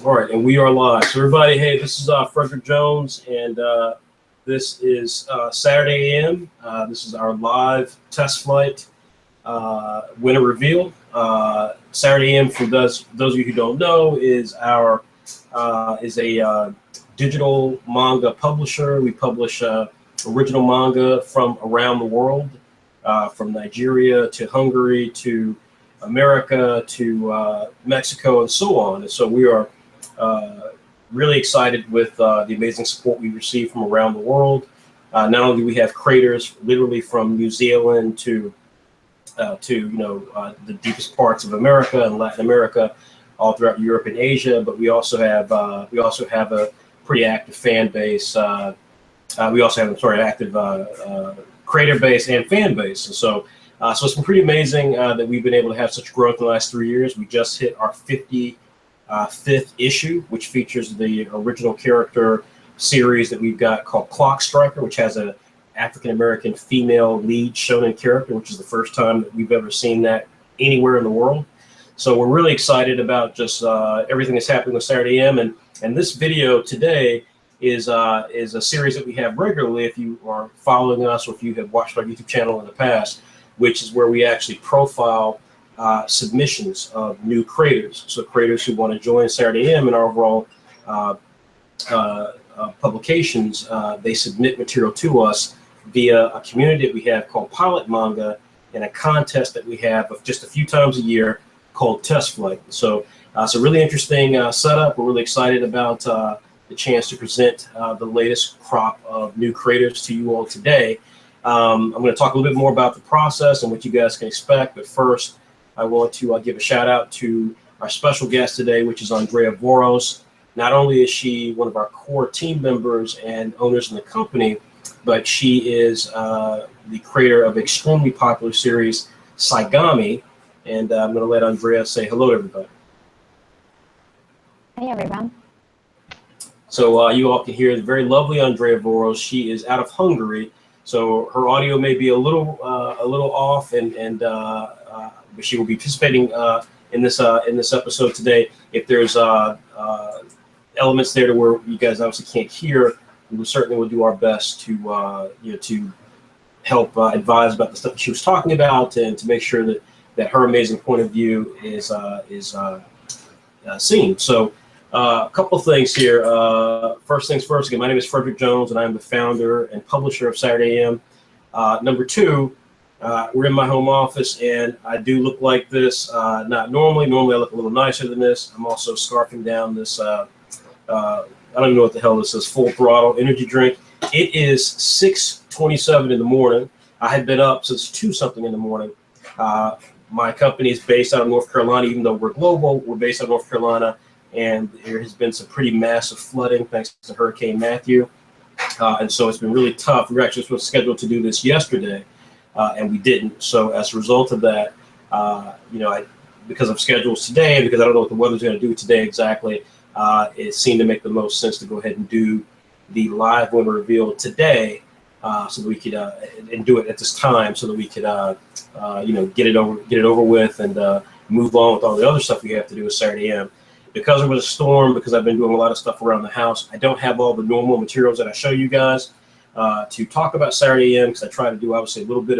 All right, and we are live. So everybody, hey, this is Frederick Jones, and this is Saturday AM. This is our live test flight winner reveal. Saturday AM, for those of you who don't know, is our a digital manga publisher. We publish original manga from around the world, from Nigeria to Hungary to America to Mexico and so on. And so we are really excited with the amazing support we receive from around the world. Not only do we have creators literally from New Zealand to the deepest parts of America and Latin America, all throughout Europe and Asia, but we also have a pretty active fan base. We also have a active creator base and fan base. And so it's been pretty amazing that we've been able to have such growth in the last 3 years. We just hit our 55th issue, which features the original character series that we've got called Clock Striker, which has a African-American female lead shonen character, which is the first time that we've ever seen that anywhere in the world. So we're really excited about just everything that's happening with Saturday AM, and this video today is a series that we have regularly if you are following us or if you have watched our YouTube channel in the past, which is where we actually profile submissions of new creators. So creators who want to join Saturday AM in our overall publications, they submit material to us via a community that we have called Pilot Manga and a contest that we have of just a few times a year called Test Flight. So it's a really interesting setup. We're really excited about the chance to present the latest crop of new creators to you all today. I'm going to talk a little bit more about the process and what you guys can expect, but first I want to give a shout out to our special guest today, which is Andrea Voros. Not only is she one of our core team members and owners in the company, but she is the creator of extremely popular series Saigami. And I'm going to let Andrea say hello to everybody. Hey, everyone. So you all can hear the very lovely Andrea Voros. She is out of Hungary, so her audio may be a little off, but she will be participating in this episode today. If there's elements there to where you guys obviously can't hear, we certainly will do our best to to help advise about the stuff that she was talking about and to make sure that her amazing point of view is seen. So a couple of things here. First things first, again, my name is Frederick Jones, and I'm the founder and publisher of Saturday AM. Number two, we're in my home office, and I do look like this. Not normally. Normally, I look a little nicer than this. I'm also scarfing down this, I don't even know what the hell this is, Full Throttle energy drink. It is 6:27 in the morning. I had been up since 2-something in the morning. My company is based out of North Carolina. Even though we're global, we're based out of North Carolina. And there has been some pretty massive flooding thanks to Hurricane Matthew. And so it's been really tough. We were actually supposed to schedule to do this yesterday, and we didn't. So as a result of that, because of schedules today, because I don't know what the weather's going to do today exactly, it seemed to make the most sense to go ahead and do the live winner reveal today, so that we could and do it at this time, so that we could get it over with and move on with all the other stuff we have to do with Saturday AM. Because there was a storm, because I've been doing a lot of stuff around the house, I don't have all the normal materials that I show you guys to talk about Saturday AM, because I try to do obviously a little bit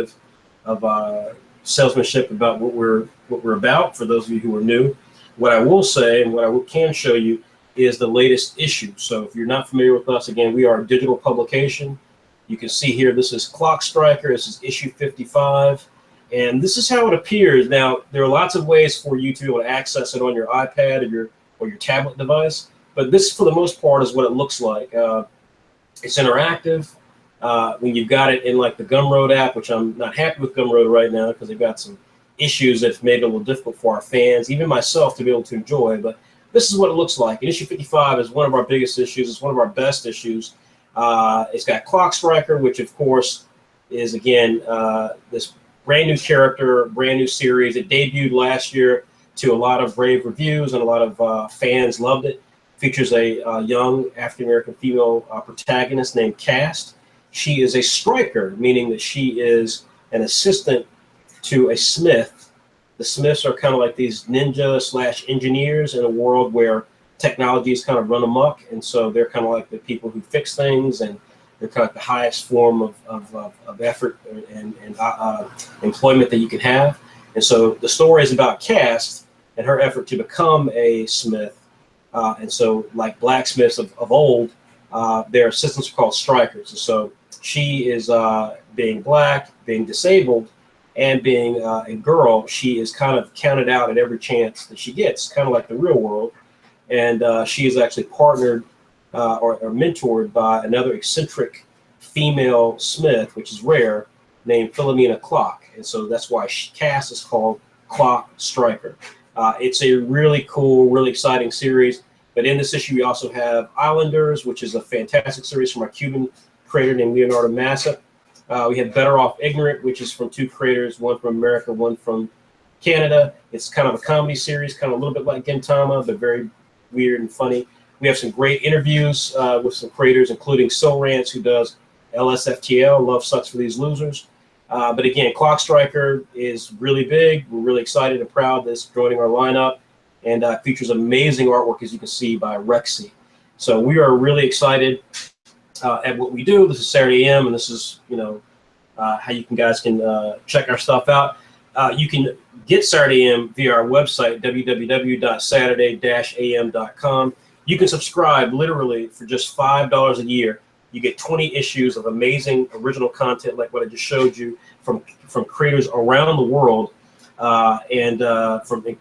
of salesmanship about what we're about for those of you who are new. What I will say and what I can show you is the latest issue. So if you're not familiar with us, again, we are a digital publication. You can see here, this is Clock Striker. This is issue 55. And this is how it appears. Now, there are lots of ways for you to be able to access it on your iPad or your tablet device, but this, for the most part, is what it looks like. It's interactive. When you've got it in like the Gumroad app, which I'm not happy with Gumroad right now because they've got some issues that's made it a little difficult for our fans, even myself, to be able to enjoy. But this is what it looks like. And issue 55 is one of our biggest issues. It's one of our best issues. It's got Clock Striker, which of course is, again, this brand new character, brand new series. It debuted last year to a lot of rave reviews, and a lot of fans loved it. Features a young African-American female protagonist named Cast. She is a striker, meaning that she is an assistant to a smith. The smiths are kind of like these ninja / engineers in a world where technology has kind of run amok, and so they're kind of like the people who fix things, and they're kind of the highest form of effort and employment that you can have. And so the story is about Caste and her effort to become a smith. And so, like blacksmiths of old, their assistants are called strikers. And so she is, being black, being disabled, and being a girl, she is kind of counted out at every chance that she gets, kind of like the real world. And she is actually partnered or mentored by another eccentric female smith, which is rare, named Philomena Clock. And so that's why Cass is called Clock Striker. It's a really cool, really exciting series. But in this issue, we also have Islanders, which is a fantastic series from our Cuban creator named Leonardo Massa. We have Better Off Ignorant, which is from two creators, one from America, one from Canada. It's kind of a comedy series, kind of a little bit like Gintama, but very weird and funny. We have some great interviews with some creators, including Sil Rance, who does LSFTL, Love Sucks for These Losers. But again, Clock Striker is really big. We're really excited and proud that it's joining our lineup, and features amazing artwork, as you can see, by Rexy. So we are really excited at what we do. This is Saturday AM, and this is, how you guys can check our stuff out. You can get Saturday AM via our website, www.saturday-am.com. You can subscribe literally for just $5 a year. You get 20 issues of amazing original content like what I just showed you from creators around the world,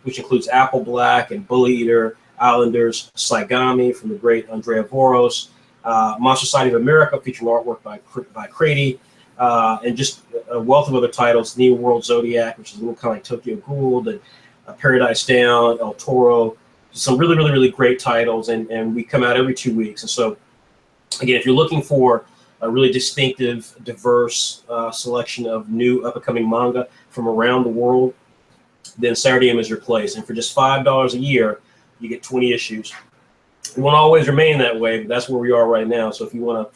which includes Apple Black and Bully Eater, Islanders, Saigami from the great Andrea Voros, Monster Society of America featuring artwork by Crady, and just a wealth of other titles, New World Zodiac, which is a little kind of like Tokyo Ghoul, and Paradise Down, El Toro, some really, really, really great titles, and we come out every 2 weeks. And so, again, if you're looking for a really distinctive, diverse selection of new up-and-coming manga from around the world, then Saturday AM is your place. And for just $5 a year, you get 20 issues. It won't always remain that way, but that's where we are right now. So if you want to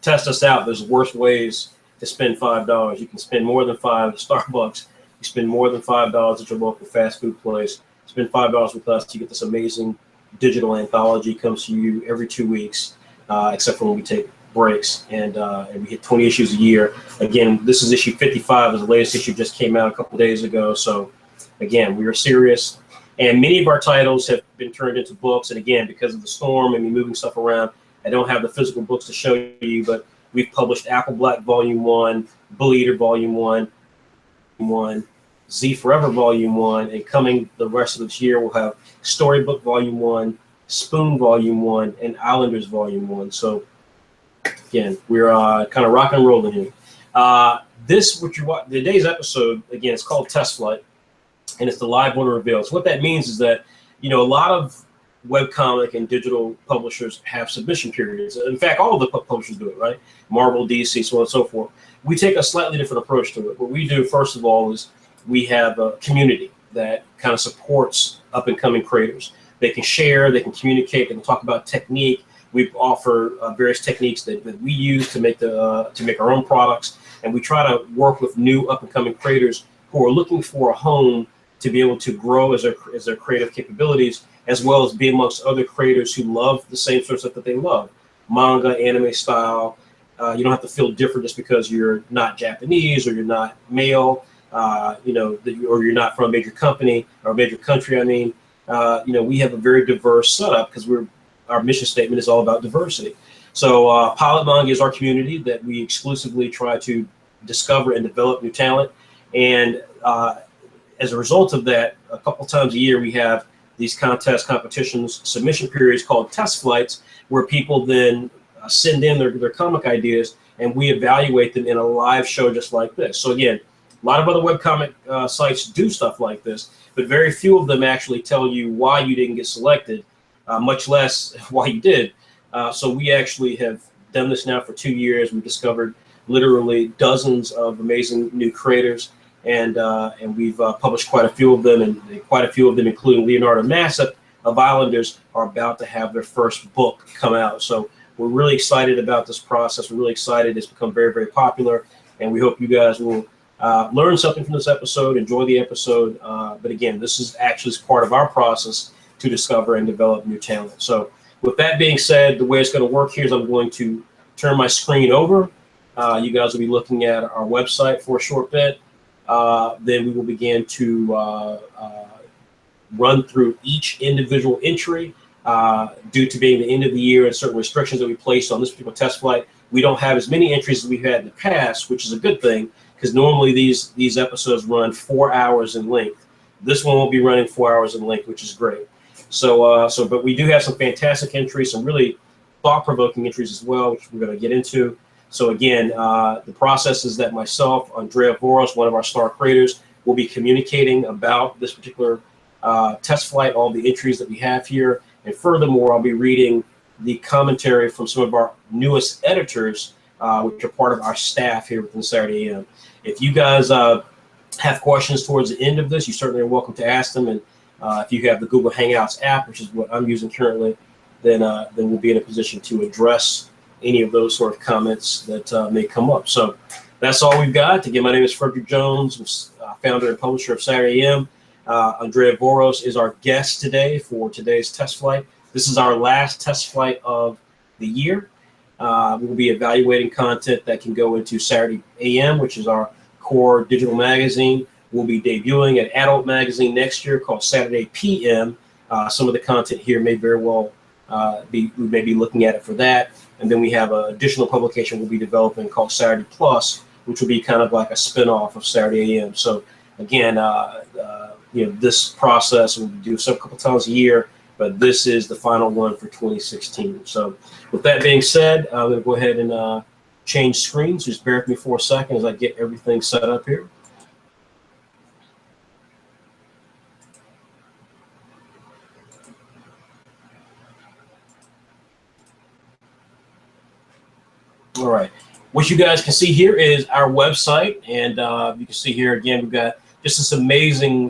test us out, there's worse ways to spend $5. You can spend more than $5 at Starbucks. You spend more than $5 at your local fast food place. Spend $5 with us. You get this amazing digital anthology. It comes to you every 2 weeks, except for when we take breaks, and we hit 20 issues a year. Again, this is issue 55. The latest issue just came out a couple of days ago. So again, we are serious. And many of our titles have been turned into books. And again, because of the storm and me moving stuff around, I don't have the physical books to show you, but we've published Apple Black Volume 1, Bully Eater Volume 1, Z Forever Volume 1, and coming the rest of this year, we'll have Storybook Volume 1, Spoon Volume 1, and Islanders Volume 1. So again, we're kind of rock and rolling here. Today's episode, again, it's called Test Flight, and it's the live one reveal. So what that means is that, a lot of webcomic and digital publishers have submission periods. In fact, all of the publishers do it, right? Marvel, DC, so on and so forth. We take a slightly different approach to it. What we do, first of all, is we have a community that kind of supports up-and-coming creators. They can share, they can communicate, they can talk about technique. We offer various techniques that we use to make our own products, and we try to work with new up-and-coming creators who are looking for a home to be able to grow as their creative capabilities, as well as be amongst other creators who love the same sort of stuff that they love, manga, anime style. You don't have to feel different just because you're not Japanese or you're not male, or you're not from a major company or a major country. I mean, we have a very diverse setup because our mission statement is all about diversity. So Pilot Manga is our community that we exclusively try to discover and develop new talent. And as a result of that, a couple times a year, we have these contests, competitions, submission periods called test flights, where people then send in their comic ideas, and we evaluate them in a live show just like this. So again, a lot of other webcomic sites do stuff like this, but very few of them actually tell you why you didn't get selected, much less why you did. So we actually have done this now for 2 years. We've discovered literally dozens of amazing new creators, and we've published quite a few of them, and quite a few of them, including Leonardo Massa of Islanders, are about to have their first book come out. So we're really excited about this process. We're really excited. It's become very, very popular, and we hope you guys will learn something from this episode, enjoy the episode. But again, this is actually part of our process to discover and develop new talent. So with that being said, the way it's going to work here is I'm going to turn my screen over. You guys will be looking at our website for a short bit. Then we will begin to run through each individual entry. Due to being the end of the year and certain restrictions that we placed on this particular test flight, we don't have as many entries as we've had in the past, which is a good thing, because normally these episodes run 4 hours in length. This one will be running 4 hours in length, which is great. But we do have some fantastic entries, some really thought-provoking entries as well, which we're going to get into. So again, the process is that myself, Andrea Voros, one of our star creators, will be communicating about this particular test flight, all the entries that we have here. And furthermore, I'll be reading the commentary from some of our newest editors, which are part of our staff here within Saturday AM. If you guys have questions towards the end of this, you certainly are welcome to ask them. And if you have the Google Hangouts app, which is what I'm using currently, then we'll be in a position to address any of those sort of comments that may come up. So that's all we've got. Again, my name is Frederick Jones, founder and publisher of Saturday AM. Andrea Voros is our guest today for today's test flight. This is our last test flight of the year. We'll be evaluating content that can go into Saturday AM, which is our core digital magazine. We'll be debuting an adult magazine next year called Saturday PM. Some of the content here may very well we may be looking at it for that. And then we have an additional publication we'll be developing called Saturday Plus, which will be kind of like a spinoff of Saturday AM. So again, this process we'll do a couple times a year, but this is the final one for 2016. So with that being said, I'm going to go ahead and change screens. Just bear with me for a second as I get everything set up here. All right. What you guys can see here is our website, and you can see here again we've got just this amazing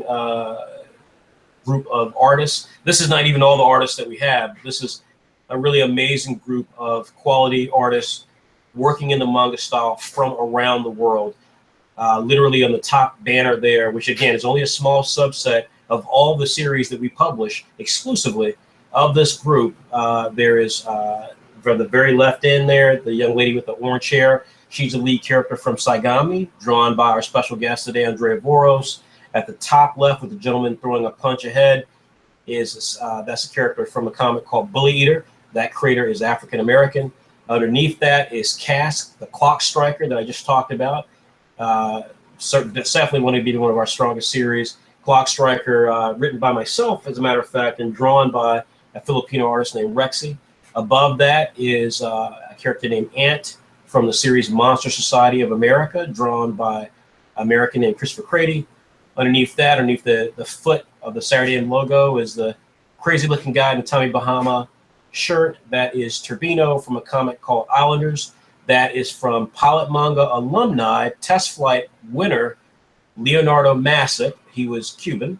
group of artists. This is not even all the artists that we have. This is a really amazing group of quality artists working in the manga style from around the world. Literally on the top banner there, which again is only a small subset of all the series that we publish exclusively of this group. There is from the very left end there, the young lady with the orange hair. She's a lead character from Saigami, drawn by our special guest today, Andrea Voros. At the top left, with the gentleman throwing a punch ahead, is that's a character from a comic called Bully Eater. That creator is African American. Underneath that is Cask, the clock striker that I just talked about. That's definitely going to be one of our strongest series. Clock Striker, written by myself, as a matter of fact, and drawn by a Filipino artist named Rexy. Above that is a character named Ant from the series Monster Society of America, drawn by American named Christopher Crady. Underneath that, underneath the foot of the Saturday AM logo, is the crazy-looking guy in the Tommy Bahama shirt. That is Turbino from a comic called Islanders. That is from Pilot Manga alumni, test flight winner, Leonardo Masick. He was Cuban.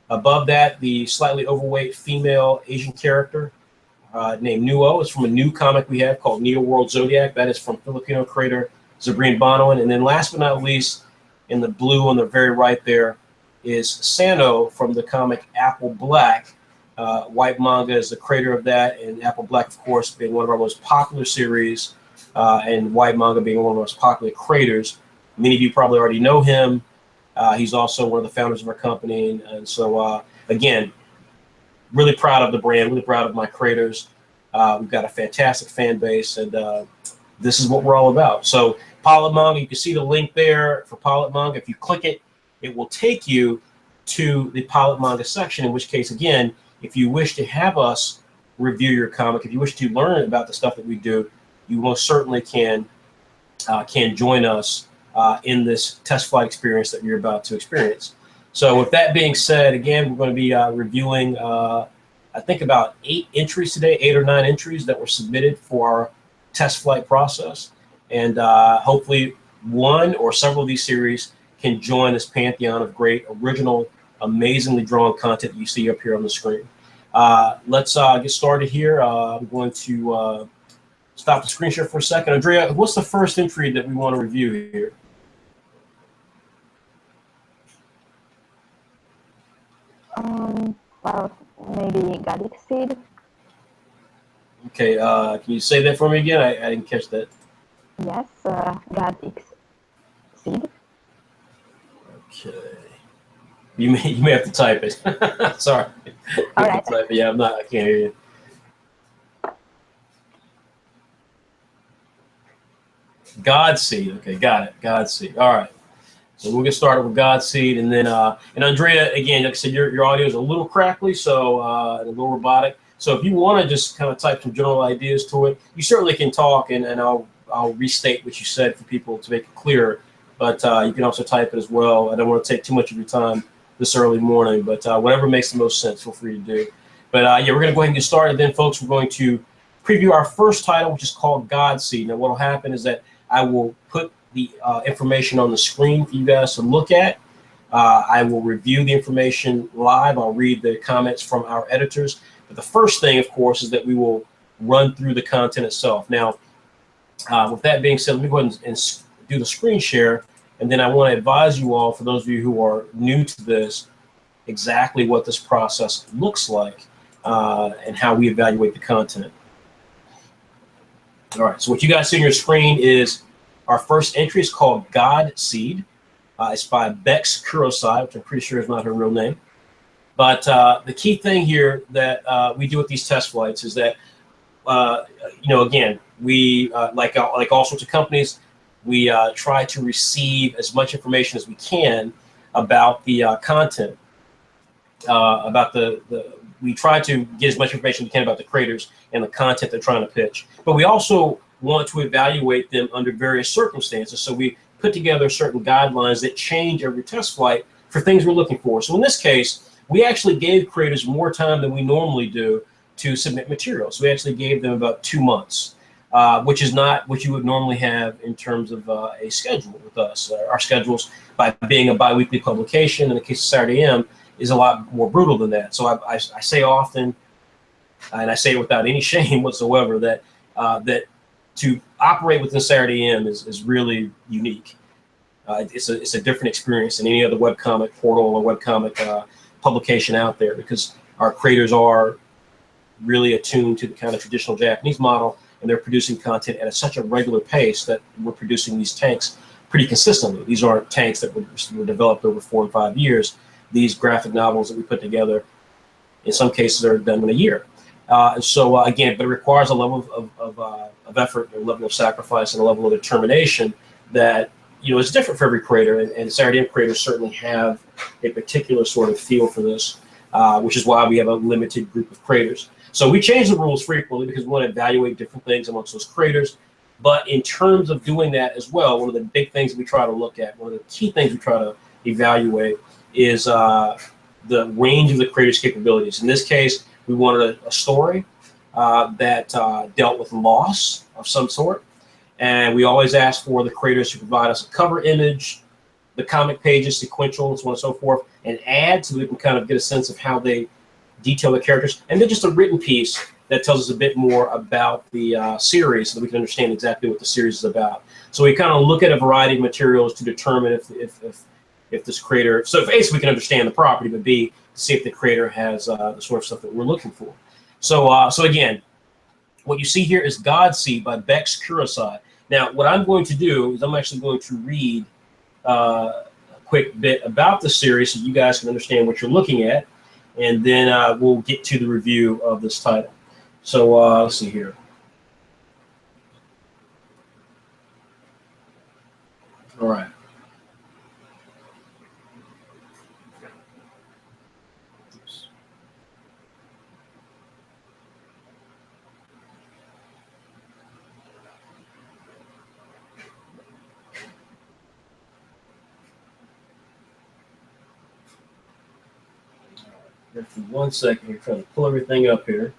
Above that, the slightly overweight female Asian character named Nuo is from a new comic we have called Neo World Zodiac. That is from Filipino creator Zabrine Bonoan. And then last but not least, in the blue on the very right there is Sano from the comic Apple Black. White Manga is the creator of that, and Apple Black, of course, being one of our most popular series, and White Manga being one of our most popular creators. Many of you probably already know him. He's also one of the founders of our company. And so, again, really proud of the brand, really proud of my creators. We've got a fantastic fan base, and this is what we're all about. So Pilot Manga, you can see the link there for Pilot Manga. If you click it, it will take you to the Pilot Manga section, in which case, again, if you wish to have us review your comic, if you wish to learn about the stuff that we do, you most certainly can join us in this test flight experience that you're about to experience. So with that being said, again, we're going to be reviewing, I think, about 8 entries today, 8 or 9 entries that were submitted for our test flight process. And hopefully one or several of these series can join this pantheon of great, original, amazingly drawn content that you see up here on the screen. Let's get started here. I'm going to stop the screen share for a second. Andrea, what's the first entry that we want to review here? Well, maybe God Exceed. Okay, can you say that for me again? I didn't catch that. Yes, God Exceed. Okay. You may have to type it. Sorry. All right. Type it. Yeah, I can't hear you. Godseed. Okay, got it. Godseed. All right. So we'll get started with Godseed, and then and Andrea, again, like I said, your audio is a little crackly, so and a little robotic. So if you want to just kind of type some general ideas to it, you certainly can talk, and I'll restate what you said for people to make it clearer. But you can also type it as well. I don't want to take too much of your time this early morning, but whatever makes the most sense, feel free to do. But yeah, we're going to go ahead and get started. Then, folks, we're going to preview our first title, which is called Godseed. Now, what will happen is that I will put the information on the screen for you guys to look at. I will review the information live. I'll read the comments from our editors. But the first thing, of course, is that we will run through the content itself. Now, with that being said, let me go ahead and do the screen share. And then I want to advise you all, for those of you who are new to this, exactly what this process looks like and how we evaluate the content. All right, so what you guys see on your screen is our first entry is called Godseed. It's by Bex Kurosai, which I'm pretty sure is not her real name. But the key thing here that we do with these test flights is that, again, we, like all sorts of companies, we try to receive as much information as we can about the content, we try to get as much information as we can about the creators and the content they're trying to pitch. But we also want to evaluate them under various circumstances. So we put together certain guidelines that change every test flight for things we're looking for. So in this case, we actually gave creators more time than we normally do to submit materials. We actually gave them about 2 months, which is not what you would normally have in terms of a schedule with us. Our schedules, by being a bi-weekly publication, in the case of Saturday AM, is a lot more brutal than that. So I say often, and I say it without any shame whatsoever, that that to operate within Saturday AM is really unique. It's a different experience than any other webcomic portal or webcomic publication out there, because our creators are really attuned to the kind of traditional Japanese model, and they're producing content at such a regular pace that we're producing these tanks pretty consistently. These aren't tanks that were developed over 4 and 5 years. These graphic novels that we put together, in some cases, are done in a year. And so again, but it requires a level of effort, a level of sacrifice, and a level of determination that is different for every creator. And Saturday AM creators certainly have a particular sort of feel for this, which is why we have a limited group of creators. So we change the rules frequently because we want to evaluate different things amongst those creators. But in terms of doing that as well, one of the big things that we try to look at, one of the key things we try to evaluate, is the range of the creator's capabilities. In this case, we wanted a story that dealt with loss of some sort. And we always ask for the creators to provide us a cover image, the comic pages, sequential, and so on and so forth, and add so we can kind of get a sense of how they detail the characters. And then just a written piece that tells us a bit more about the series so that we can understand exactly what the series is about. So we kind of look at a variety of materials to determine if this creator, so if A, so we can understand the property, but B, to see if the creator has the sort of stuff that we're looking for. So so again, what you see here is Godseed by Bex Kurosai. Now, what I'm going to do is I'm actually going to read a quick bit about the series so you guys can understand what you're looking at, and then we'll get to the review of this title. So let's see here. All right. For 1 second, we're trying to pull everything up here.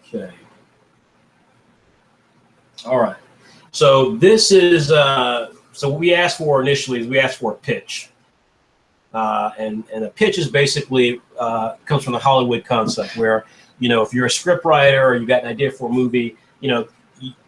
Okay. All right. So this is so what we asked for initially is we asked for a pitch, and a pitch is basically comes from the Hollywood concept where if you're a script writer or you got an idea for a movie,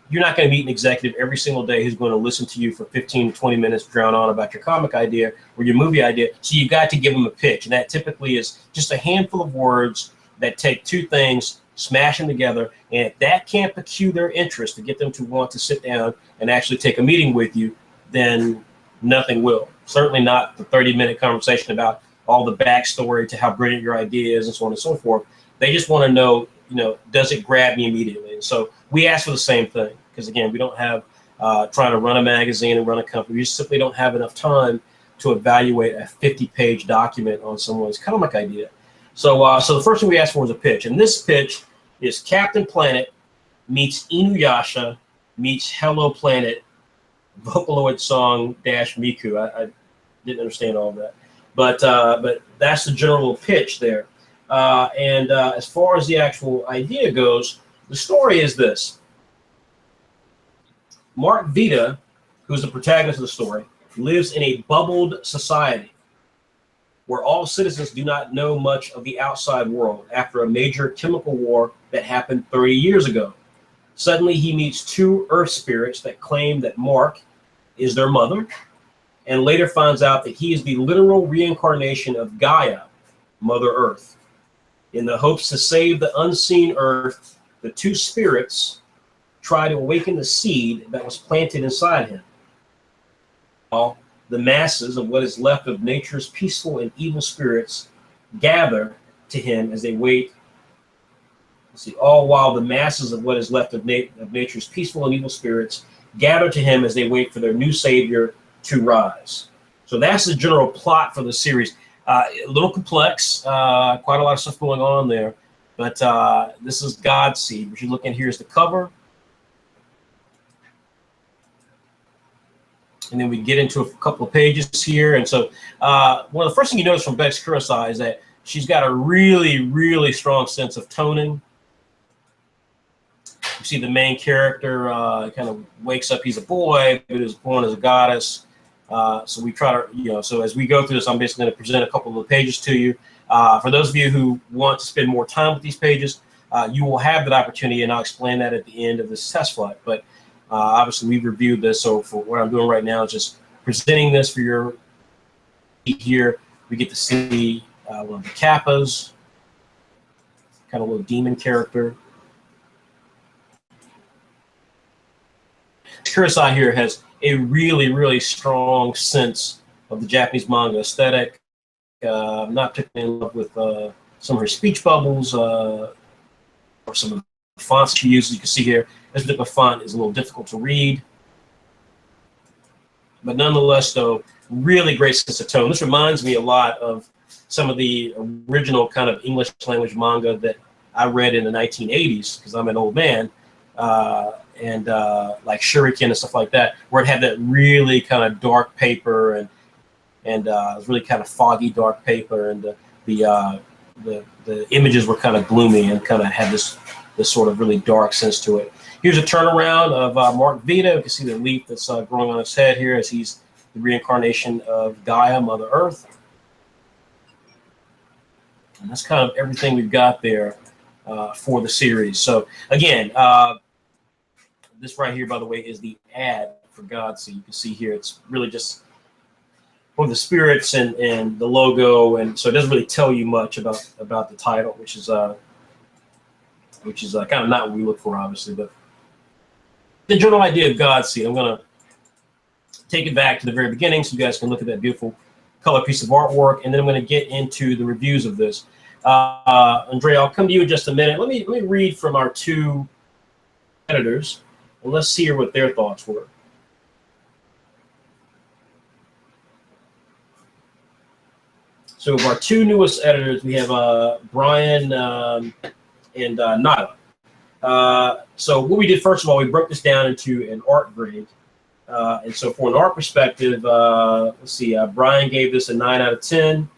you're not going to meet an executive every single day who's going to listen to you for 15 to 20 minutes drown on about your comic idea or your movie idea. So you've got to give them a pitch. And that typically is just a handful of words that take two things, smash them together. And if that can't pique their interest to get them to want to sit down and actually take a meeting with you, then nothing will. Certainly not the 30-minute conversation about all the backstory to how brilliant your idea is and so on and so forth. They just want to know, does it grab me immediately? And so we ask for the same thing because, again, we don't have trying to run a magazine and run a company. We just simply don't have enough time to evaluate a 50-page document on someone's comic idea. So, so the first thing we ask for is a pitch. And this pitch is Captain Planet meets Inuyasha meets Hello Planet Vocaloid song dash Miku. I didn't understand all of that. But that's the general pitch there. And as far as the actual idea goes, the story is this. Mark Vita, who's the protagonist of the story, lives in a bubbled society where all citizens do not know much of the outside world after a major chemical war that happened 30 years ago. Suddenly, he meets two Earth spirits that claim that Mark is their mother, and later finds out that he is the literal reincarnation of Gaia, Mother Earth. In the hopes to save the unseen Earth, the two spirits try to awaken the seed that was planted inside him. All the masses of what is left of nature's peaceful and evil spirits gather to him as they wait. All while the masses of what is left of nature's peaceful and evil spirits gather to him as they wait for their new savior to rise. So that's the general plot for the series. A little complex, quite a lot of stuff going on there, but this is Godseed. What you're looking at here is the cover. And then we get into a couple of pages here. And so one of the first things you notice from Bex Kurosawa is that she's got a really, really strong sense of toning. You see the main character kind of wakes up, he's a boy, but is born as a goddess. So we try to, so as we go through this, I'm basically going to present a couple of the pages to you. For those of you who want to spend more time with these pages, you will have that opportunity, and I'll explain that at the end of this test flight. But obviously, we've reviewed this, so for what I'm doing right now is just presenting this for your here. We get to see one of the Kappas, kind of a little demon character. Kurosawa here has a really, really strong sense of the Japanese manga aesthetic. I'm not particularly in love with some of her speech bubbles or some of the fonts she uses. You can see here, this particular font is a little difficult to read. But nonetheless, though, really great sense of tone. This reminds me a lot of some of the original kind of English language manga that I read in the 1980s, because I'm an old man. Like Shuriken and stuff like that, where it had that really kind of dark paper and it was really kind of foggy dark paper, and the images were kind of gloomy and kind of had this sort of really dark sense to it. Here's a turnaround of Mark Vita. You can see the leaf that's growing on his head here as he's the reincarnation of Gaia, Mother Earth. And that's kind of everything we've got there for the series. So again, this right here, by the way, is the ad for Godseed. You can see here, it's really just one of the spirits and the logo, and so it doesn't really tell you much about the title, which is kind of not what we look for, obviously. But the general idea of Godseed, I'm going to take it back to the very beginning so you guys can look at that beautiful color piece of artwork, and then I'm going to get into the reviews of this. Andrea, I'll come to you in just a minute. Let me read from our two editors. And let's hear what their thoughts were. So of our two newest editors, we have Brian and Nyla. So what we did, first of all, we broke this down into an art grade. And so for an art perspective, let's see, Brian gave this a 9 out of 10.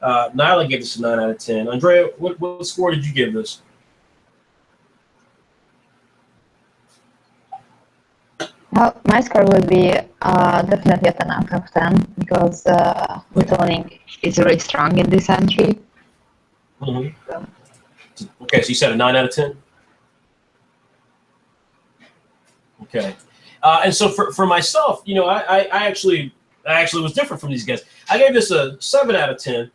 Nyla gave this a 9 out of 10. Andrea, what score did you give this? Well, my score would be definitely a 10 out of 10 because the toning is really strong in this entry. Mm-hmm. Okay, so you said a 9 out of 10? Okay. And so for myself, you know, I actually was different from these guys. I gave this a 7 out of 10.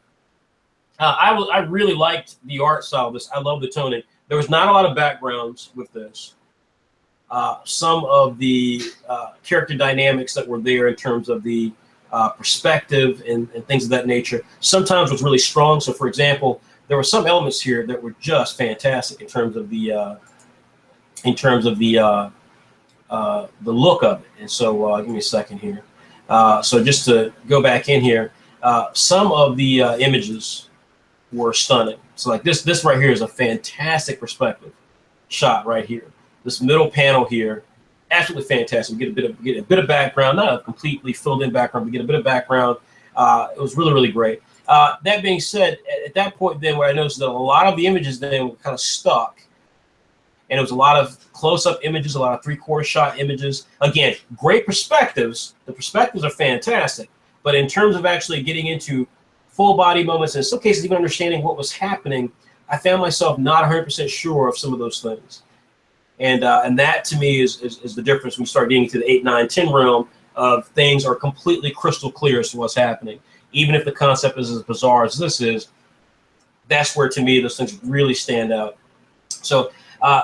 I really liked the art style of this. I love the toning. There was not a lot of backgrounds with this. Some of the character dynamics that were there in terms of the perspective and things of that nature sometimes was really strong. So, for example, there were some elements here that were just fantastic in terms of the look of it. And so, give me a second here. So, just to go back in here, some of the images were stunning. So, like this right here is a fantastic perspective shot right here. This middle panel here, absolutely fantastic. We get a bit of background, not a completely filled in background, but get a bit of background. It was really, really great. That being said, at that point then, where I noticed that a lot of the images then were kind of stuck, and it was a lot of close-up images, a lot of three-quarter shot images. Again, great perspectives. The perspectives are fantastic, but in terms of actually getting into full body moments, and in some cases even understanding what was happening, I found myself not 100% sure of some of those things. And that to me is the difference when we start getting to the 8, 9, 10 realm of things are completely crystal clear as to what's happening. Even if the concept is as bizarre as this is, that's where to me those things really stand out. So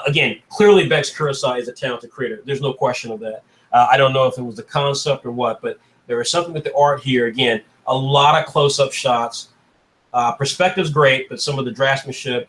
again, clearly Bex Kurosawa is a talented creator. There's no question of that. I don't know if it was the concept or what, but there was something with the art here. Again, a lot of close-up shots. Perspective's great, but some of the draftsmanship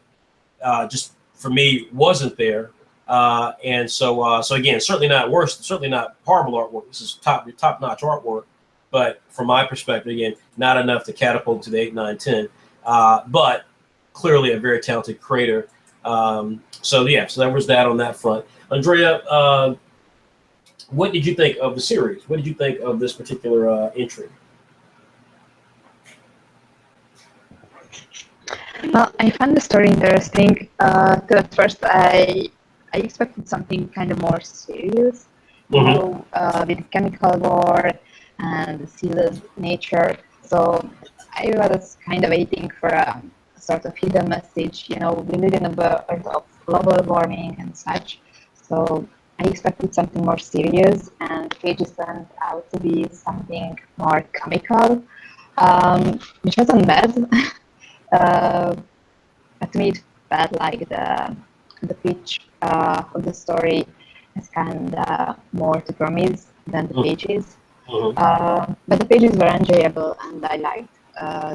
just for me wasn't there. And so again, certainly not worse, certainly not horrible artwork. This is top-notch artwork, but from my perspective, again, not enough to catapult to the 8, 9, 10. But clearly a very talented creator. So there was that on that front. Andrea, what did you think of the series? What did you think of this particular entry? Well, I found the story interesting. At first, I expected something kind of more serious, with chemical war and the sealed nature. So I was kind of waiting for a sort of hidden message. You know, we live in a world of global warming and such. So I expected something more serious, and it just turned out to be something more comical, which wasn't bad. But to me, it felt like the pitch of the story has kind of more to promise than the pages. But the pages were enjoyable, and I liked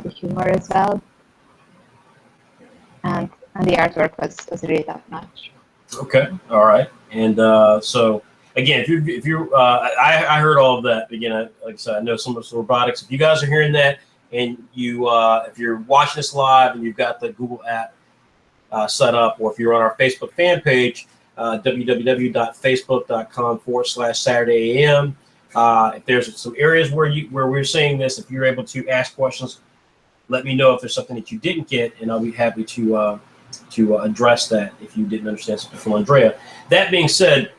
the humor as well. And the artwork was really top notch. Okay, all right. And so again, if you I heard all of that. Again, like I said, I know some of the robotics. If you guys are hearing that, and you if you're watching this live and you've got the Google app set up, or if you're on our Facebook fan page, www.facebook.com/SaturdayAM. If there's some areas where we're saying this, if you're able to ask questions, let me know if there's something that you didn't get, and I'll be happy to address that if you didn't understand something from Andrea. That being said,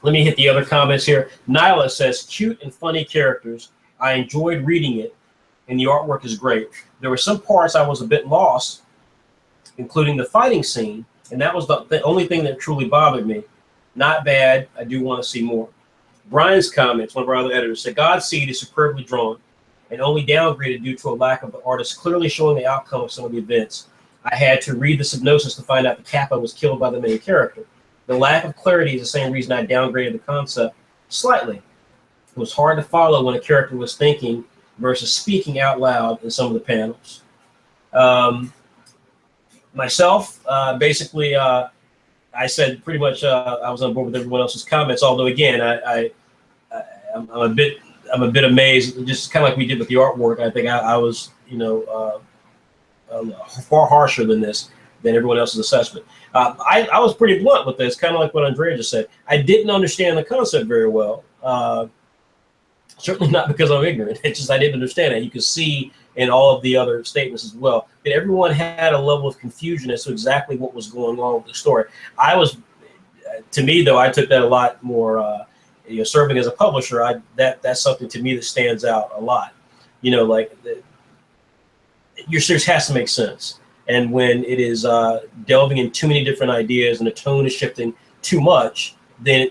let me hit the other comments here. Nyla says, cute and funny characters. I enjoyed reading it, and the artwork is great. There were some parts I was a bit lost, including the fighting scene, and that was the only thing that truly bothered me. Not bad. I do want to see more. Brian's comments, one of our other editors, said, Godseed is superbly drawn and only downgraded due to a lack of the artist clearly showing the outcome of some of the events. I had to read the synopsis to find out that Kappa was killed by the main character. The lack of clarity is the same reason I downgraded the concept slightly. It was hard to follow when a character was thinking versus speaking out loud in some of the panels. Myself, basically, I said pretty much I was on board with everyone else's comments. Although again, I'm a bit amazed, just kind of like we did with the artwork. I think I was, far harsher than everyone else's assessment. I was pretty blunt with this, kind of like what Andrea just said. I didn't understand the concept very well. Certainly not because I'm ignorant. It's just I didn't understand it. You could see in all of the other statements as well that everyone had a level of confusion as to exactly what was going on with the story. To me though, I took that a lot more. Serving as a publisher, that's something to me that stands out a lot. Your series has to make sense, and when it is delving in too many different ideas and the tone is shifting too much, then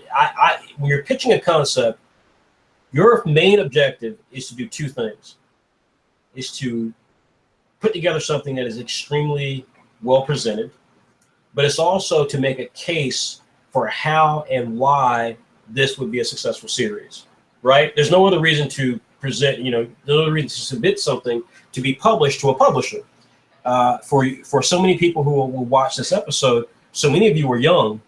when you're pitching a concept, your main objective is to do two things. Is to put together something that is extremely well presented, but it's also to make a case for how and why this would be a successful series, right? There's no other reason to present, no other reason to submit something to be published to a publisher. For so many people who will watch this episode, so many of you are young,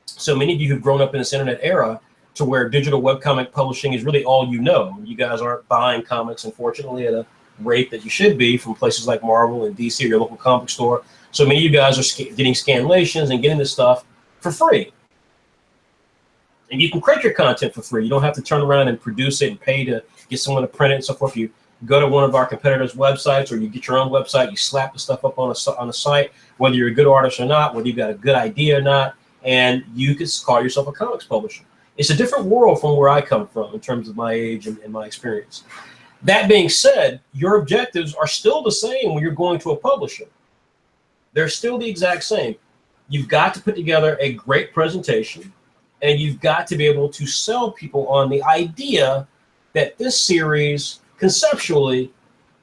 so many of you who've grown up in this internet era to where digital webcomic publishing is really all you know. You guys aren't buying comics, unfortunately, at a rate that you should be from places like Marvel and DC or your local comic store. So many of you guys are getting scanlations and getting this stuff for free. And you can create your content for free. You don't have to turn around and produce it and pay to get someone to print it and so forth. You go to one of our competitors' websites, or you get your own website, you slap the stuff up on a site, whether you're a good artist or not, whether you've got a good idea or not, and you can call yourself a comics publisher. It's a different world from where I come from in terms of my age and my experience. That being said, your objectives are still the same when you're going to a publisher. They're still the exact same. You've got to put together a great presentation, and you've got to be able to sell people on the idea that this series conceptually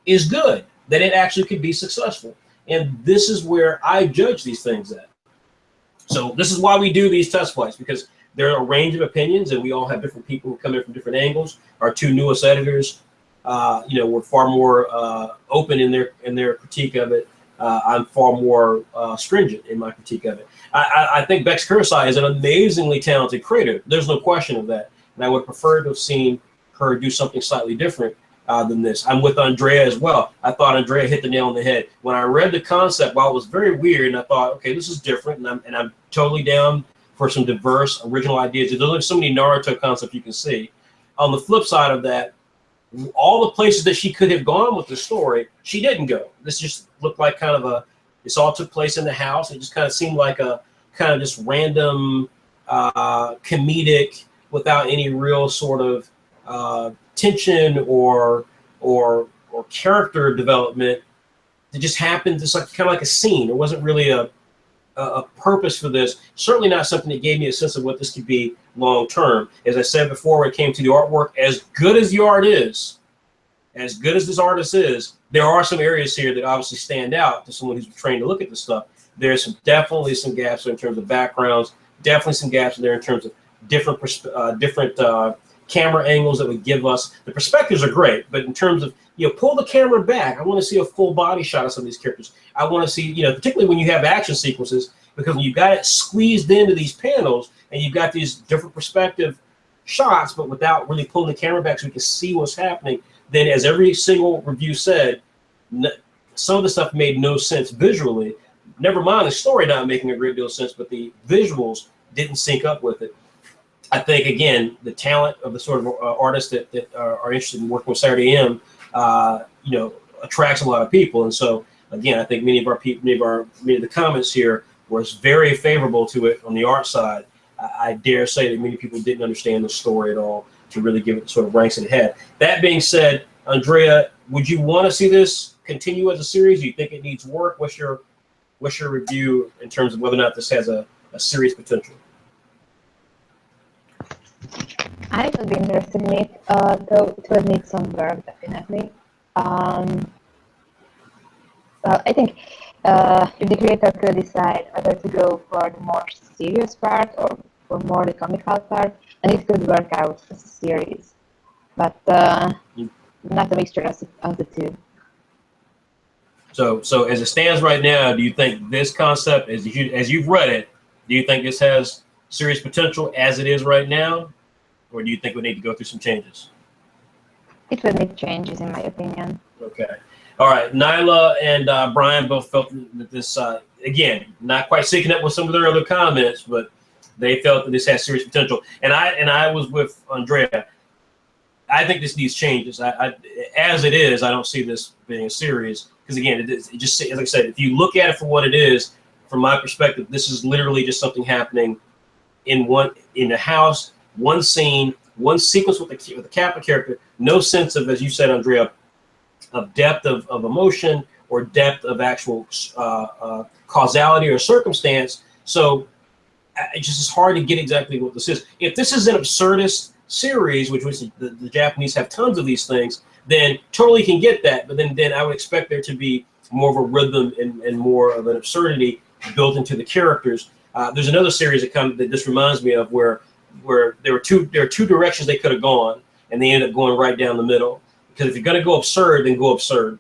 is good, that it actually could be successful. And this is where I judge these things at. So this is why we do these test flights, because there are a range of opinions, and we all have different people who come in from different angles. Our two newest editors, were far more open in their critique of it. I'm far more stringent in my critique of it. I think Bex Kursai is an amazingly talented creator. There's no question of that. And I would prefer to have seen her do something slightly different than this. I'm with Andrea as well. I thought Andrea hit the nail on the head. When I read the concept, while it was very weird, and I thought, okay, this is different, and I'm totally down for some diverse, original ideas. There's only so many Naruto concepts you can see. On the flip side of that, all the places that she could have gone with the story, she didn't go. This just looked like kind of this all took place in the house. It just kind of seemed like a kind of just random comedic without any real sort of tension or character development. It just happened. It's like kind of like a scene. It wasn't really a purpose for this. Certainly not something that gave me a sense of what this could be long term. As I said before, when it came to the artwork, as good as the art is, as good as this artist is, there are some areas here that obviously stand out to someone who's trained to look at this stuff. There's definitely some gaps in terms of backgrounds, definitely some gaps in there in terms of different camera angles that would give us. The perspectives are great, but in terms of, pull the camera back. I want to see a full body shot of some of these characters. I want to see, particularly when you have action sequences, because when you've got it squeezed into these panels and you've got these different perspective shots, but without really pulling the camera back so we can see what's happening, then as every single review said, some of the stuff made no sense visually. Never mind the story not making a great deal of sense, but the visuals didn't sync up with it. I think, again, the talent of the sort of artists that are interested in working with Saturday AM, attracts a lot of people. And so, again, I think many of the comments here was very favorable to it on the art side. I dare say that many people didn't understand the story at all to really give it sort of ranks in the head. That being said, Andrea, would you want to see this continue as a series? Do you think it needs work? What's your review in terms of whether or not this has a serious potential? I would be interested in it, though it will need some work, definitely. Well, I think if the creator could decide whether to go for the more serious part or for more the comical part, and it could work out as a series, but not a mixture of the two. So as it stands right now, do you think this concept, as you've read it, do you think this has serious potential as it is right now, or do you think we need to go through some changes? It will need changes, in my opinion. Okay. All right. Nyla and Brian both felt that this, again, not quite syncing up with some of their other comments, but they felt that this has serious potential. And I was with Andrea. I think this needs changes. As it is, I don't see this being a series because, again, it just, as I said, if you look at it for what it is, from my perspective, this is literally just something happening in the house, one scene, one sequence with the Kappa character. No sense of, as you said, Andrea, of depth of emotion or depth of actual causality or circumstance. So it just is hard to get exactly what this is. If this is an absurdist series, which the Japanese have tons of these things, then totally can get that. But then I would expect there to be more of a rhythm and more of an absurdity built into the characters. There's another series that this reminds me of where there are two directions they could have gone, and they ended up going right down the middle. Because if you're going to go absurd, then go absurd,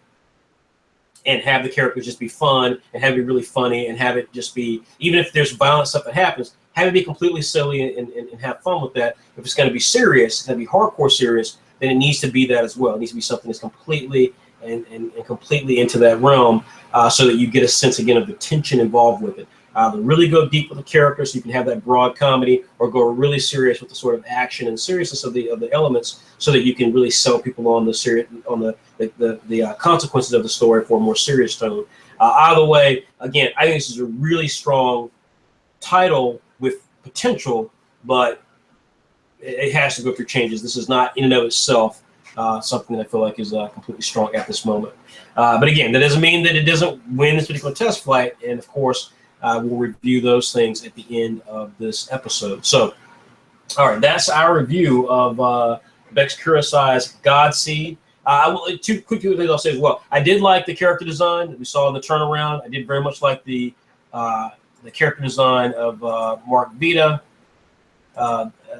and have the characters just be fun, and have it be really funny, and have it just be, even if there's violent stuff that happens, have it be completely silly and have fun with that. If it's going to be serious, it's going to be hardcore serious, then it needs to be that as well. It needs to be something that's completely and completely into that realm, so that you get a sense again of the tension involved with it. Really go deep with the characters, so you can have that broad comedy, or go really serious with the sort of action and seriousness of the elements, so that you can really sell people on the consequences of the story for a more serious tone. Either way, again, I think this is a really strong title with potential, but it has to go through changes. This is not in and of itself something that I feel like is completely strong at this moment. But again, that doesn't mean that it doesn't win this particular test flight. And of course, we'll review those things at the end of this episode. So, all right, that's our review of Bex Kurosai's Godseed. Two quick things I'll say as well. I did like the character design that we saw in the turnaround. I did very much like the character design of Mark Vita.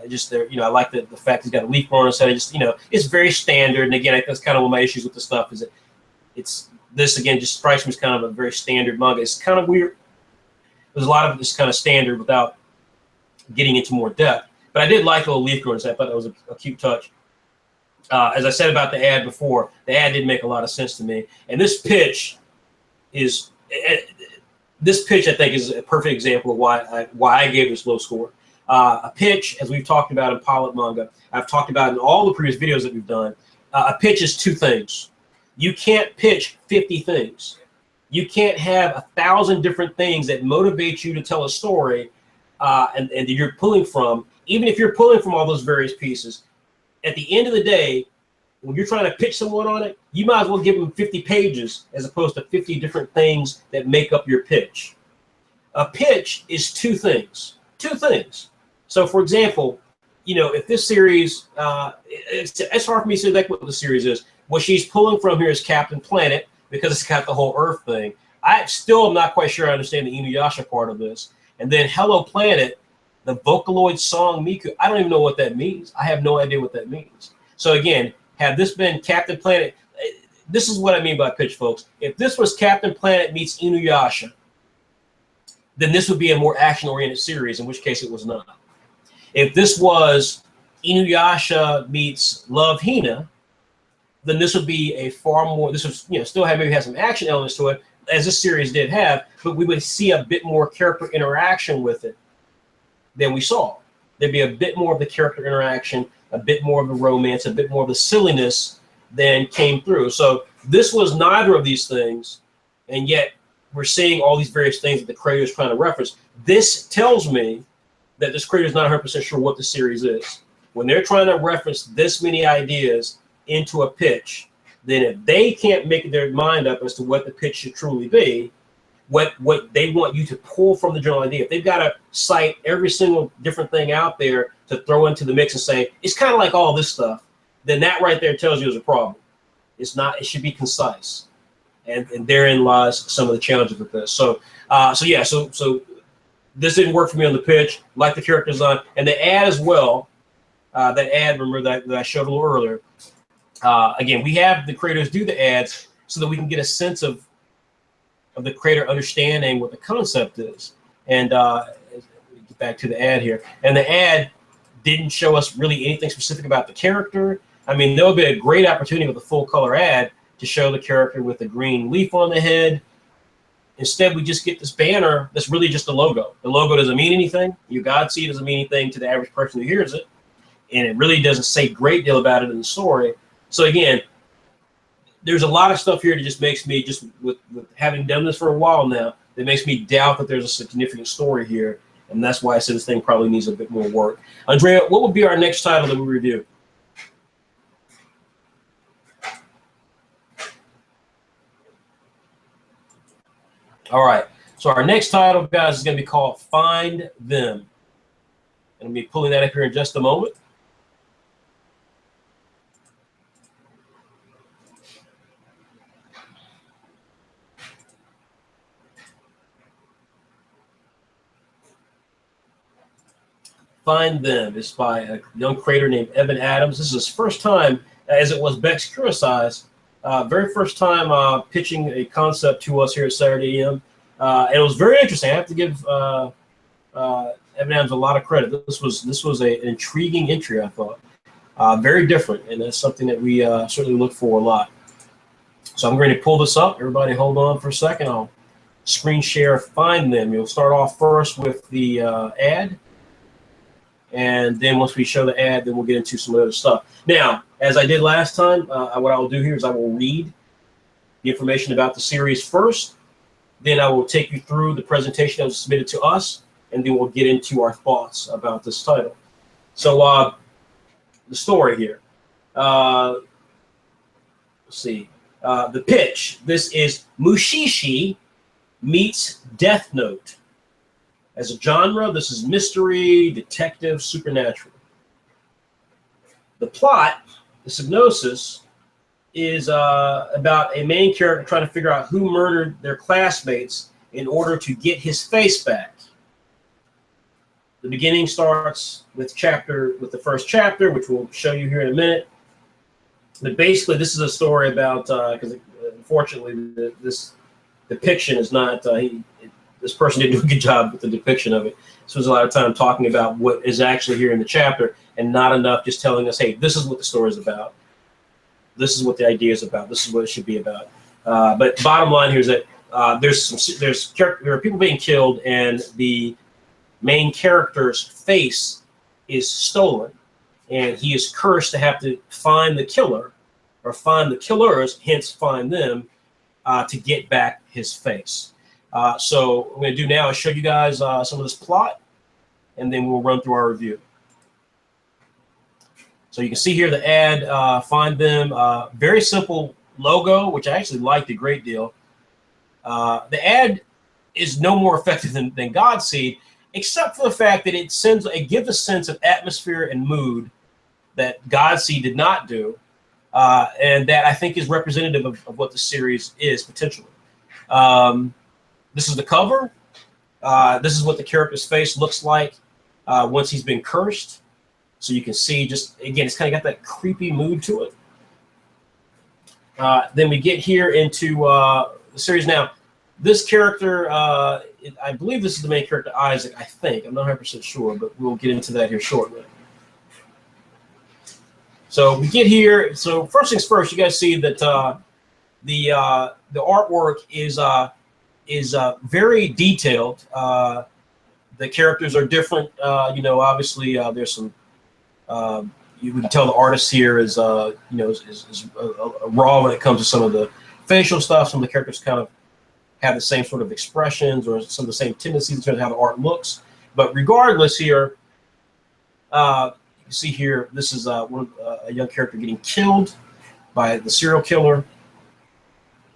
Just there, I like the fact he's got a leaf on his head. It's very standard. And again, that's kind of one of my issues with the stuff is that this again just strikes me as kind of a very standard manga. It's kind of weird. There's a lot of this kind of standard without getting into more depth. But I did like the little leaf growing. I thought that was a cute touch. As I said about the ad before, the ad didn't make a lot of sense to me. And this pitch I think, is a perfect example of why I gave this low score. A pitch, as we've talked about in Pilot Manga, I've talked about in all the previous videos that we've done, a pitch is two things. You can't pitch 50 things. You can't have 1,000 different things that motivate you to tell a story and that you're pulling from. Even if you're pulling from all those various pieces, at the end of the day, when you're trying to pitch someone on it, you might as well give them 50 pages as opposed to 50 different things that make up your pitch. A pitch is two things. Two things. So, for example, if this series, it's hard for me to say exactly what the series is. What she's pulling from here is Captain Planet, because it's got the whole Earth thing. I still am not quite sure I understand the Inuyasha part of this. And then Hello Planet, the Vocaloid song Miku, I don't even know what that means. I have no idea what that means. So again, had this been Captain Planet, this is what I mean by pitch, folks. If this was Captain Planet meets Inuyasha, then this would be a more action-oriented series, in which case it was not. If this was Inuyasha meets Love Hina, then this would be a far more, this would still maybe have some action elements to it, as this series did have, but we would see a bit more character interaction with it than we saw. There'd be a bit more of the character interaction, a bit more of the romance, a bit more of the silliness than came through. So this was neither of these things, and yet we're seeing all these various things that the creator is trying to reference. This tells me that this creator is not 100% sure what the series is. When they're trying to reference this many ideas into a pitch, then if they can't make their mind up as to what the pitch should truly be, what they want you to pull from the general idea, if they've got to cite every single different thing out there to throw into the mix and say, it's kind of like all this stuff, then that right there tells you there's a problem. It's not, it should be concise. And therein lies some of the challenges with this. So this didn't work for me on the pitch, like the character design, and the ad as well. That ad, remember that I showed a little earlier. Again, we have the creators do the ads so that we can get a sense of the creator understanding what the concept is. And get back to the ad here. And the ad didn't show us really anything specific about the character. I mean, there would be a great opportunity with a full color ad to show the character with a green leaf on the head. Instead, we just get this banner that's really just a logo. The logo doesn't mean anything. You Godseed doesn't mean anything to the average person who hears it. And it really doesn't say a great deal about it in the story. So again, there's a lot of stuff here that just makes me, just with having done this for a while now, that makes me doubt that there's a significant story here. And that's why I said this thing probably needs a bit more work. Andrea, what would be our next title that we review? All right. So our next title, guys, is going to be called Find Them. And I'll be pulling that up here in just a moment. Find Them. It's by a young creator named Evan Adams. This is his first time, as it was Beck's Kurosai's, very first time pitching a concept to us here at Saturday AM. And it was very interesting. I have to give Evan Adams a lot of credit. This was an intriguing entry, I thought. Very different, and that's something that we certainly look for a lot. So I'm going to pull this up. Everybody hold on for a second. I'll screen share Find Them. You'll start off first with the ad. And then once we show the ad, then we'll get into some other stuff. Now, as I did last time, what I will do here is I will read the information about the series first. Then I will take you through the presentation that was submitted to us, and then we'll get into our thoughts about this title. So the story here. Let's see. The pitch. This is Mushishi meets Death Note. As a genre, this is mystery, detective, supernatural. The plot, the synopsis, is about a main character trying to figure out who murdered their classmates in order to get his face back. The beginning starts with the first chapter, which we'll show you here in a minute. But basically, this is a story about, because unfortunately, this depiction is not, this person didn't do a good job with the depiction of it. So there's a lot of time talking about what is actually here in the chapter and not enough just telling us, hey, this is what the story is about. This is what the idea is about. This is what it should be about. But bottom line here is that there are people being killed, and the main character's face is stolen, and he is cursed to have to find the killer or find the killers, hence find them, to get back his face. So what I'm going to do now is show you guys some of this plot, and then we'll run through our review. So you can see here the ad, Find Them, very simple logo, which I actually liked a great deal. The ad is no more effective than Godseed, except for the fact that it gives a sense of atmosphere and mood that Godseed did not do, and that I think is representative of what the series is potentially. This is the cover. This is what the character's face looks like once he's been cursed. So you can see, just again, it's kind of got that creepy mood to it. Then we get here into the series. Now, this character, I believe this is the main character, Isaac, I think. I'm not 100% sure, but we'll get into that here shortly. So we get here. So first things first, you guys see that the artwork is very detailed. The characters are different. Obviously there's some. You can tell the artist here is raw when it comes to some of the facial stuff. Some of the characters kind of have the same sort of expressions or some of the same tendencies in terms of how the art looks. But regardless, here you can see here this is a young character getting killed by the serial killer,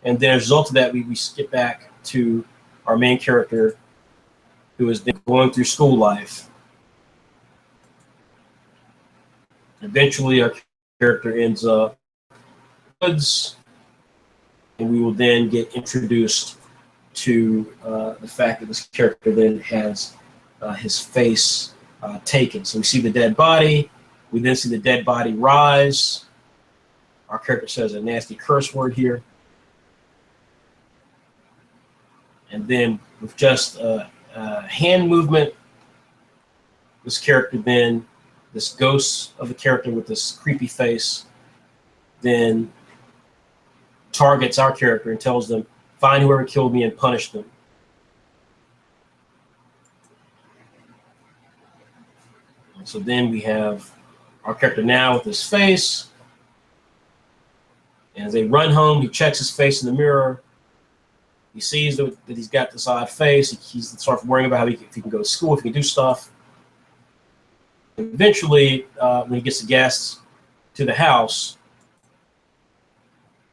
and then as a result of that, we skip back to our main character, who is going through school life. Eventually, our character ends up in the woods, and we will then get introduced to the fact that this character then has his face taken. So we see the dead body. We then see the dead body rise. Our character says a nasty curse word here. And then with just hand movement, this character then, this ghost of the character with this creepy face, then targets our character and tells them, find whoever killed me and punish them. And so then we have our character now with his face. And as they run home, he checks his face in the mirror. He sees that he's got this odd face. He starts worrying about if he can go to school, if he can do stuff. Eventually, when he gets the guests to the house,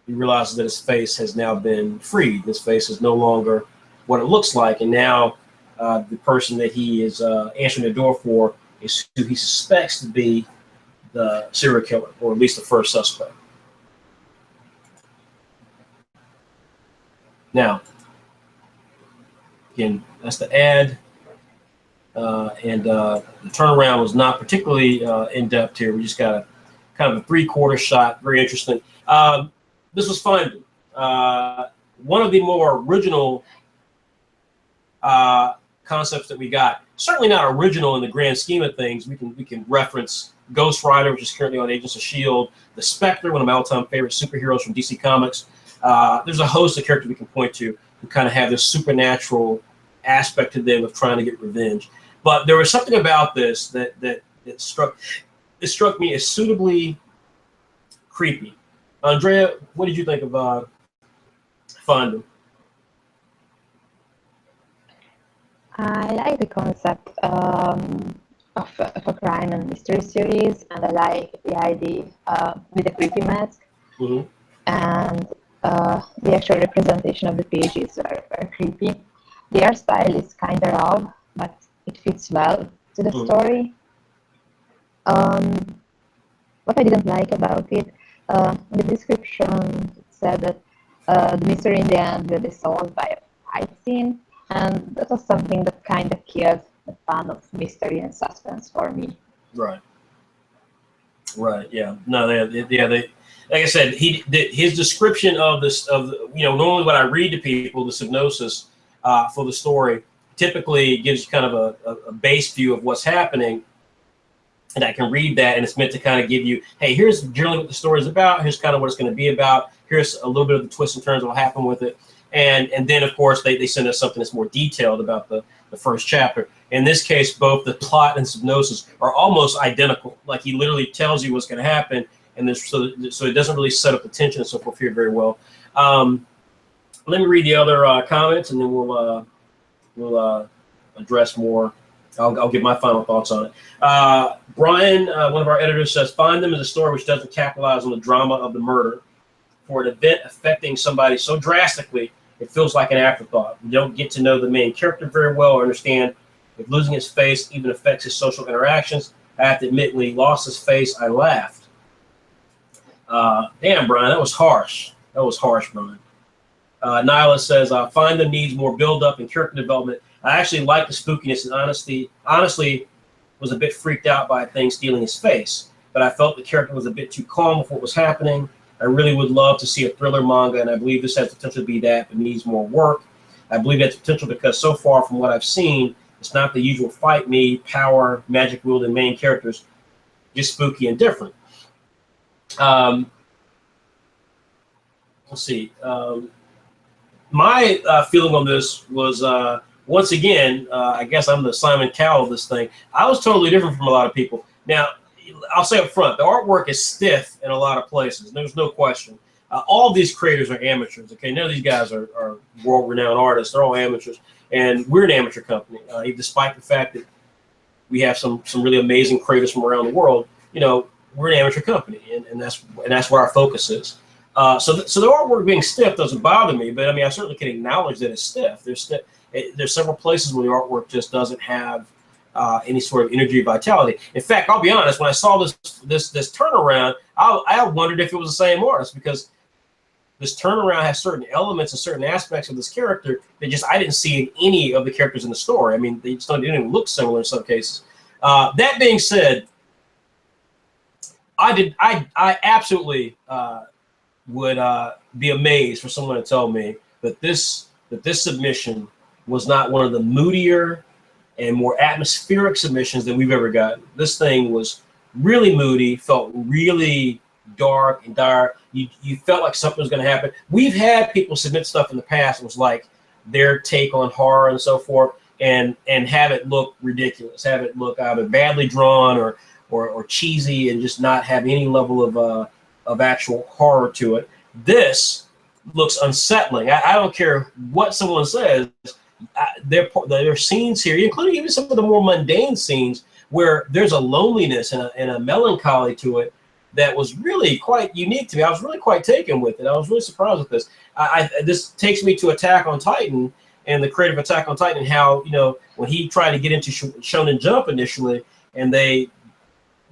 he realizes that his face has now been freed. His face is no longer what it looks like, and now the person that he is answering the door for is who he suspects to be the serial killer, or at least the first suspect. Now, again, that's the ad, and the turnaround was not particularly in depth here. We just got a kind of a 3/4 shot, very interesting. This was fun. One of the more original concepts that we got. Certainly not original in the grand scheme of things. We can reference Ghost Rider, which is currently on Agents of S.H.I.E.L.D., the Spectre, one of my all-time favorite superheroes from DC Comics. There's a host of characters we can point to who kind of have this supernatural aspect to them of trying to get revenge. But there was something about this that struck me as suitably creepy. Andrea, what did you think of Finding? I like the concept of a crime and mystery series, and I like the idea with the creepy mask. Mm-hmm. And the actual representation of the pages are creepy. The art style is kind of raw, but it fits well to the story. What I didn't like about it, in the description it said that the mystery in the end will be solved by a fight scene, and that was something that kind of killed the fun of mystery and suspense for me. Right. Yeah. No. They like I said, his description of this normally when I read to people the synopsis for the story typically gives kind of a base view of what's happening, and I can read that, and it's meant to kind of give you, hey, here's generally what the story is about. Here's kind of what it's going to be about. Here's a little bit of the twists and turns that will happen with it, and then of course they send us something that's more detailed about the first chapter. In this case, both the plot and synopsis are almost identical. Like he literally tells you what's going to happen. And so it doesn't really set up the tension and so forth here very well. Let me read the other comments, and then we'll address more. I'll give my final thoughts on it. Brian, one of our editors, says, "Find Them is a story which doesn't capitalize on the drama of the murder. For an event affecting somebody so drastically, it feels like an afterthought. We don't get to know the main character very well or understand if losing his face even affects his social interactions. I have to admit, when he lost his face, I laughed." Damn, Brian, that was harsh. Brian. Nyla says, "Find Them needs more build-up and character development. I actually like the spookiness and honestly was a bit freaked out by things stealing his face, but I felt the character was a bit too calm with what was happening. I really would love to see a thriller manga, and I believe this has potential to be that, but needs more work. I believe that's potential because so far from what I've seen, it's not the usual fight me, power, magic wielding main characters, just spooky and different." Let's see. My feeling on this was, once again, I guess I'm the Simon Cowell of this thing. I was totally different from a lot of people. Now, I'll say up front, the artwork is stiff in a lot of places. There's no question. All of these creators are amateurs. Okay, none of these guys are world-renowned artists. They're all amateurs, and we're an amateur company. Despite the fact that we have some really amazing creators from around the world, we're an amateur company, and that's where our focus is. So the artwork being stiff doesn't bother me, but I mean I certainly can acknowledge that it's stiff. There's several places where the artwork just doesn't have any sort of energy or vitality. In fact, I'll be honest, when I saw this turnaround, I wondered if it was the same artist, because this turnaround has certain elements and certain aspects of this character that I didn't see in any of the characters in the story. I mean, they just don't even look similar in some cases. That being said, I absolutely would be amazed for someone to tell me that this submission was not one of the moodier and more atmospheric submissions that we've ever gotten. This thing was really moody, felt really dark and dire. You felt like something was going to happen. We've had people submit stuff in the past that was like their take on horror and so forth, and have it look ridiculous, have it look either badly drawn or cheesy, and just not have any level of actual horror to it. This looks unsettling. I don't care what someone says. There are scenes here, including even some of the more mundane scenes, where there's a loneliness and a melancholy to it that was really quite unique to me. I was really quite taken with it. I was really surprised with this. This takes me to Attack on Titan, and the creator of Attack on Titan, how, you know, when he tried to get into Shonen Jump initially, and they,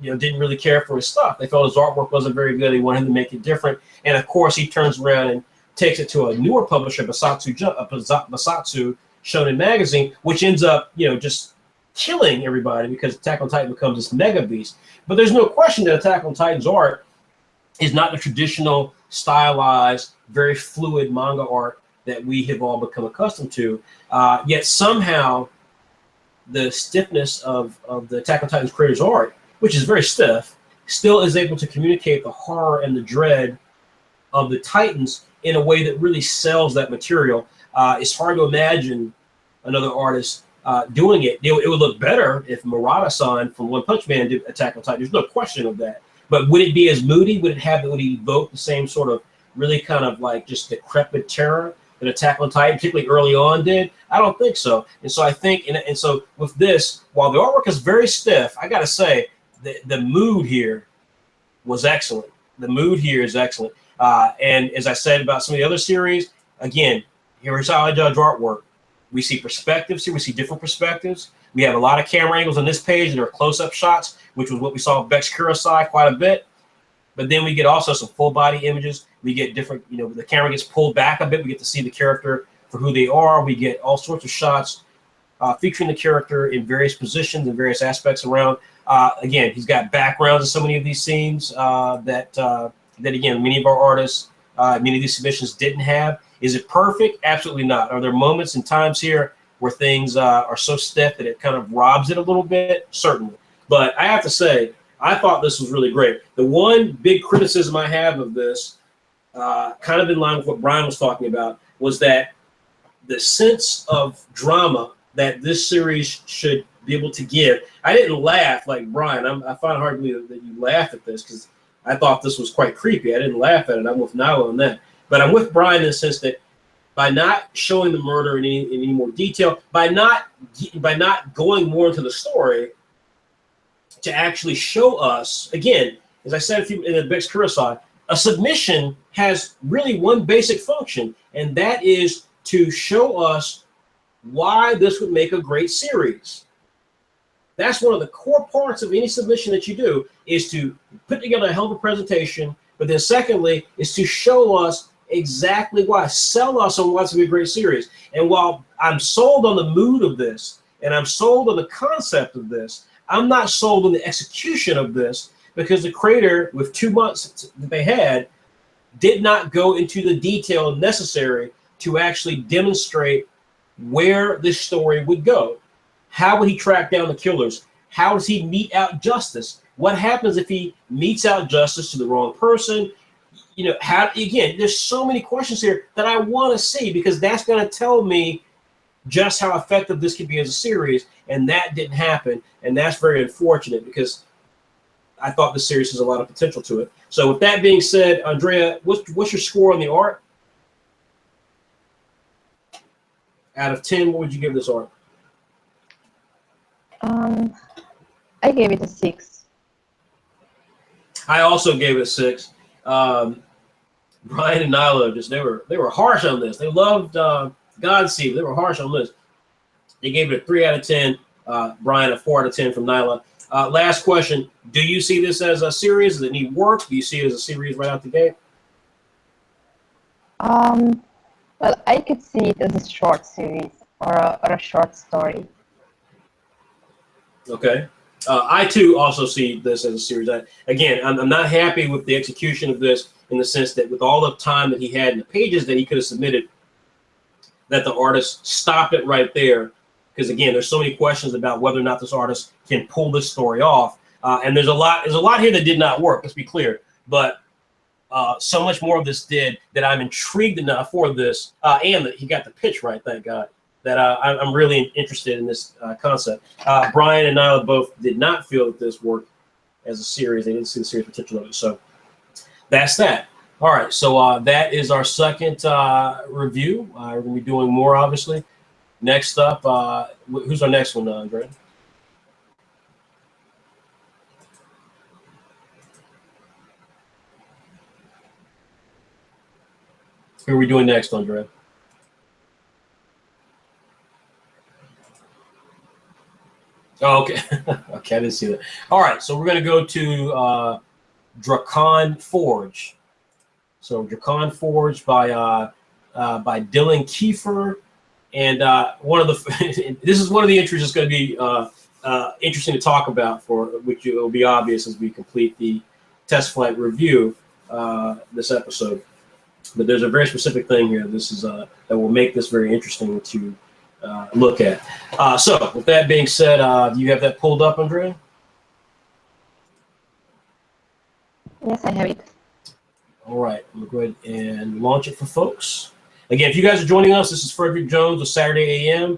you know, didn't really care for his stuff. They felt his artwork wasn't very good. They wanted him to make it different. And of course, he turns around and takes it to a newer publisher, Basatsu Shonen Magazine, which ends up, you know, just killing everybody because Attack on Titan becomes this mega beast. But there's no question that Attack on Titan's art is not the traditional, stylized, very fluid manga art that we have all become accustomed to. Yet somehow, the stiffness of the Attack on Titan's creator's art, which is very stiff, still is able to communicate the horror and the dread of the Titans in a way that really sells that material. It's hard to imagine another artist doing it. It would look better if Murata-san from One Punch Man did Attack on Titan. There's no question of that. But would it be as moody? Would it evoke the same sort of really kind of like just decrepit terror that Attack on Titan, particularly early on, did? I don't think so. And so I think, and so with this, while the artwork is very stiff, I got to say, the mood here was excellent. The mood here is excellent. And as I said about some of the other series, again, here's how I judge artwork. We see perspectives here. We see different perspectives. We have a lot of camera angles on this page that are close-up shots, which was what we saw of Bex Kurosai quite a bit. But then we get also some full-body images. We get different, you know, the camera gets pulled back a bit. We get to see the character for who they are. We get all sorts of shots featuring the character in various positions and various aspects around. Again, he's got backgrounds in so many of these scenes that again, many of our artists, many of these submissions didn't have. Is it perfect? Absolutely not. Are there moments and times here where things are so stiff that it kind of robs it a little bit? Certainly. But I have to say, I thought this was really great. The one big criticism I have of this, kind of in line with what Brian was talking about, was that the sense of drama that this series should be able to give. I didn't laugh like Brian. I find it hard to believe that you laughed at this because I thought this was quite creepy. I didn't laugh at it. I'm with Nilo on that. But I'm with Brian in the sense that by not showing the murder in any more detail, by not going more into the story, to actually show us, again, as I said in the Bex Kurosai, a submission has really one basic function, and that is to show us why this would make a great series. That's one of the core parts of any submission that you do, is to put together a hell of a presentation, but then secondly, is to show us exactly why, sell us on why it's going to be a great series. And while I'm sold on the mood of this, and I'm sold on the concept of this, I'm not sold on the execution of this, because the creator, with 2 months that they had, did not go into the detail necessary to actually demonstrate where this story would go. How would he track down the killers? How does he mete out justice? What happens if he metes out justice to the wrong person? You know, how, again, there's so many questions here that I want to see, because that's going to tell me just how effective this could be as a series, and that didn't happen, and that's very unfortunate, because I thought this series has a lot of potential to it. So with that being said, Andrea, what's your score on the art? Out of 10, what would you give this art? I gave it a 6. I also gave it a 6. Brian and Nilo, they were harsh on this. They loved Godseed. They were harsh on this. They gave it a 3 out of 10. Brian, a 4 out of 10 from Nyla. Last question. Do you see this as a series? Does it need work? Do you see it as a series right out the gate? Well, I could see it as a short series or a short story. Okay. I, too, also see this as a series. Again, I'm not happy with the execution of this, in the sense that with all the time that he had in the pages that he could have submitted, that the artist stopped it right there. Because again, there's so many questions about whether or not this artist can pull this story off, and there's a lot here that did not work. Let's be clear, but so much more of this did, that I'm intrigued enough for this, and that he got the pitch right. Thank God. That I'm really interested in this concept. Brian and Nyla both did not feel that this worked as a series. They didn't see the series potential of it. So that's that. All right. So that is our second review. We're going to be doing more, obviously. Next up, who's our next one, Andre? Who are we doing next, Andre? Oh, okay. Okay, I didn't see that. All right, so we're going to go to Dracon Forge. So Dracon Forge by Dylan Kiefer, and one of the this is one of the entries that's going to be interesting to talk about, for which it will be obvious as we complete the test flight review this episode. But there's a very specific thing here. This is that will make this very interesting to look at. So with that being said, do you have that pulled up, Andrea? Yes, I have it. All right, I'm going to go ahead and launch it for folks. Again, if you guys are joining us, this is Frederick Jones of Saturday AM,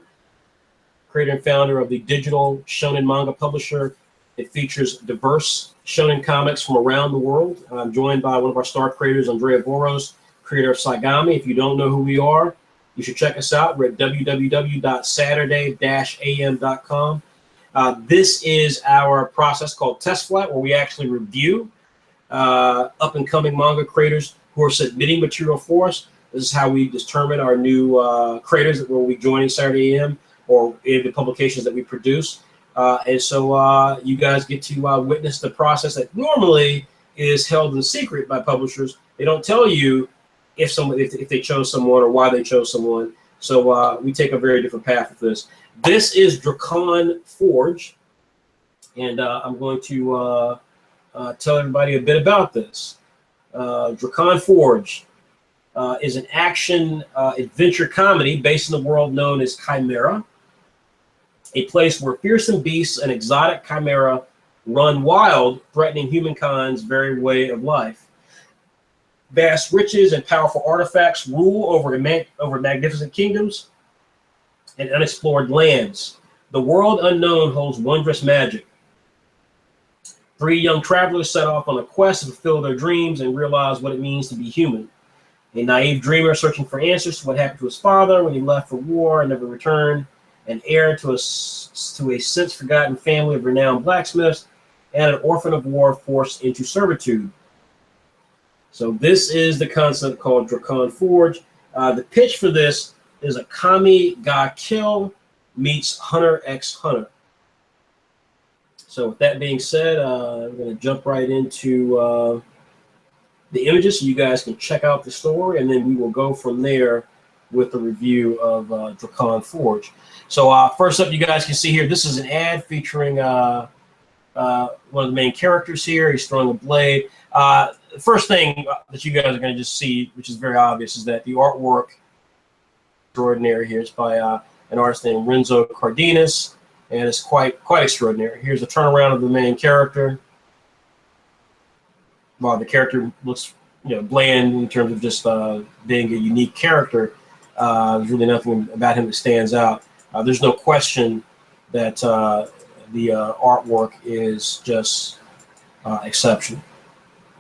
creator and founder of the digital Shonen manga publisher. It features diverse Shonen comics from around the world. I'm joined by one of our star creators, Andrea Boros, creator of Saigami. If you don't know who we are, you should check us out. We're at www.saturday-am.com. This is our process called Test Flight, where we actually review up-and-coming manga creators who are submitting material for us. This is how we determine our new creators that will be joining Saturday AM or in the publications that we produce. And so you guys get to witness the process that normally is held in secret by publishers. They don't tell you if they chose someone or why they chose someone. So we take a very different path with this. This is Dracon Forge, and I'm going to tell everybody a bit about this. Dracon Forge is an action adventure comedy based in the world known as Chimera, a place where fearsome beasts and exotic chimera run wild, threatening humankind's very way of life. Vast riches and powerful artifacts rule over magnificent kingdoms and unexplored lands. The world unknown holds wondrous magic. Three young travelers set off on a quest to fulfill their dreams and realize what it means to be human. A naive dreamer searching for answers to what happened to his father when he left for war and never returned, an heir to a since-forgotten family of renowned blacksmiths, and an orphan of war forced into servitude. So this is the concept called Dracon Forge. The pitch for this is a Kami ga Kill meets Hunter x Hunter. So with that being said, I'm going to jump right into the images so you guys can check out the story, and then we will go from there with the review of Dracon Forge. So first up, you guys can see here, this is an ad featuring one of the main characters here. He's throwing a blade. The first thing that you guys are going to just see, which is very obvious, is that the artwork is extraordinary here. It's by an artist named Renzo Cardenas, and it's quite extraordinary. Here's a turnaround of the main character. While the character looks, bland in terms of just being a unique character, there's really nothing about him that stands out. There's no question that the artwork is just exceptional.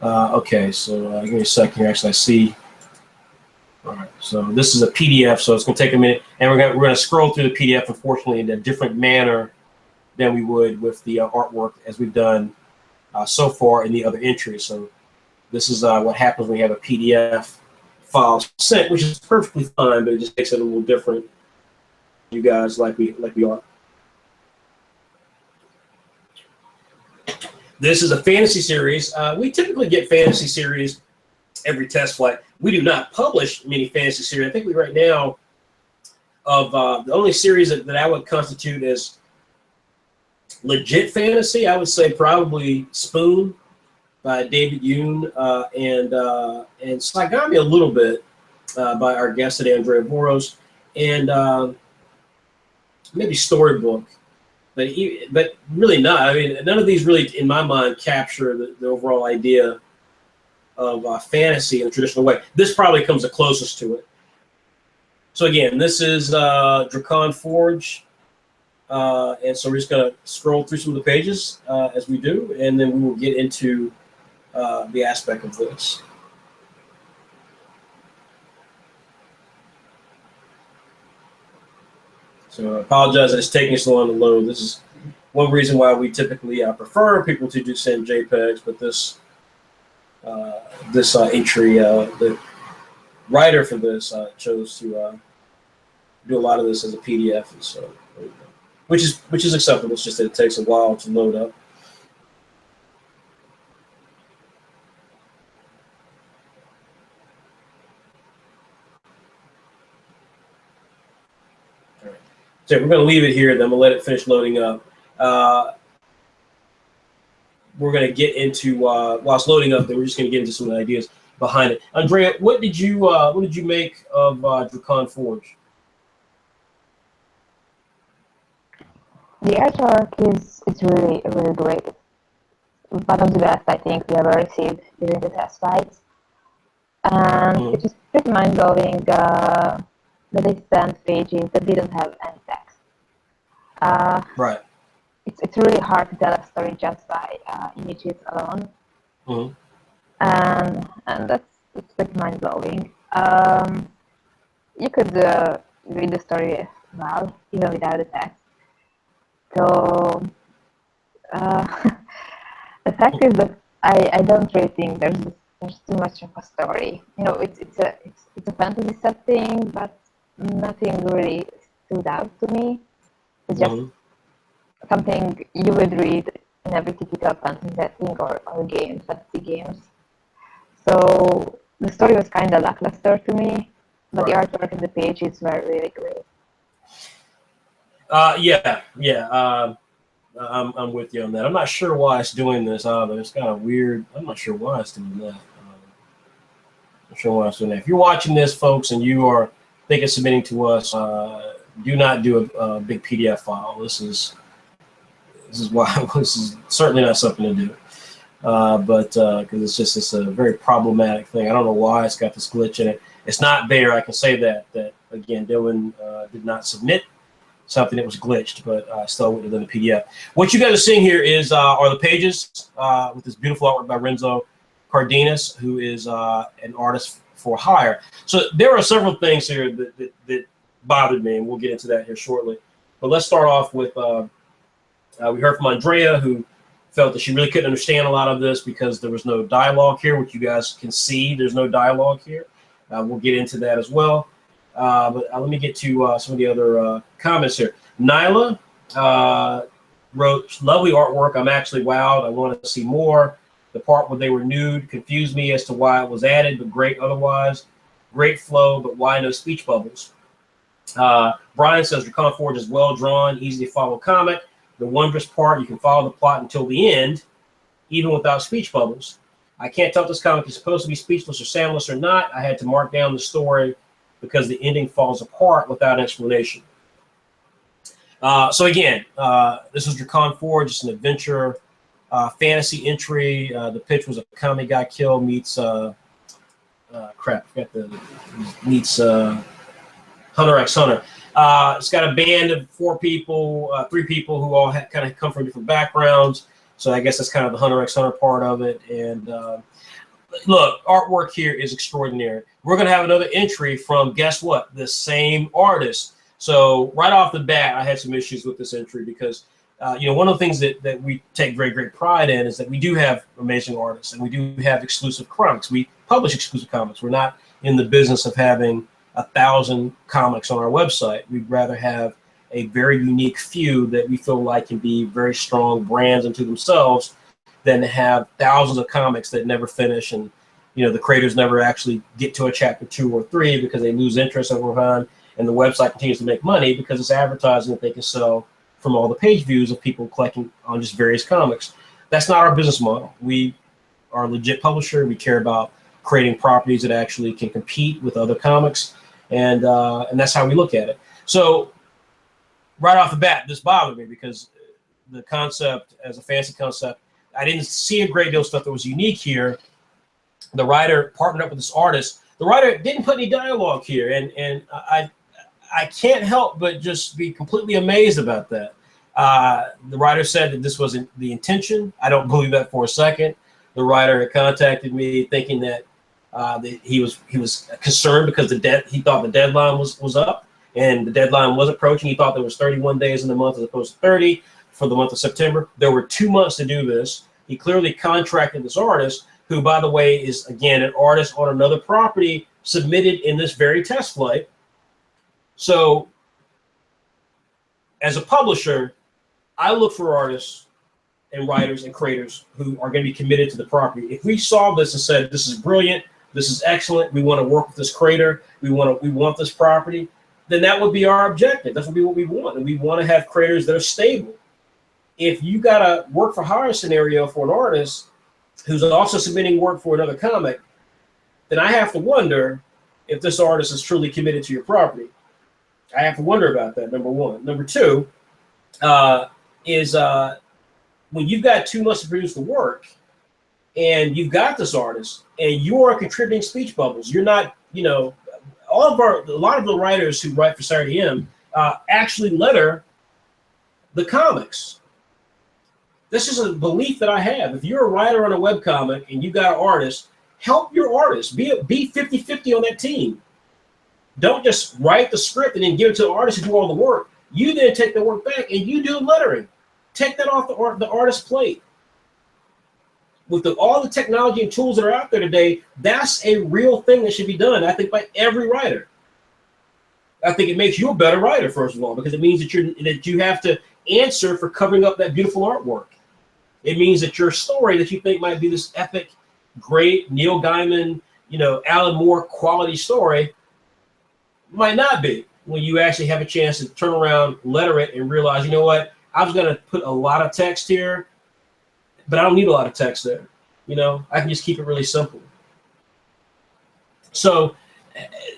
Okay, so give me a second here. Actually, I see. All right, so this is a PDF, so it's going to take a minute, and we're going to scroll through the PDF, unfortunately, in a different manner than we would with the artwork as we've done so far in the other entries. So this is what happens when you have a PDF file sent, which is perfectly fine, but it just makes it a little different. You guys, like we are. This is a fantasy series. We typically get fantasy series every test flight. We do not publish many fantasy series. I think we right now of the only series that I would constitute as legit fantasy, I would say probably Spoon by David Yoon and Saigami a little bit by our guest today, Andrea Boros, and maybe Storybook, but really not. I mean, none of these really, in my mind, capture the overall idea of fantasy in a traditional way. This probably comes the closest to it. So again, this is Dracon Forge. And so we're just going to scroll through some of the pages as we do, and then we will get into the aspect of this. So I apologize that it's taking so long to load. This is one reason why we typically prefer people to just send JPEGs, but this entry, the writer for this chose to do a lot of this as a PDF, and so there we go. which is acceptable. It's just that it takes a while to load up. All right. So we're going to leave it here. Then I'm going to let it finish loading up. We're going to get into while it's loading up. Then we're just going to get into some of the ideas behind it. Andrea, what did you make of Dracon Forge? The artwork is really great. One of the best I think we ever received during the test flights, and it is pretty mind blowing that they sent pages that didn't have any text. Right. It's really hard to tell a story just by images alone, and it's pretty mind blowing. You could read the story well even without the text. So the fact is that I don't really think there's too much of a story. You know, it's a fantasy setting, but nothing really stood out to me. It's just something you would read in every typical fantasy setting or fantasy games. So the story was kind of lackluster to me, but the artwork and the pages were really great. I'm with you on that. I'm not sure why it's doing this either. It's kind of weird. I'm not sure why it's doing that. I'm sure why it's doing that. If you're watching this, folks, and you are thinking of submitting to us, do not do a big PDF file. This is why this is certainly not something to do. But because it's a very problematic thing. I don't know why it's got this glitch in it. It's not there. I can say that again, Dylan did not submit something that was glitched, but I still wouldn't have done a PDF. What you guys are seeing here are the pages with this beautiful artwork by Renzo Cardenas, who is an artist for hire. So there are several things here that bothered me, and we'll get into that here shortly. But let's start off with we heard from Andrea, who felt that she really couldn't understand a lot of this because there was no dialogue here, which you guys can see. There's no dialogue here. We'll get into that as well. But let me get to some of the other comments here. Nyla wrote, lovely artwork. I'm actually wowed. I want to see more. The part where they were nude confused me as to why it was added, but great otherwise. Great flow, but why no speech bubbles? Brian says, Dracon Forge is well drawn, easy to follow comic. The wondrous part, you can follow the plot until the end, even without speech bubbles. I can't tell if this comic is supposed to be speechless or soundless or not. I had to mark down the story because the ending falls apart without explanation. So again, this is Dracon Forge. It's an adventure fantasy entry. The pitch was a comic got killed meets meets Hunter x Hunter. It's got a band of 4 people, 3 people who all kind of come from different backgrounds. So I guess that's kind of the Hunter x Hunter part of it. And look, artwork here is extraordinary. We're going to have another entry from, guess what, the same artist. So right off the bat, I had some issues with this entry because, one of the things that we take very great pride in is that we do have amazing artists and we do have exclusive comics. We publish exclusive comics. We're not in the business of having 1,000 comics on our website. We'd rather have a very unique few that we feel like can be very strong brands unto themselves than to have thousands of comics that never finish and the creators never actually get to a chapter 2 or 3 because they lose interest over time, and the website continues to make money because it's advertising that they can sell from all the page views of people collecting on just various comics. That's not our business model. We are a legit publisher. We care about creating properties that actually can compete with other comics, and that's how we look at it. So right off the bat, this bothered me because the concept, as a fancy concept, I didn't see a great deal of stuff that was unique here. The writer partnered up with this artist. The writer didn't put any dialogue here, and I can't help but just be completely amazed about that. The writer said that this wasn't the intention. I don't believe that for a second. The writer had contacted me thinking that he was concerned because he thought the deadline was up, and the deadline was approaching. He thought there was 31 days in the month as opposed to 30 for the month of September. There were 2 months to do this. He clearly contracted this artist, who, by the way, is, again, an artist on another property submitted in this very test flight. So as a publisher, I look for artists and writers and creators who are going to be committed to the property. If we saw this and said, this is brilliant, this is excellent, we want to work with this creator, we want this property, then that would be our objective. That would be what we want. And we want to have creators that are stable. If you got a work for hire scenario for an artist who's also submitting work for another comic, then I have to wonder if this artist is truly committed to your property. I have to wonder about that, number one. Number two is when you've got 2 months to produce the work and you've got this artist and you are contributing speech bubbles, you're not, you know, a lot of the writers who write for Saturday M actually letter the comics. This is a belief that I have. If you're a writer on a webcomic and you got an artist, help your artist. Be 50-50 on that team. Don't just write the script and then give it to the artist to do all the work. You then take the work back and you do lettering. Take that off the artist's plate. With all the technology and tools that are out there today, that's a real thing that should be done, I think, by every writer. I think it makes you a better writer, first of all, because it means that you have to answer for covering up that beautiful artwork. It means that your story that you think might be this epic, great Neil Gaiman, you know, Alan Moore quality story might not be, when you actually have a chance to turn around, letter it, and realize, you know what, I was going to put a lot of text here, but I don't need a lot of text there. You know, I can just keep it really simple. So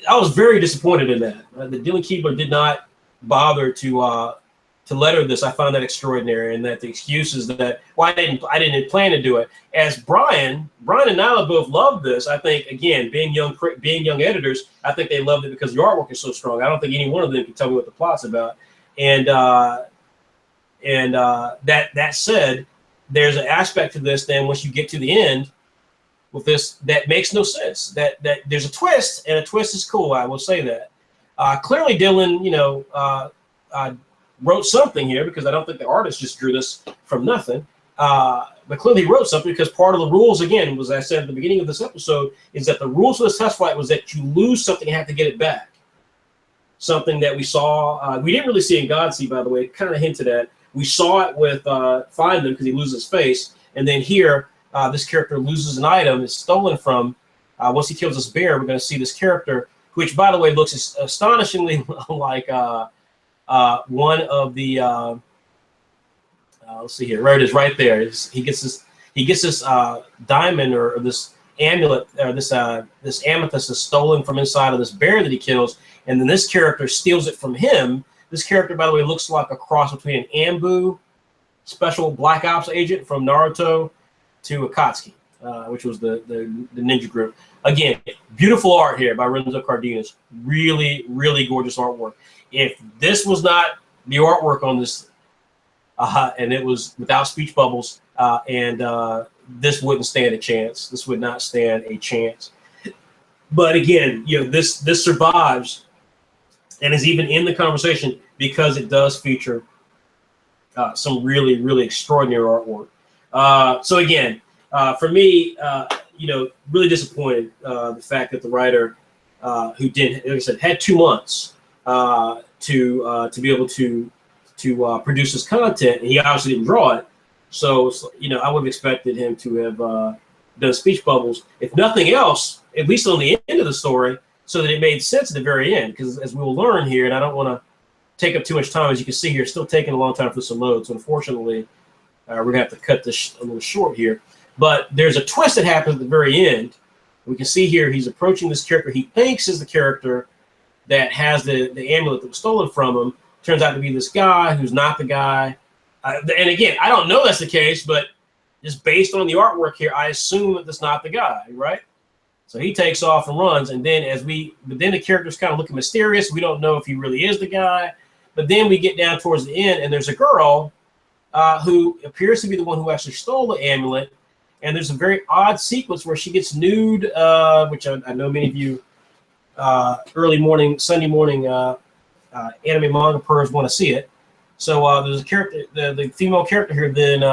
I was very disappointed in that. The Dylan Keebler did not bother to letter this. I found that extraordinary, and that the excuses that, well, I didn't plan to do it. As Brian and Nyla both loved this. I think, again, being young editors, I think they loved it because the artwork is so strong. I don't think any one of them can tell me what the plot's about. And that said, there's an aspect to this. Then once you get to the end with this, that makes no sense. That there's a twist, and a twist is cool. I will say that. Clearly, Dylan, you know, wrote something here, because I don't think the artist just drew this from nothing. But clearly he wrote something, because part of the rules, again, was, I said at the beginning of this episode, is that the rules for this test flight was that you lose something and have to get it back. Something that we saw, we didn't really see in Godsea, by the way, kind of hinted at. We saw it with Findham, because he loses his face. And then here, this character loses an item, is stolen from. Once he kills this bear, we're going to see this character, which, by the way, looks astonishingly like one of the let's see here, right, it is right there. He gets this diamond or this amulet, or this amethyst is stolen from inside of this bear that he kills, and then this character steals it from him. This character, by the way, looks like a cross between an Anbu, special Black Ops agent from Naruto, to Akatsuki, which was the ninja group. Again, beautiful art here by Renzo Cardenas. Really, really gorgeous artwork. If this was not the artwork on this, and it was without speech bubbles, this wouldn't stand a chance. This would not stand a chance. But again, you know, this survives and is even in the conversation because it does feature some really, really extraordinary artwork. So again, for me, you know, really disappointed the fact that the writer who did, like I said, had 2 months to be able to produce this content, and he obviously didn't draw it. So, you know, I would have expected him to have done speech bubbles, if nothing else, at least on the end of the story, so that it made sense at the very end. Because as we will learn here, and I don't want to take up too much time, as you can see here, it's still taking a long time for this to load. So unfortunately, we're gonna have to cut this a little short here. But there's a twist that happens at the very end. We can see here he's approaching this character he thinks is the character that has the amulet that was stolen from him. Turns out to be this guy who's not the guy. And again, I don't know that's the case, but just based on the artwork here, I assume that that's not the guy, right? So he takes off and runs, and then but then the character's kind of looking mysterious. We don't know if he really is the guy. But then we get down towards the end, and there's a girl who appears to be the one who actually stole the amulet. And there's a very odd sequence where she gets nude, which I know many of you early morning, Sunday morning anime manga pros want to see it. So there's a character, the female character here then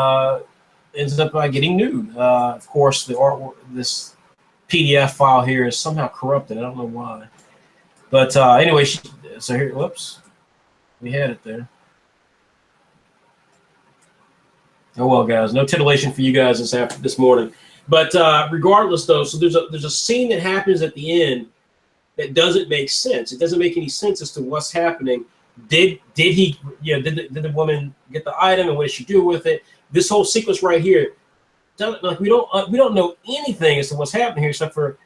ends up getting nude. Of course, the artwork, this PDF file here is somehow corrupted. I don't know why. But anyway, so here, whoops, we had it there. Oh well, guys, no titillation for you guys this morning. But regardless, though, so there's a scene that happens at the end that doesn't make sense. It doesn't make any sense as to what's happening. Did he? Did the woman get the item, and what did she do with it? This whole sequence right here, like we don't know anything as to what's happening here, except for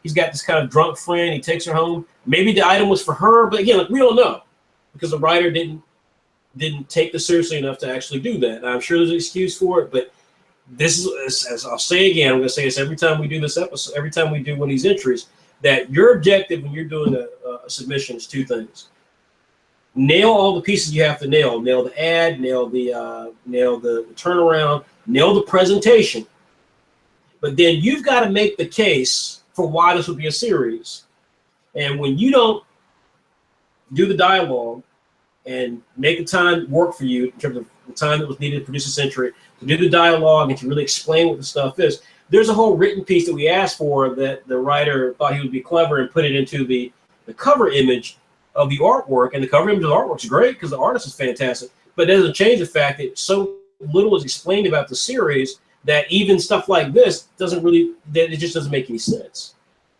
he's got this kind of drunk friend. He takes her home. Maybe the item was for her, but again, like we don't know because the writer didn't take this seriously enough to actually do that. And I'm sure there's an excuse for it, but this is, as I'll say again, I'm going to say this every time we do this episode, every time we do one of these entries, that your objective when you're doing a submission is two things. Nail all the pieces you have to nail. Nail the ad, nail the turnaround, nail the presentation. But then you've got to make the case for why this would be a series. And when you don't do the dialogue and make the time work for you in terms of the time that was needed to produce this entry, to do the dialogue and to really explain what the stuff is, there's a whole written piece that we asked for that the writer thought he would be clever and put it into the cover image of the artwork. And the cover image of the artwork is great because the artist is fantastic, but it doesn't change the fact that so little is explained about the series that even stuff like this it just doesn't make any sense.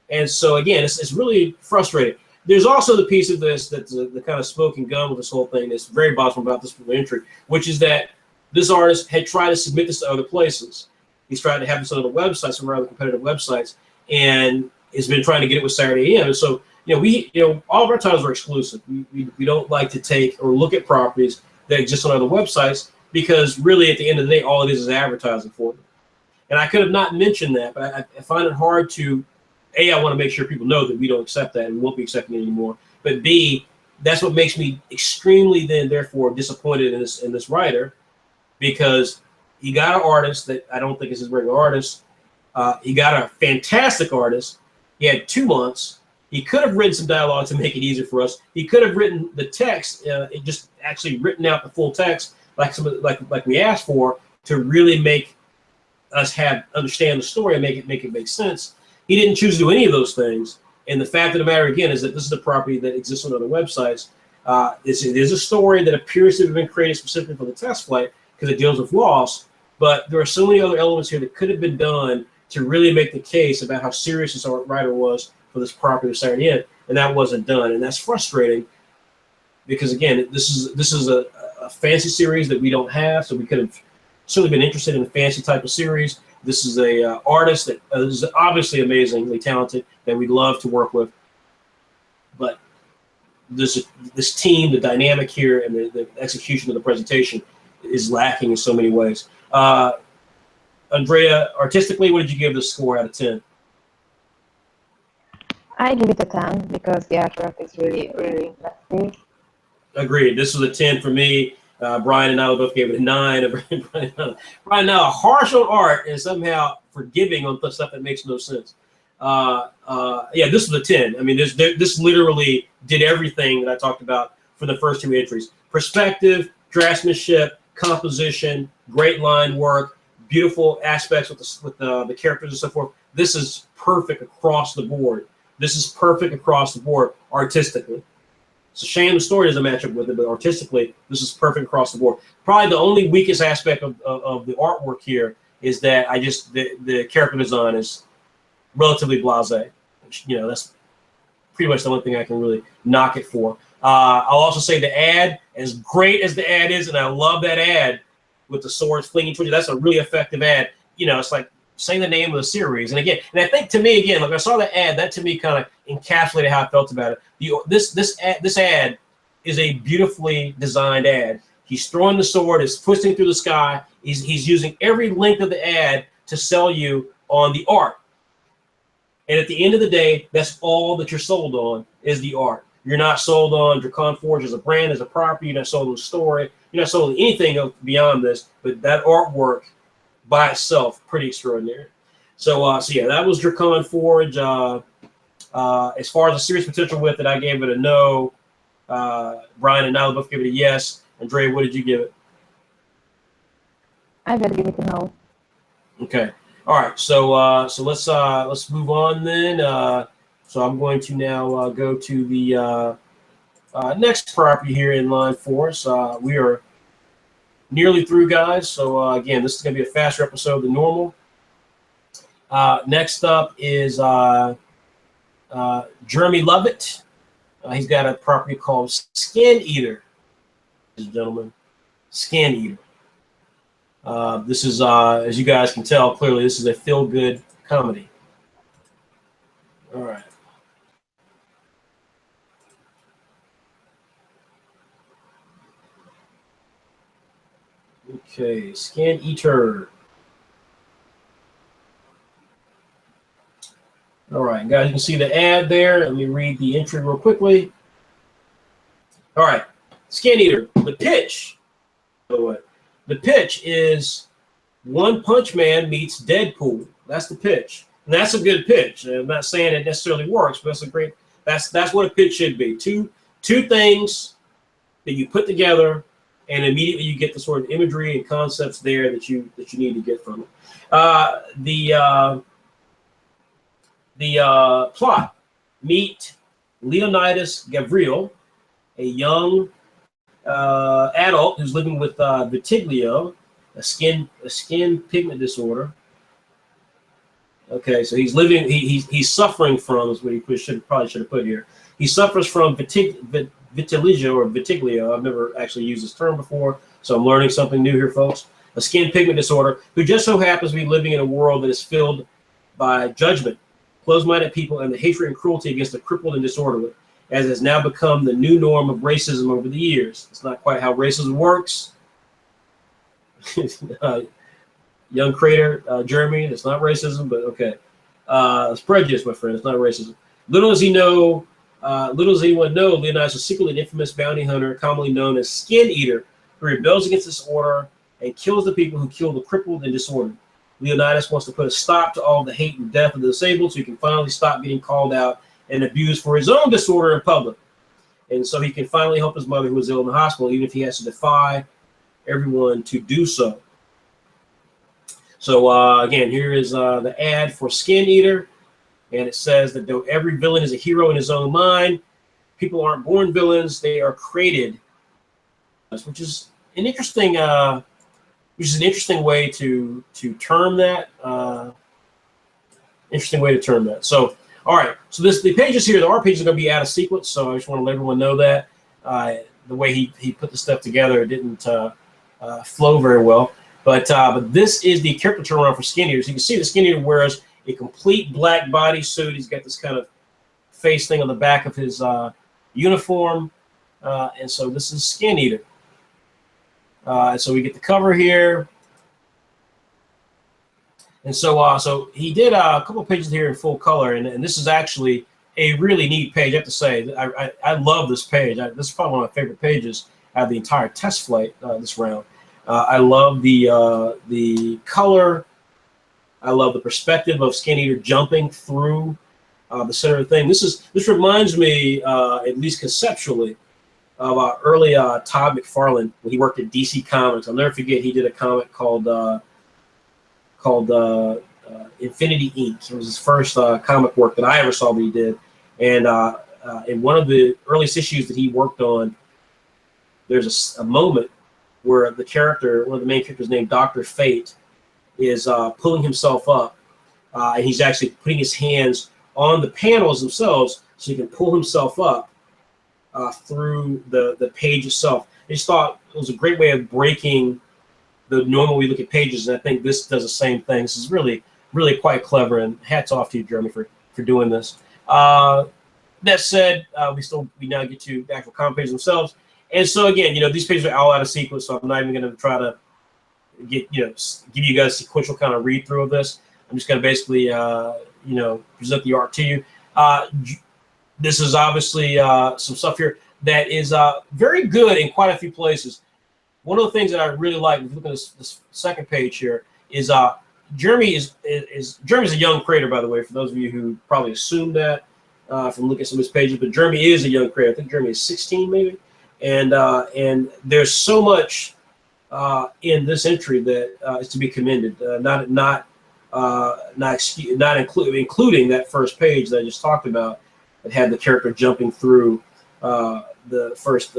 And so again, it's really frustrating. There's also the piece of this that's the kind of smoking gun with this whole thing that's very bothersome about this entry, which is that this artist had tried to submit this to other places. He's tried to have this on other websites, some other competitive websites, and has been trying to get it with Saturday AM. And so, all of our titles are exclusive. We don't like to take or look at properties that exist on other websites because really at the end of the day, all it is advertising for them. And I could have not mentioned that, but I find it hard to, A, I want to make sure people know that we don't accept that and we won't be accepting it anymore. But B, that's what makes me extremely therefore disappointed in this writer, because he got an artist that I don't think is his regular artist. He got a fantastic artist. He had 2 months. He could have written some dialogue to make it easier for us. He could have written the text, just actually written out the full text like we asked for, to really make us understand the story and make it make sense. He didn't choose to do any of those things. And the fact of the matter, again, is that this is a property that exists on other websites. It is a story that appears to have been created specifically for the test flight because it deals with loss. But there are so many other elements here that could have been done to really make the case about how serious this writer was for this property of Saturday In, and that wasn't done. And that's frustrating because, again, this is a fancy series that we don't have, so we could have certainly been interested in a fancy type of series. This is a artist that is obviously amazingly talented that we'd love to work with. But this team, the dynamic here, and the execution of the presentation is lacking in so many ways. Andrea, artistically, what did you give this score out of 10? I give it a 10 because the artwork is really, really impressive. Agreed. This was a 10 for me. Brian and I both gave it a 9. Brian now harsh on art and somehow forgiving on stuff that makes no sense. Yeah, this was a 10. I mean, this literally did everything that I talked about for the first 2 entries. Perspective, draftsmanship, composition, great line work, beautiful aspects with the characters and so forth. This is perfect across the board. This is perfect across the board artistically. It's a shame the story doesn't match up with it, but artistically, this is perfect across the board. Probably the only weakest aspect of the artwork here is that the character design is relatively blasé. That's pretty much the only thing I can really knock it for. I'll also say the ad, as great as the ad is, and I love that ad with the swords flinging towards you. That's a really effective ad. It's like saying the name of the series. And I think to me, again, like I saw the ad, that to me kind of encapsulated how I felt about it. This ad is a beautifully designed ad. He's throwing the sword, it's twisting through the sky. He's using every length of the ad to sell you on the art. And at the end of the day, that's all that you're sold on is the art. You're not sold on Dracon Forge as a brand, as a property. You're not sold on the story. You're not sold on anything beyond this. But that artwork by itself, pretty extraordinary. So yeah, that was Dracon Forge. As far as the series potential with it, I gave it a no. Brian and Nyla both gave it a yes. Andrea, what did you give it? I gotta give it a no. Okay. All right. So let's move on then. So I'm going to now go to the next property here in line for us. We are nearly through, guys. So again, this is going to be a faster episode than normal. Next up is Jeremy Lovett. He's got a property called Skin Eater, ladies and gentlemen. Skin Eater. This is, as you guys can tell, clearly this is a feel-good comedy. All right. Okay, Skin Eater. All right, guys, you can see the ad there. Let me read the entry real quickly. All right, Skin Eater. The pitch, by the way, the pitch is One Punch Man meets Deadpool. That's the pitch, and that's a good pitch. I'm not saying it necessarily works, but that's what a pitch should be. Two things that you put together, and immediately you get the sort of imagery and concepts there that you need to get from it. The plot: meet Leonidas Gavril, a young adult who's living with vitiligo, a skin pigment disorder. Okay, so he's living. He's suffering from, is what he probably should have put here. He suffers from vitiligo or vitiligo. I've never actually used this term before, so I'm learning something new here, folks. A skin pigment disorder who just so happens to be living in a world that is filled by judgment, closed-minded people, and the hatred and cruelty against the crippled and disorderly, as has now become the new norm of racism over the years. It's not quite how racism works. Young creator, Jeremy, it's not racism, but okay. It's prejudice, my friend. It's not racism. Little does anyone know, Leonidas is secretly an infamous bounty hunter, commonly known as Skin Eater, who rebels against this order and kills the people who kill the crippled and disordered. Leonidas wants to put a stop to all the hate and death of the disabled so he can finally stop getting called out and abused for his own disorder in public. And so he can finally help his mother who was ill in the hospital, even if he has to defy everyone to do so. So again, here is the ad for Skin Eater. And it says that though every villain is a hero in his own mind, people aren't born villains, they are created. Which is an interesting way to term that. Interesting way to term that. So, all right. So the pages here, the art pages are going to be out of sequence. So I just want to let everyone know that the way he put the stuff together, it didn't flow very well. But this is the character turnaround for Skin Eater. So you can see the Skin Eater wears a complete black bodysuit. He's got this kind of face thing on the back of his uniform. And so this is Skin Eater. So we get the cover here. And so so he did a couple of pages here in full color. And this is actually a really neat page, I have to say. I love this page. This is probably one of my favorite pages out of the entire test flight this round. I love the color. I love the perspective of Skin Eater jumping through the center of the thing. This reminds me, at least conceptually, of early Todd McFarlane when he worked at DC Comics. I'll never forget he did a comic called Infinity Inc. It was his first comic work that I ever saw that he did. And in one of the earliest issues that he worked on, there's a moment where the character, one of the main characters named Dr. Fate, is pulling himself up. And he's actually putting his hands on the panels themselves so he can pull himself up through the page itself. I just thought it was a great way of breaking the normal way we look at pages, and I think this does the same thing. This is really, really quite clever, and hats off to you, Jeremy, for doing this. That said, we now get to the actual comic pages themselves. And so again, these pages are all out of sequence, so I'm not even going to try to give you guys a sequential kind of read through of this. I'm just going to basically, present the art to you. This is obviously some stuff here that is very good in quite a few places. One of the things that I really like, if you look at this second page here, is Jeremy's a young creator, by the way, for those of you who probably assumed that from looking at some of his pages, but Jeremy is a young creator. I think Jeremy is 16 maybe. And there's so much in this entry that is to be commended. Including that first page that I just talked about, that had the character jumping through the first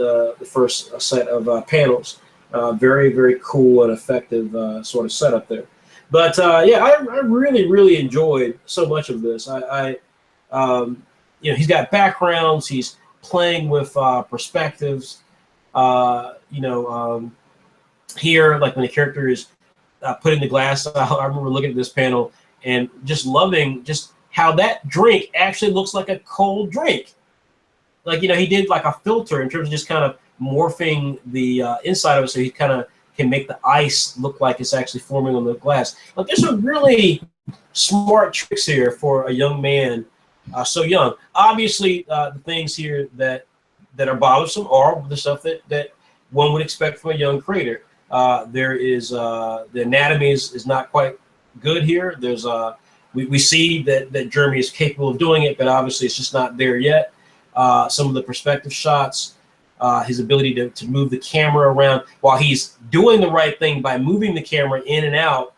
set of panels. Very, very cool and effective sort of setup there. But yeah, I really, really enjoyed so much of this. You know, he's got backgrounds. He's playing with perspectives. You know, here, like when the character is putting the glass out, I remember looking at this panel and just loving just how that drink actually looks like a cold drink. Like, you know, he did like a filter in terms of just kind of morphing the inside of it so he kind of can make the ice look like it's actually forming on the glass. Like, there's some really smart tricks here for a young man so young. Obviously, the things here that are bothersome are the stuff that one would expect from a young creator. There is the anatomy is not quite good here. There's we see that Jeremy is capable of doing it, but obviously it's just not there yet. Some of the perspective shots, his ability to move the camera around while he's doing the right thing by moving the camera in and out,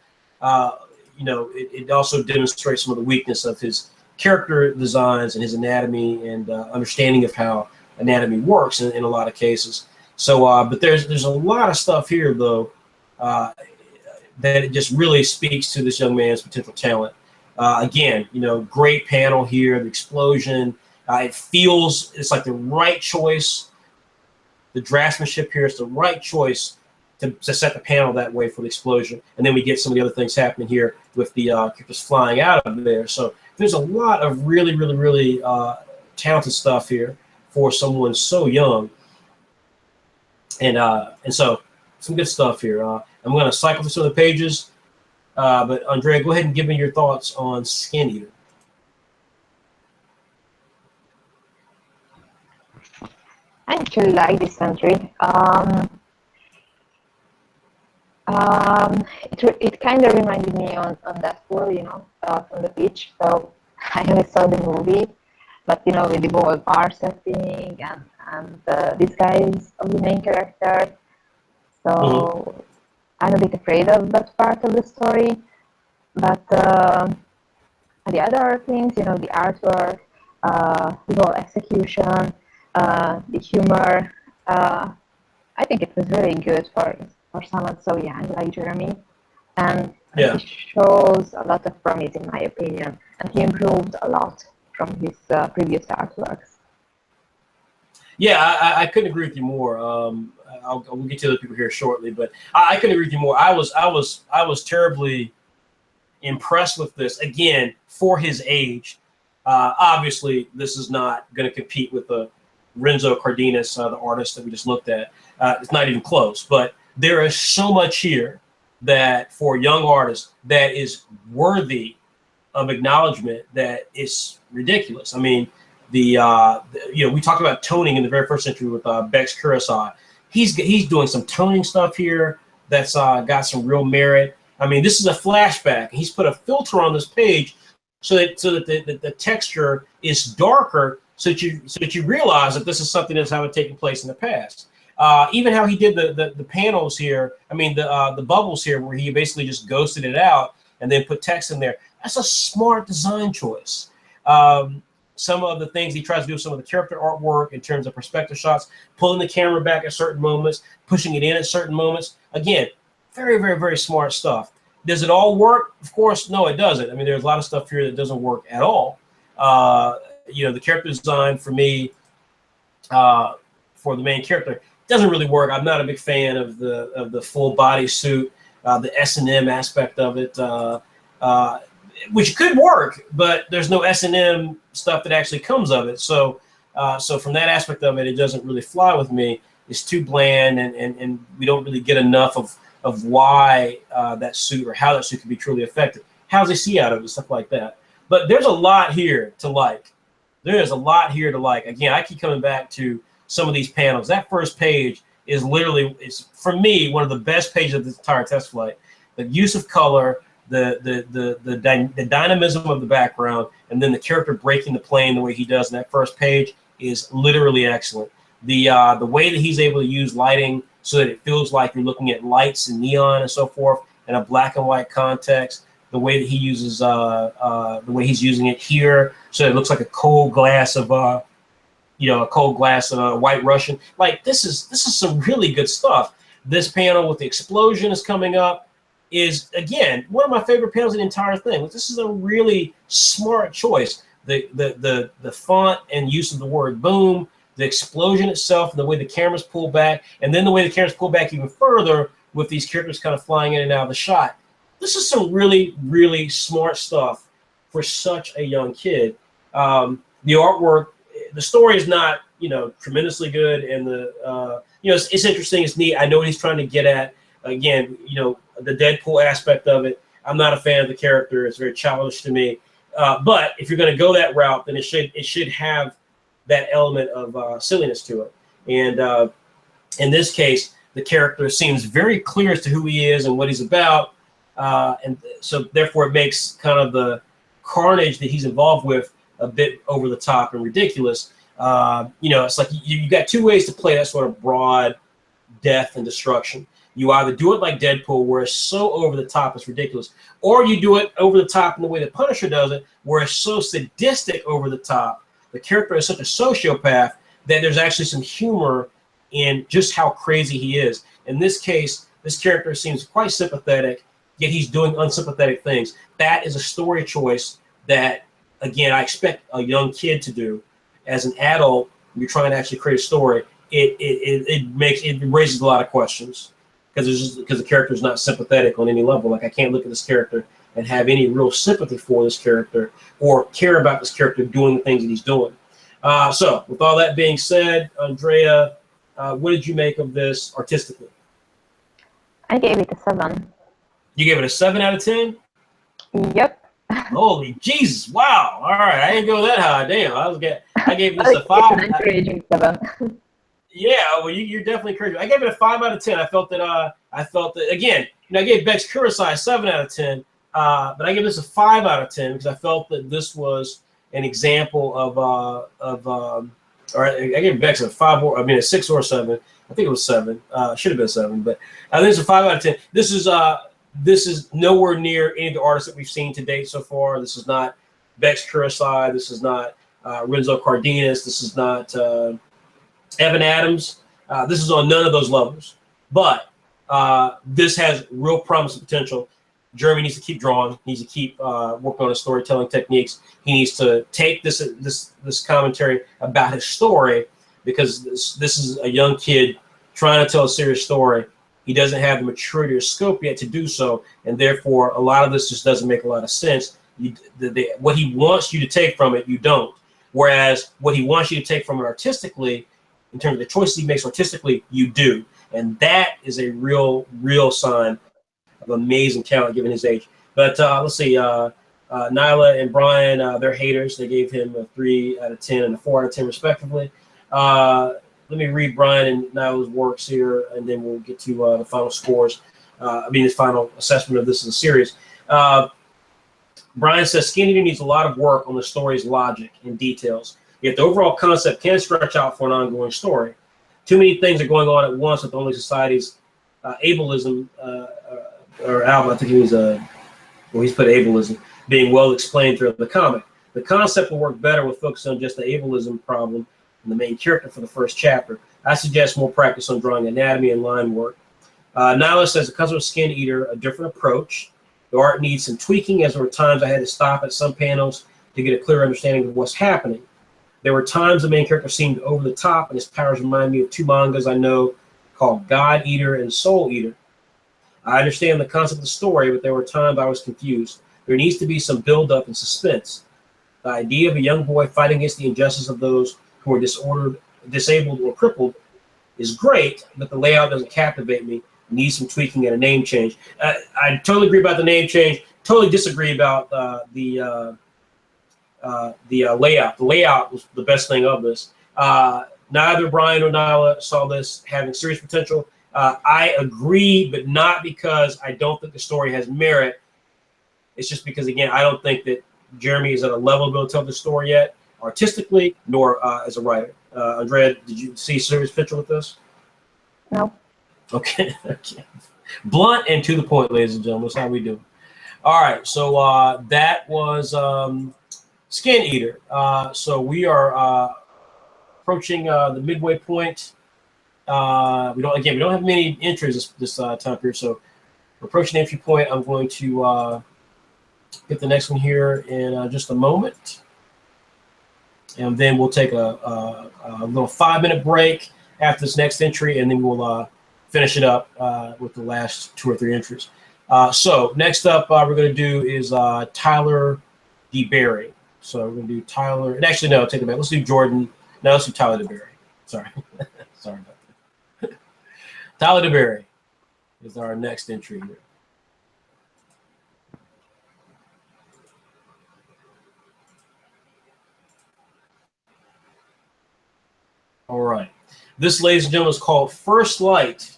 you know, it also demonstrates some of the weakness of his character designs and his anatomy and understanding of how anatomy works in a lot of cases. So, but there's a lot of stuff here, though, that it just really speaks to this young man's potential talent. Again, you know, great panel here, the explosion. It feels it's like the right choice. The draftsmanship here is the right choice to set the panel that way for the explosion. And then we get some of the other things happening here with the characters flying out of there. So there's a lot of really, really, really talented stuff here for someone so young. And so some good stuff here. I'm going to cycle through some of the pages. But Andrea, go ahead and give me your thoughts on Skin Eater. I actually like this entry. It kind of reminded me on that pool, you know, from the beach. So I only saw the movie, but you know, with the whole bar setting and the disguise of the main character. So I'm a bit afraid of that part of the story. But the other things, you know, the artwork, the whole execution, the humor, I think it was very good for someone so young like Jeremy, and Yeah. he shows a lot of promise in my opinion, and he improved a lot from his previous artworks. Yeah, I couldn't agree with you more. We'll get to other people here shortly, but I couldn't agree with you more. I was terribly impressed with this. Again, for his age, obviously this is not going to compete with the Renzo Cardenas, the artist that we just looked at. It's not even close. But there is so much here that for young artists that is worthy of acknowledgement that is ridiculous. I mean, you know, we talked about toning in the very first entry with Bex Kurosawa. He's doing some toning stuff here that's got some real merit. I mean, this is a flashback. He's put a filter on this page so that the texture is darker, so that you realize that this is something that's how it taken place in the past. Even how he did the panels here. I mean, the bubbles here, where he basically just ghosted it out and then put text in there. That's a smart design choice. Some of the things he tries to do with some of the character artwork in terms of perspective shots, pulling the camera back at certain moments, pushing it in at certain moments. Again, very, very, very smart stuff. Does it all work? Of course, no, it doesn't. I mean, there's a lot of stuff here that doesn't work at all. You know, the character design for me, for the main character, doesn't really work. I'm not a big fan of the full body suit, the S&M aspect of it, which could work, but there's no S&M stuff that actually comes of it. So from that aspect of it, it doesn't really fly with me. It's too bland, and we don't really get enough of why that suit or how that suit can be truly effective. How does he see out of it, stuff like that. But there's a lot here to like. There's a lot here to like. Again, I keep coming back to some of these panels. That first page is literally, it's for me, one of the best pages of this entire test flight. The use of color, the dynamism of the background, and then the character breaking the plane the way he does in that first page is literally excellent. The way that he's able to use lighting so that it feels like you're looking at lights and neon and so forth in a black and white context. The way that he uses, the way he's using it here, so it looks like a cold glass of, you know, a cold glass of White Russian. Like this is some really good stuff. This panel with the explosion is coming up is, again, one of my favorite panels in the entire thing. This is a really smart choice. The font and use of the word boom, the explosion itself, and the way the cameras pull back, and then the way the cameras pull back even further with these characters kind of flying in and out of the shot. This is some really, really smart stuff for such a young kid. The artwork, the story is not, tremendously good, and it's interesting, it's neat. I know what he's trying to get at. Again, the Deadpool aspect of it. I'm not a fan of the character. It's very childish to me. But if you're going to go that route, then it should have that element of silliness to it. And in this case, the character seems very clear as to who he is and what he's about. And so therefore it makes kind of the carnage that he's involved with a bit over the top and ridiculous. It's like you got two ways to play that sort of broad death and destruction. You either do it like Deadpool, where it's so over the top it's ridiculous, or you do it over the top in the way the Punisher does it, where it's so sadistic over the top. The character is such a sociopath that there's actually some humor in just how crazy he is. In this case, this character seems quite sympathetic, yet he's doing unsympathetic things. That is a story choice that, again, I expect a young kid to do. As an adult, you're trying to actually create a story. It raises a lot of questions because the character is not sympathetic on any level. Like, I can't look at this character and have any real sympathy for this character or care about this character doing the things that he's doing. So, with all that being said, Andrea, what did you make of this artistically? I gave it a 7. You gave it a 7 out of 10? Yep. Holy Jesus! Wow. All right, I didn't go that high. Damn, I gave this a 5. It's an encouraging 7. Yeah, well, you're definitely crazy. I gave it a 5 out of 10. I felt that again, I gave Bex Kurosai a 7 out of 10, but I gave this a 5 out of 10 because I felt that this was an example or I gave Bex a 6 or 7. I think it was 7. Should have been 7, but I think it's a 5 out of 10. This is nowhere near any of the artists that we've seen to date so far. This is not Bex Kurosai. This is not Renzo Cardenas. This is not Evan Adams. This is on none of those levels. But this has real promise and potential. Jeremy needs to keep drawing. He needs to keep working on his storytelling techniques. He needs to take this commentary about his story, because this is a young kid trying to tell a serious story. He doesn't have the maturity or scope yet to do so, and therefore a lot of this just doesn't make a lot of sense. What he wants you to take from it, you don't. Whereas what he wants you to take from it artistically, in terms of the choices he makes artistically, you do. And that is a real sign of amazing talent given his age. But let's see, Nyla and Brian, they're haters. They gave him a 3 out of 10 and a 4 out of 10 respectively. Let me read Brian and Nyla's works here, and then we'll get to the final scores. The final assessment of this as a series. Brian says, Skin Eater needs a lot of work on the story's logic and details. Yet the overall concept can stretch out for an ongoing story. Too many things are going on at once with only society's ableism, or Alba, I think he's put ableism, being well explained throughout the comic. The concept will work better with focus on just the ableism problem and the main character for the first chapter. I suggest more practice on drawing anatomy and line work. Nyla says, because of Skin Eater, a different approach. The art needs some tweaking, as there were times I had to stop at some panels to get a clear understanding of what's happening. There were times the main character seemed over the top, and his powers remind me of 2 mangas I know called God Eater and Soul Eater. I understand the concept of the story, but there were times I was confused. There needs to be some build-up and suspense. The idea of a young boy fighting against the injustice of those who are disabled, or crippled is great, but the layout doesn't captivate me. It needs some tweaking and a name change. I totally agree about the name change. Totally disagree about the layout. The layout was the best thing of this. Neither Brian or Nyla saw this having serious potential. I agree, but not because I don't think the story has merit. It's just because, again, I don't think that Jeremy is at a level to be able to tell the story yet, artistically, nor as a writer. Andrea, did you see serious potential with this? No. Okay. Blunt and to the point, ladies and gentlemen. That's how we do. All right. So that was Skin Eater. So we are approaching the midway point. We don't have many entries this time period, so we're approaching the entry point. I'm going to get the next one here in just a moment, and then we'll take a little 5-minute break after this next entry, and then we'll finish it up with the last 2 or 3 entries. So next up, we're going to do is Tyler DeBerry. So we're going to do Tyler, and actually no, take it back. Let's do Jordan. No, let's do Tyler DeBerry. Sorry, sorry about that. Tyler DeBerry is our next entry here. All right. This, ladies and gentlemen, is called First Light.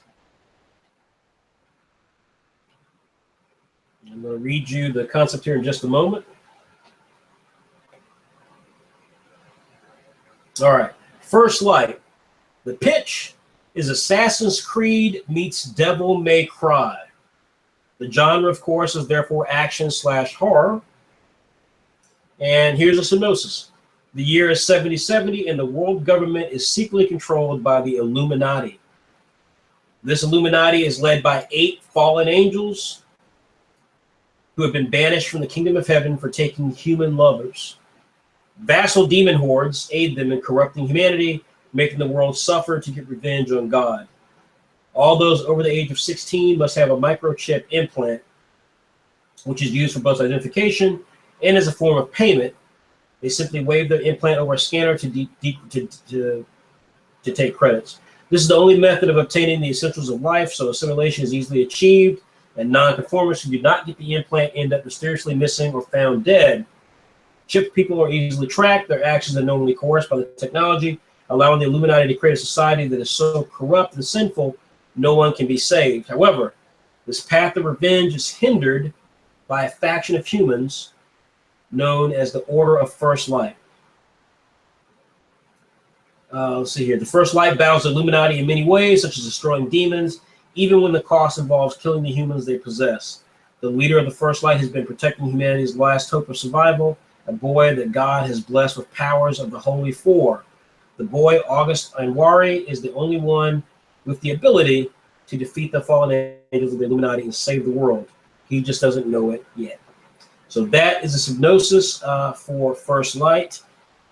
I'm going to read you the concept here in just a moment. All right. First Light. The pitch is Assassin's Creed meets Devil May Cry. The genre, of course, is therefore action/horror. And here's a synopsis. The year is 7070, and the world government is secretly controlled by the Illuminati. This Illuminati is led by 8 fallen angels who have been banished from the kingdom of heaven for taking human lovers. Vassal demon hordes aid them in corrupting humanity, making the world suffer to get revenge on God. All those over the age of 16 must have a microchip implant, which is used for both identification and as a form of payment. They simply wave the implant over a scanner to take credits. This is the only method of obtaining the essentials of life, so assimilation is easily achieved, and non-conformists who do not get the implant end up mysteriously missing or found dead. Chipped people are easily tracked. Their actions are normally coerced by the technology, allowing the Illuminati to create a society that is so corrupt and sinful, no one can be saved. However, this path of revenge is hindered by a faction of humans known as the Order of First Light. Let's see here. The First Light battles the Illuminati in many ways, such as destroying demons, even when the cost involves killing the humans they possess. The leader of the First Light has been protecting humanity's last hope of survival, a boy that God has blessed with powers of the Holy Four. The boy, August Anwari, is the only one with the ability to defeat the fallen angels of the Illuminati and save the world. He just doesn't know it yet. So that is a synopsis for First Light.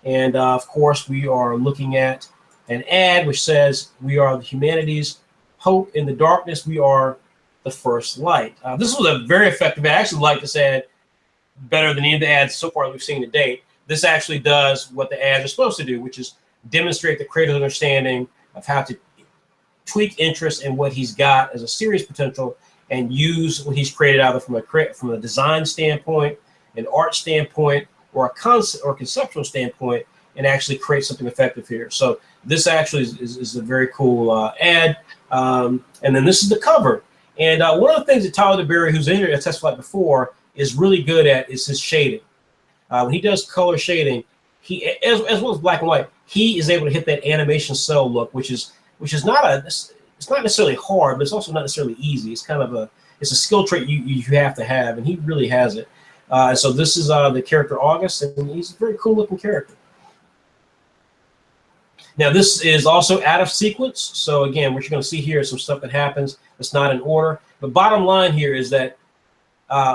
And of course, we are looking at an ad which says, "We are the humanity's hope in the darkness. We are the first light." This was a very effective ad. I actually like this ad better than any of the ads so far that we've seen to date. This actually does what the ads are supposed to do, which is demonstrate the creative understanding of how to tweak interest in what he's got as a series potential and use what he's created either from a design standpoint, an art standpoint, or a concept or conceptual standpoint, and actually create something effective here. So this actually is a very cool ad. And then this is the cover. And one of the things that Tyler DeBerry, who's in here at Test Flight before, is really good at is his shading. When he does color shading, he as well as black and white, he is able to hit that animation cell look, which is not it's not necessarily hard, but it's also not necessarily easy. It's kind of it's a skill trait you have to have, and he really has it. So this is the character August, and he's a very cool looking character. Now this is also out of sequence. So again, what you're going to see here is some stuff that happens that's not in order. The bottom line here is that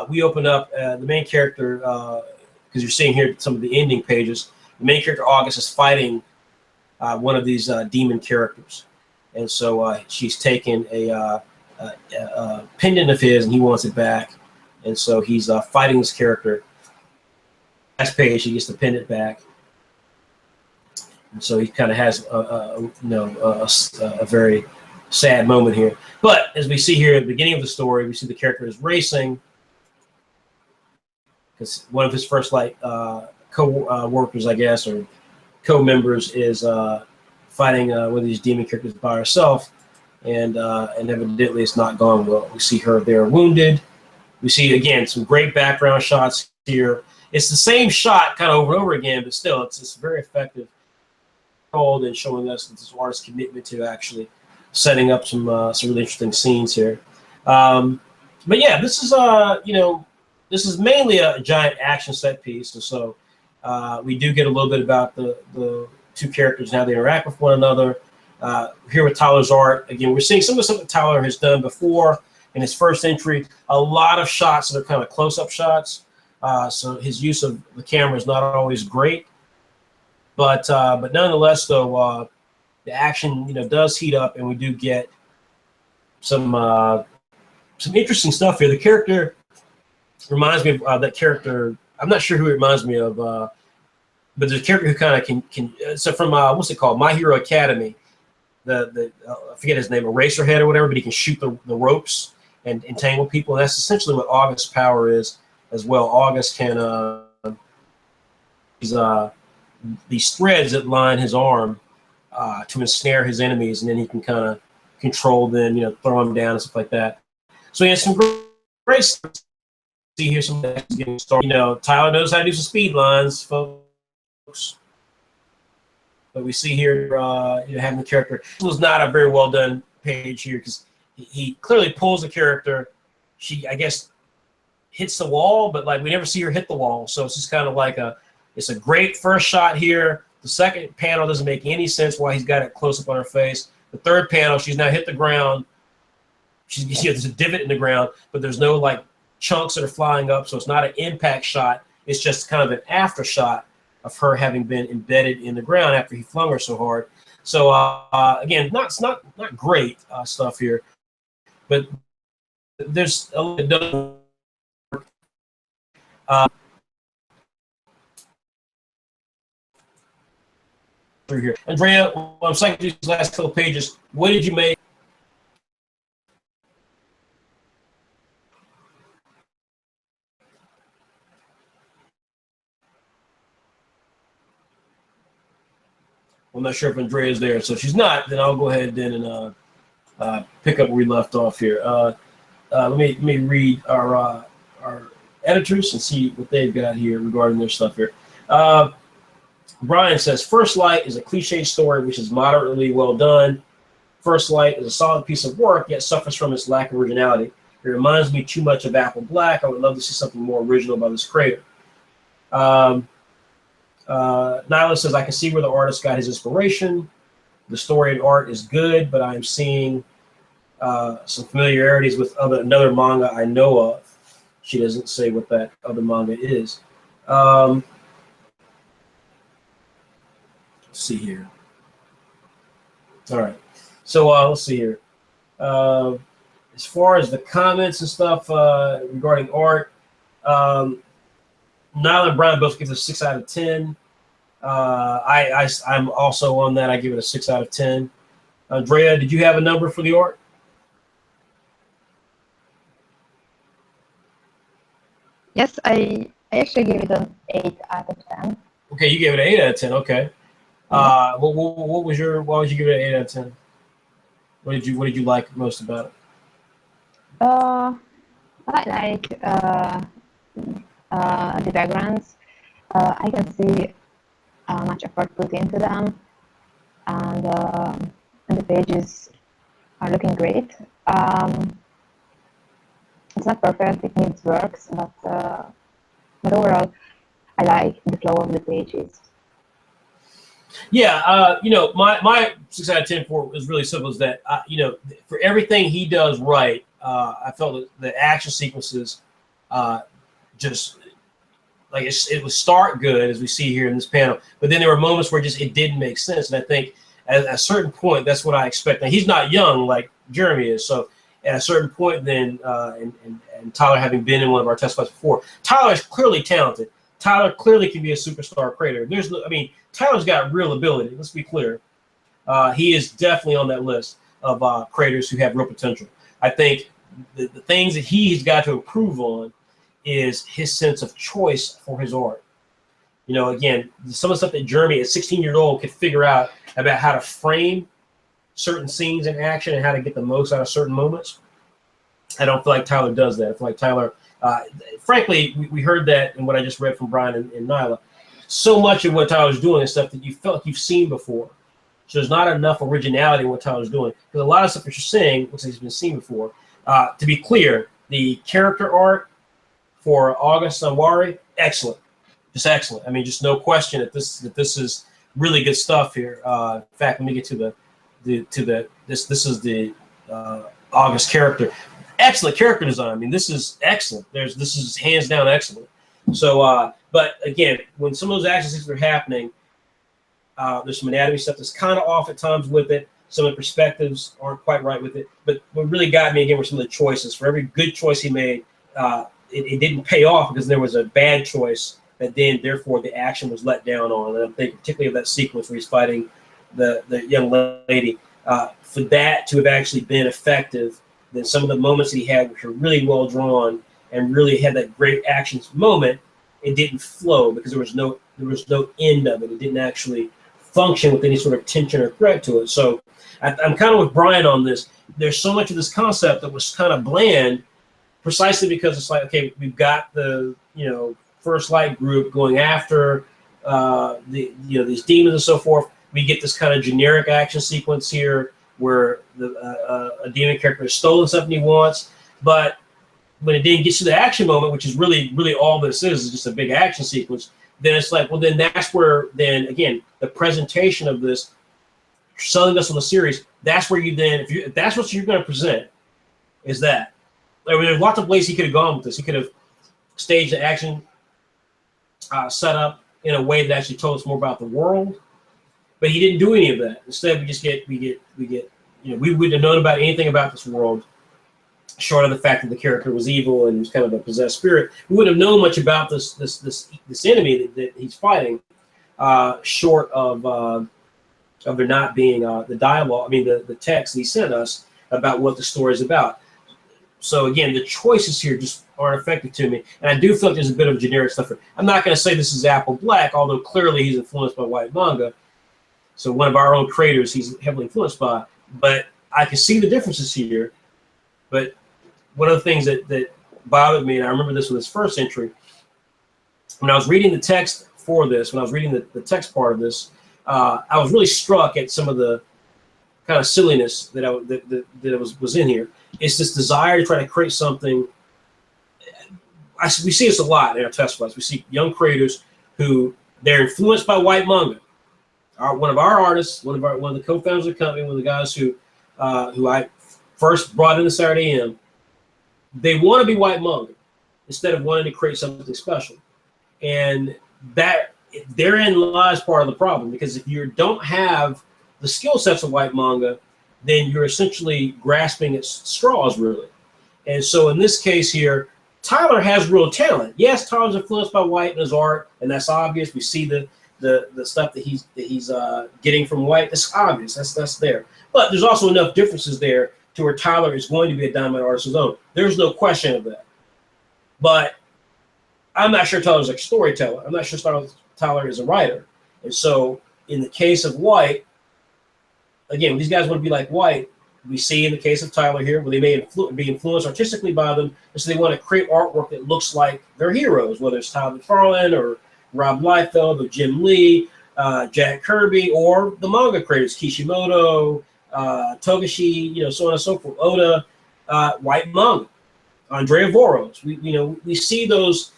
we open up the main character, because you're seeing here some of the ending pages. The main character August is fighting one of these demon characters, and so she's taken a pendant of his, and he wants it back, and so he's fighting this character. Last page, he gets the pendant back, and so he kind of has a very sad moment here. But as we see here at the beginning of the story, we see the character is racing because one of his First Light co-workers, I guess, or co-members is fighting one of these demon characters by herself, and evidently it's not gone well. We see her there wounded. We see, again, some great background shots here. It's the same shot kind of over and over again, but still, it's very effective and showing us this artist's commitment to actually setting up some really interesting scenes here. But yeah, this is this is mainly a giant action set piece, and so we do get a little bit about the two characters and how they interact with one another. Here with Tyler's art, again, we're seeing some of the stuff that Tyler has done before in his first entry. A lot of shots that are kind of close-up shots. So his use of the camera is not always great. But nonetheless, though, the action, does heat up, and we do get some interesting stuff here. The character reminds me of that character. I'm not sure who it reminds me of, but there's a character who kind of can. So from what's it called? My Hero Academy. I forget his name, Eraserhead or whatever, but he can shoot the ropes and entangle people. And that's essentially what August's power is as well. August can these threads that line his arm to ensnare his enemies, and then he can kind of control them, throw them down and stuff like that. So he has some great stuff. See here some getting started. Tyler knows how to do some speed lines, folks. But we see here, having the character. This was not a very well done page here because he clearly pulls the character. She, I guess, hits the wall, but like we never see her hit the wall. So it's just kind of like it's a great first shot here. The second panel doesn't make any sense why he's got it close up on her face. The third panel, she's now hit the ground. There's a divot in the ground, but there's no like chunks that are flying up, so it's not an impact shot. It's just kind of an after shot of her having been embedded in the ground after he flung her so hard. So again, not great stuff here, but there's a little through here. Andrea, I'm saying these last couple pages, what did you make? I'm not sure if Andrea is there, so if she's not, then I'll go ahead then and pick up where we left off here. Let me read our editors and see what they've got here regarding their stuff here. Brian says, First Light is a cliche story which is moderately well done. First Light is a solid piece of work, yet suffers from its lack of originality. It reminds me too much of Apple Black. I would love to see something more original by this creator. Nyla says, I can see where the artist got his inspiration. The story and art is good, but I'm seeing some familiarities with another manga I know of. She doesn't say what that other manga is. Let's see here. All right. So let's see here. As far as the comments and stuff regarding art, Nyla and Brian both give it a 6 out of 10. I'm also on that. I give it a 6 out of 10. Andrea, did you have a number for the art? Yes, I actually gave it an 8 out of 10. Okay, you gave it an 8 out of 10. Okay. What was your? Why would you give it an 8 out of 10? What did you like most about it? I like the backgrounds. I can see much effort put into them, and the pages are looking great. It's not perfect; it needs works, but overall, I like the flow of the pages. Yeah, my 6 out of 10 for is really simple. Is that for everything he does right, I felt that the action sequences just like it would start good as we see here in this panel, but then there were moments where it didn't make sense. And I think at a certain point, that's what I expect. Now he's not young like Jeremy is, so at a certain point, then and Tyler having been in one of our test fights before, Tyler is clearly talented. Tyler clearly can be a superstar creator. Tyler's got real ability. Let's be clear. He is definitely on that list of creators who have real potential. I think the things that he's got to improve on is his sense of choice for his art. Again, some of the stuff that Jeremy, at 16 years old, could figure out about how to frame certain scenes in action and how to get the most out of certain moments. I don't feel like Tyler does that. I feel like Tyler, frankly, we heard that in what I just read from Brian and Nyla. So much of what Tyler's doing is stuff that you felt like you've seen before. So there's not enough originality in what Tyler's doing. Because a lot of stuff that you're seeing looks like it's been seen before. To be clear, the character art for August Sanwari, excellent. Just excellent. I mean, just no question that this is really good stuff here. In fact, let me get to this is the August character. Excellent character design. I mean, this is excellent. This is hands down excellent. So, but again, when some of those action scenes are happening, there's some anatomy stuff that's kind of off at times with it. Some of the perspectives aren't quite right with it. But what really got me again were some of the choices. For every good choice he made, it didn't pay off because there was a bad choice that then, therefore, the action was let down on. And I'm thinking particularly of that sequence where he's fighting the young lady. For that to have actually been effective, then some of the moments that he had, which were really well drawn and really had that great action moment, it didn't flow because there was no end of it. It didn't actually function with any sort of tension or threat to it. So I'm kind of with Brian on this. There's so much of this concept that was kind of bland, precisely because it's like, okay, we've got the First Light group going after these demons and so forth. We get this kind of generic action sequence here where a demon character has stolen something he wants, but when it then gets to the action moment, which is really all this is just a big action sequence, then it's like, well, then that's where, then again, the presentation of this, selling us on the series, that's where you then, if that's what you're going to present, is that. I mean, there's lots of ways he could have gone with this. He could have staged the action setup in a way that actually told us more about the world, but he didn't do any of that. Instead, we wouldn't have known about anything about this world, short of the fact that the character was evil and was kind of a possessed spirit. We wouldn't have known much about this enemy that he's fighting, short of there not being the dialogue. I mean, the text he sent us about what the story is about. So again, the choices here just aren't effective to me, and I do feel like there's a bit of generic stuff. I'm not going to say this is Apple Black, although clearly he's influenced by white manga. So one of our own creators he's heavily influenced by, but I can see the differences here. But one of the things that bothered me, and I remember this with his first entry, when I was reading the text for this, when I was reading the text part of this, I was really struck at some of the kind of silliness that was in here. It's this desire to try to create something. We see this a lot in our test flights. We see young creators who they're influenced by white manga. One of our artists, one of the co-founders of the company, one of the guys who I first brought into Saturday AM, they want to be white manga instead of wanting to create something special. And that therein lies part of the problem, because if you don't have the skill sets of white manga, then you're essentially grasping at straws, really. And so in this case here, Tyler has real talent. Yes, Tyler's influenced by white in his art, and that's obvious. We see the stuff that he's getting from white. That's obvious. That's there. But there's also enough differences there to where Tyler is going to be a diamond artist of his own. There's no question of that. But I'm not sure Tyler's a storyteller. I'm not sure Tyler is a writer. And so in the case of white, again, these guys want to be like white. We see in the case of Tyler here, where they may be influenced artistically by them, and so they want to create artwork that looks like their heroes, whether it's Tyler McFarlane or Rob Liefeld or Jim Lee, Jack Kirby, or the manga creators, Kishimoto, Togashi, so on and so forth, Oda, white manga, Andrea Voros. We see those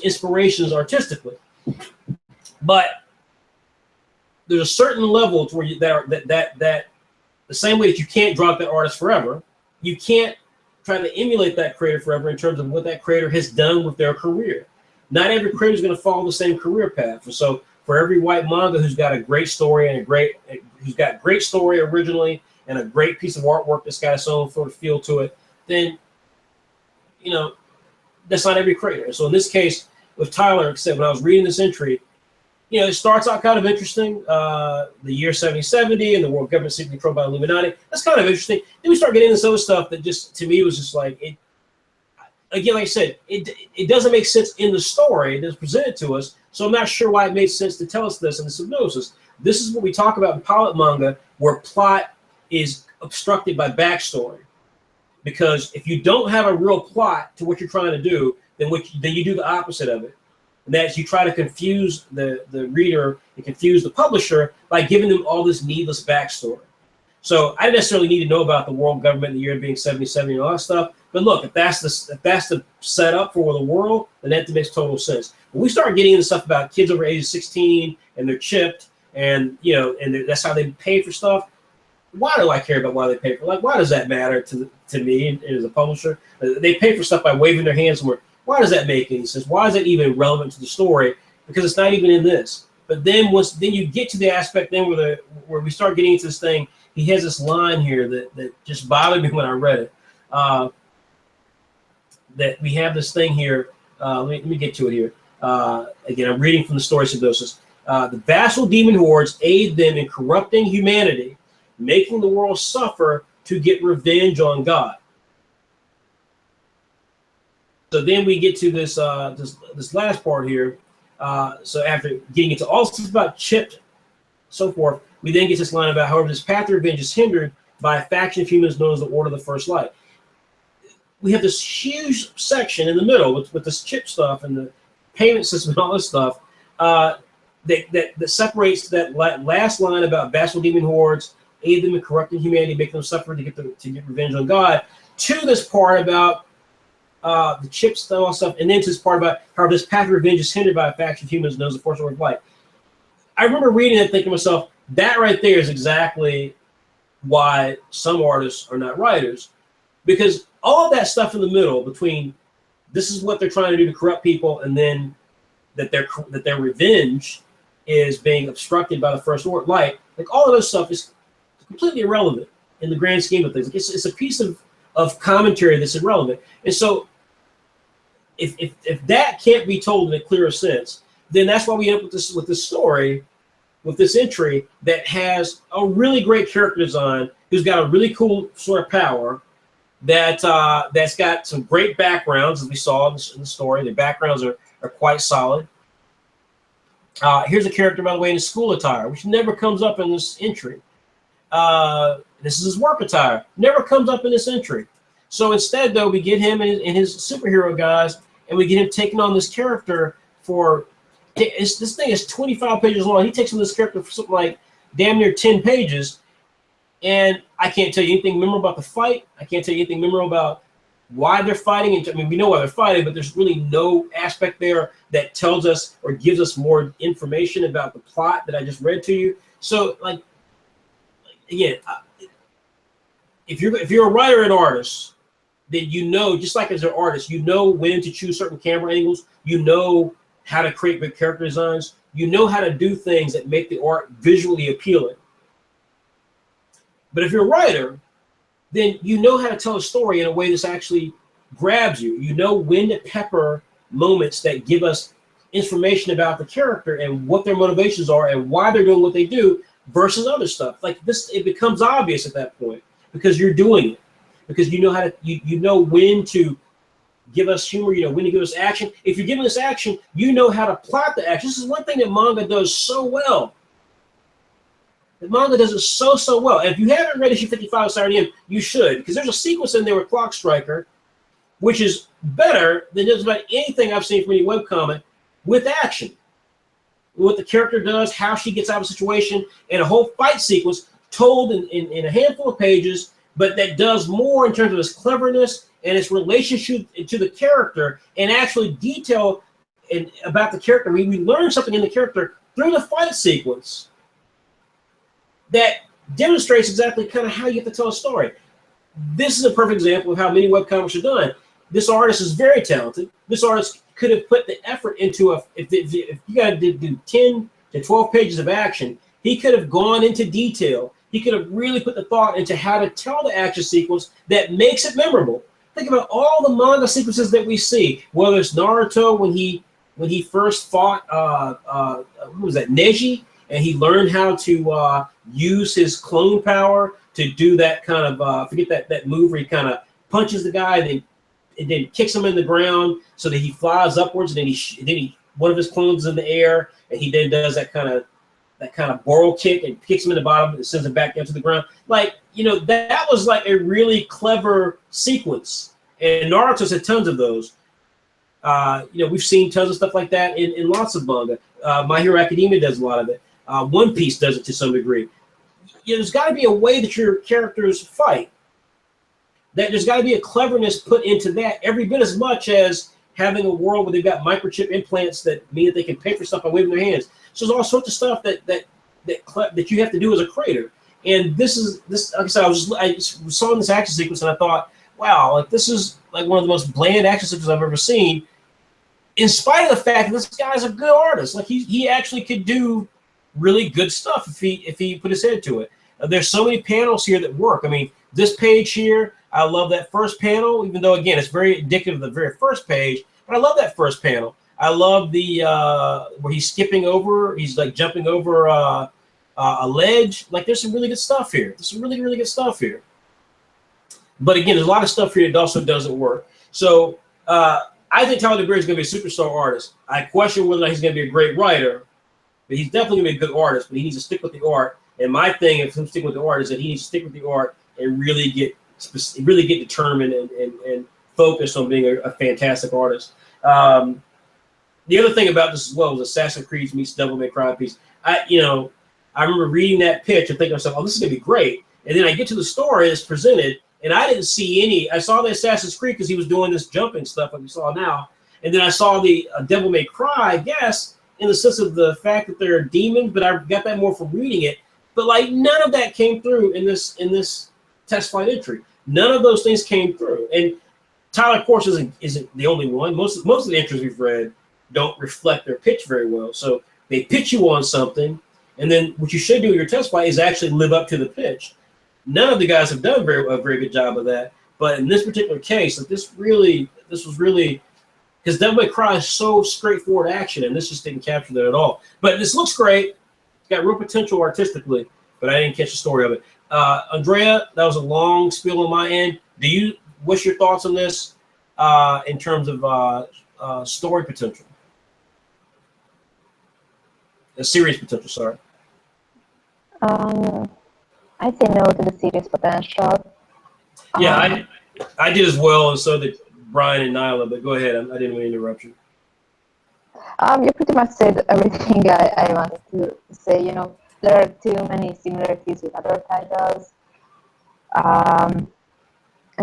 inspirations artistically, but there's a certain level to where that the same way that you can't drop that artist forever, you can't try to emulate that creator forever in terms of what that creator has done with their career. Not every creator is going to follow the same career path. So for every white manga who's got a great story and who's got great story originally and a great piece of artwork that's got its own sort of feel to it, then that's not every creator. So in this case with Tyler, except when I was reading this entry, it starts out kind of interesting. The year 7070 and the world government seeking controlled by Illuminati. That's kind of interesting. Then we start getting into some other stuff that just, to me, was just like, it. Again, like I said, it doesn't make sense in the story that's presented to us. So I'm not sure why it made sense to tell us this in the synopsis. This is what we talk about in pilot manga, where plot is obstructed by backstory. Because if you don't have a real plot to what you're trying to do, then you do the opposite of it. And that's you try to confuse the reader and confuse the publisher by giving them all this needless backstory. So I didn't necessarily need to know about the world government, the year being 7070 and all that stuff. But look, if that's the setup for the world, then that makes total sense. When we start getting into stuff about kids over age of 16 and they're chipped and that's how they pay for stuff, why do I care about why they pay for? Like, why does that matter to me as a publisher? They pay for stuff by waving their hands somewhere. Why does that make any sense? Why is that even relevant to the story? Because it's not even in this. But then then you get to the aspect then where we start getting into this thing. He has this line here that just bothered me when I read it. That we have this thing here. Let me get to it here. Again, I'm reading from the story synopsis. The vassal demon hordes aid them in corrupting humanity, making the world suffer to get revenge on God. So then we get to this this last part here. So after getting into all stuff about chipped, so forth, we then get this line about, however, this path of revenge is hindered by a faction of humans known as the Order of the First Light. We have this huge section in the middle with this chip stuff and the payment system and all this stuff that separates that last line about vassal demon hordes, aid them in corrupting humanity, make them suffer to get revenge on God, to this part about the chip stuff, and then to this part about how this path of revenge is hindered by a faction of humans known as the Force of Light. I remember reading it and thinking to myself, that right there is exactly why some artists are not writers, because all of that stuff in the middle between this is what they're trying to do to corrupt people, and then that their revenge is being obstructed by the First Light, like all of those stuff is completely irrelevant in the grand scheme of things. It's a piece of commentary that's irrelevant. And so if that can't be told in a clearer sense, then that's why we end up with this story, with this entry that has a really great character design, who's got a really cool sort of power, that's got some great backgrounds, as we saw in the story. The backgrounds are quite solid. Here's a character, by the way, in his school attire, which never comes up in this entry. This is his work attire. Never comes up in this entry. So instead, though, we get him and his superhero guys, and we get him taking on this character for this thing is 25 pages long. He takes on this character for something like damn near 10 pages, and I can't tell you anything memorable about the fight. I can't tell you anything memorable about why they're fighting. And I mean, we know why they're fighting, but there's really no aspect there that tells us or gives us more information about the plot that I just read to you. So, like, again, if you're a writer and artist, then you know, just like as an artist, you know when to choose certain camera angles. You know how to create good character designs. You know how to do things that make the art visually appealing. But if you're a writer, then you know how to tell a story in a way that's actually grabs you. You know when to pepper moments that give us information about the character and what their motivations are and why they're doing what they do versus other stuff. Like this, it becomes obvious at that point because you're doing it. Because you know how to, you know when to give us humor, you know when to give us action. If you're giving us action, you know how to plot the action. This is one thing that manga does so well. The manga does it so well. And if you haven't read issue 55 of Saturday M, you should, because there's a sequence in there with Clock Striker, which is better than just about anything I've seen from any webcomic with action. What the character does, how she gets out of a situation, and a whole fight sequence told in a handful of pages, but that does more in terms of its cleverness and its relationship to the character and actually detail about the character. We learn something in the character through the fight sequence that demonstrates exactly kind of how you have to tell a story. This is a perfect example of how many webcomics are done. This artist is very talented. This artist could have put the effort into if you got to do 10 to 12 pages of action, he could have gone into detail. He could have really put the thought into how to tell the action sequence that makes it memorable. Think about all the manga sequences that we see, whether it's Naruto when he first fought who was that, Neji, and he learned how to use his clone power to do that kind of forget that move where he kind of punches the guy and then kicks him in the ground so that he flies upwards, and then he one of his clones is in the air, and he then does that kind of barrel kick and kicks him in the bottom and sends him back down to the ground. Like, you know, that was like a really clever sequence. And Naruto's had tons of those. You know, we've seen tons of stuff like that in lots of manga. My Hero Academia does a lot of it. One Piece does it to some degree. You know, there's got to be a way that your characters fight. That there's got to be a cleverness put into that every bit as much as having a world where they've got microchip implants that mean that they can pay for stuff by waving their hands. So there's all sorts of stuff that you have to do as a creator. And this, like I said, I saw this action sequence and I thought, wow, like this is like one of the most bland action sequences I've ever seen. In spite of the fact that this guy's a good artist, like he actually could do really good stuff if he put his head to it. There's so many panels here that work. I mean, this page here, I love that first panel, even though again it's very indicative of the very first page. But I love that first panel. I love the where he's skipping over, he's like jumping over a ledge. Like there's some really good stuff here. There's some really good stuff here. But again, there's a lot of stuff here that also doesn't work. So I think Tyler DeBerry is going to be a superstar artist. I question whether or not he's going to be a great writer, but he's definitely going to be a good artist. But he needs to stick with the art. And my thing, if him sticking with the art, is that he needs to stick with the art and really get determined and focused on being a fantastic artist. The other thing about this as well was Assassin's Creed meets Devil May Cry piece. I remember reading that pitch and thinking to myself, oh, this is going to be great. And then I get to the story it's presented, and I didn't see any. I saw the Assassin's Creed because he was doing this jumping stuff like we saw now. And then I saw the Devil May Cry, I guess, in the sense of the fact that they're demons, but I got that more from reading it. But like none of that came through in this test flight entry. None of those things came through. And Tyler, of course, isn't the only one. Most of the entries we've read don't reflect their pitch very well. So they pitch you on something, and then what you should do in your test flight is actually live up to the pitch. None of the guys have done a very good job of that. But in this particular case, like this was really because Devil May Cry is so straightforward action, and this just didn't capture that at all. But this looks great. It's got real potential artistically, but I didn't catch the story of it. Andrea, that was a long spiel on my end. What's your thoughts on this in terms of story potential? Series potential, sorry. I say no to the series potential. Yeah, I did as well, and so did Brian and Nyla, but go ahead. I didn't mean to interrupt you. You pretty much said everything I wanted to say. You know, there are too many similarities with other titles. And,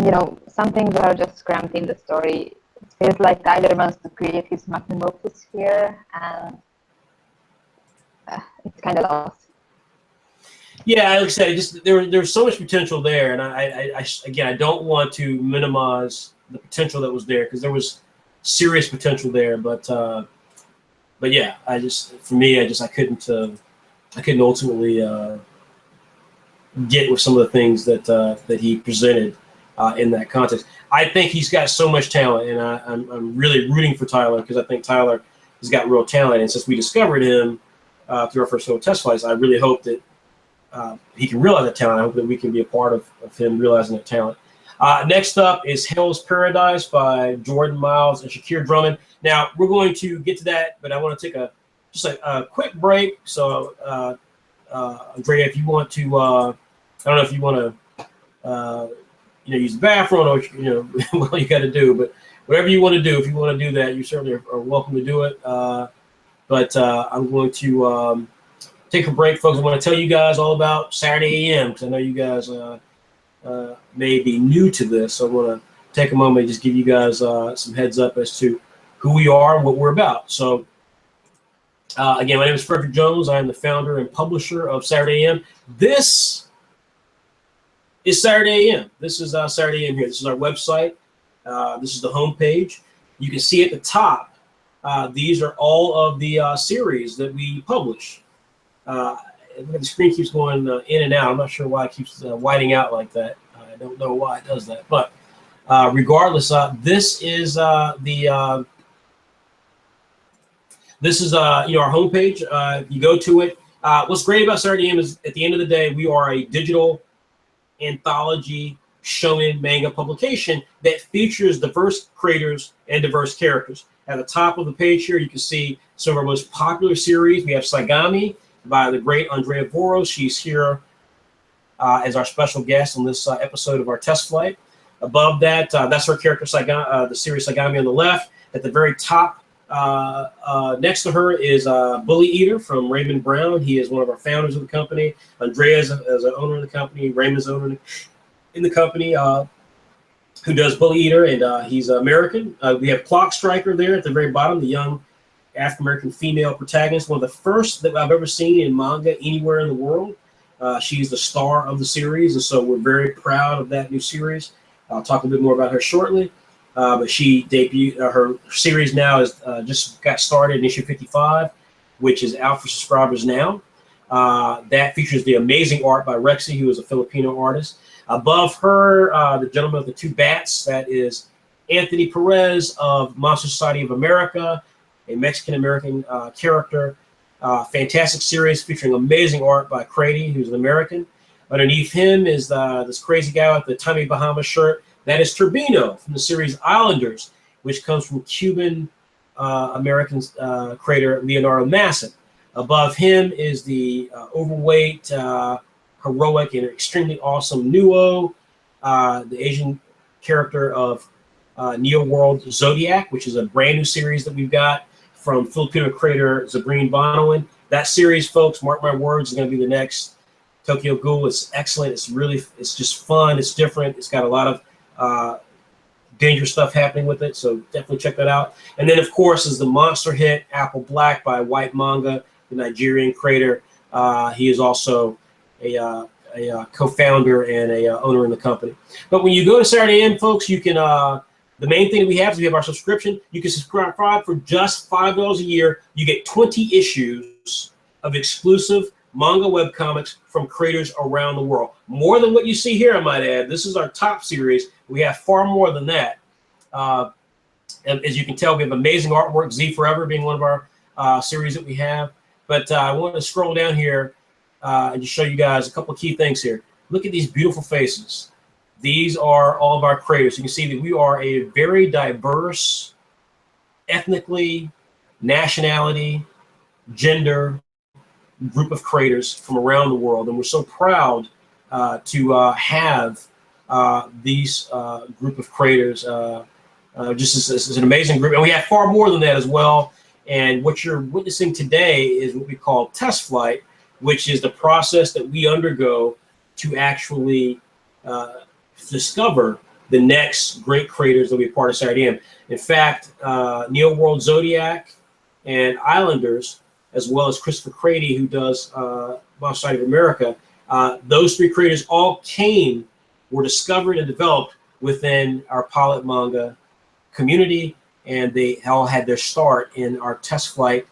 you know, some things are just cramped in the story. It feels like Tyler wants to create his magnum opus here, and it's kind of lost. Yeah, like I said, there's so much potential there, and I don't want to minimize the potential that was there because there was serious potential there, but yeah, I couldn't ultimately get with some of the things that he presented in that context. I think he's got so much talent, and I'm really rooting for Tyler because I think Tyler has got real talent, and since we discovered him through our first test flights, I really hope that he can realize that talent. I hope that we can be a part of him realizing that talent. Next up is Hell's Paradise by Jordan Miles and Shakir Drummond. Now, we're going to get to that, but I want to take just a quick break. So, Andrea, if you want to, I don't know if you want to, use the bathroom or, what you got to do, but whatever you want to do, if you want to do that, you certainly are welcome to do it. But I'm going to take a break, folks. I want to tell you guys all about Saturday AM because I know you guys may be new to this. So I want to take a moment and just give you guys some heads up as to who we are and what we're about. So again, my name is Frederick Jones. I am the founder and publisher of Saturday AM. This is Saturday AM. This is Saturday AM here. This is our website. This is the homepage. You can see at the top, these are all of the series that we publish. The screen keeps going in and out. I'm not sure why it keeps whiting out like that. I don't know why it does that. But regardless, this is our homepage. If you go to it, what's great about Saturday AM is at the end of the day, we are a digital anthology shonen manga publication that features diverse creators and diverse characters. At the top of the page here, you can see some of our most popular series. We have Saigami by the great Andrea Voro. She's here as our special guest on this episode of our test flight. Above that, that's her character, the series Saigami on the left. At the very top, next to her is Bully Eater from Raymond Brown. He is one of our founders of the company. Andrea is an owner of the company. Raymond's owner in the company who does Bully Eater, and he's American. We have Clock Striker there at the very bottom, the young African-American female protagonist, one of the first that I've ever seen in manga anywhere in the world. She's the star of the series, and so we're very proud of that new series. I'll talk a bit more about her shortly. But she debuted, her series now is just got started in issue 55, which is out for subscribers now. That features the amazing art by Rexy, who is a Filipino artist. Above her, the gentleman with the two bats, that is Anthony Perez of Monster Society of America, a Mexican-American character. Fantastic series featuring amazing art by Crady, who's an American. Underneath him is this crazy guy with the Tommy Bahama shirt. That is Turbino from the series Islanders, which comes from Cuban American creator Leonardo Masson. Above him is the overweight, heroic, and extremely awesome Nuo, the Asian character of Neo World Zodiac, which is a brand new series that we've got from Filipino creator Zabrine Bonawin. That series, folks, mark my words, is going to be the next Tokyo Ghoul. It's excellent. It's just fun. It's different. It's got a lot of dangerous stuff happening with it, so definitely check that out. And then, of course, is the monster hit Apple Black by White Manga, the Nigerian creator. He is also a co-founder and a owner in the company. But when you go to Saturday AM, folks, you can the main thing we have is we have our subscription. You can subscribe for just $5 a year. You get 20 issues of exclusive manga webcomics from creators around the world. More than what you see here, I might add. This is our top series. We have far more than that. And as you can tell, we have amazing artwork, Z Forever being one of our series that we have. But I want to scroll down here and just show you guys a couple of key things here. Look at these beautiful faces. These are all of our creators. You can see that we are a very diverse, ethnically, nationality, gender group of creators from around the world, and we're so proud to have these group of creators. Just as an amazing group, and we have far more than that as well. And what you're witnessing today is what we call test flight, which is the process that we undergo to actually discover the next great creators that will be part of Saturday AM. In fact, Neo World Zodiac and Islanders, as well as Christopher Crady, who does Monster Society of America, those three creators all were discovered and developed within our pilot manga community, and they all had their start in our test flight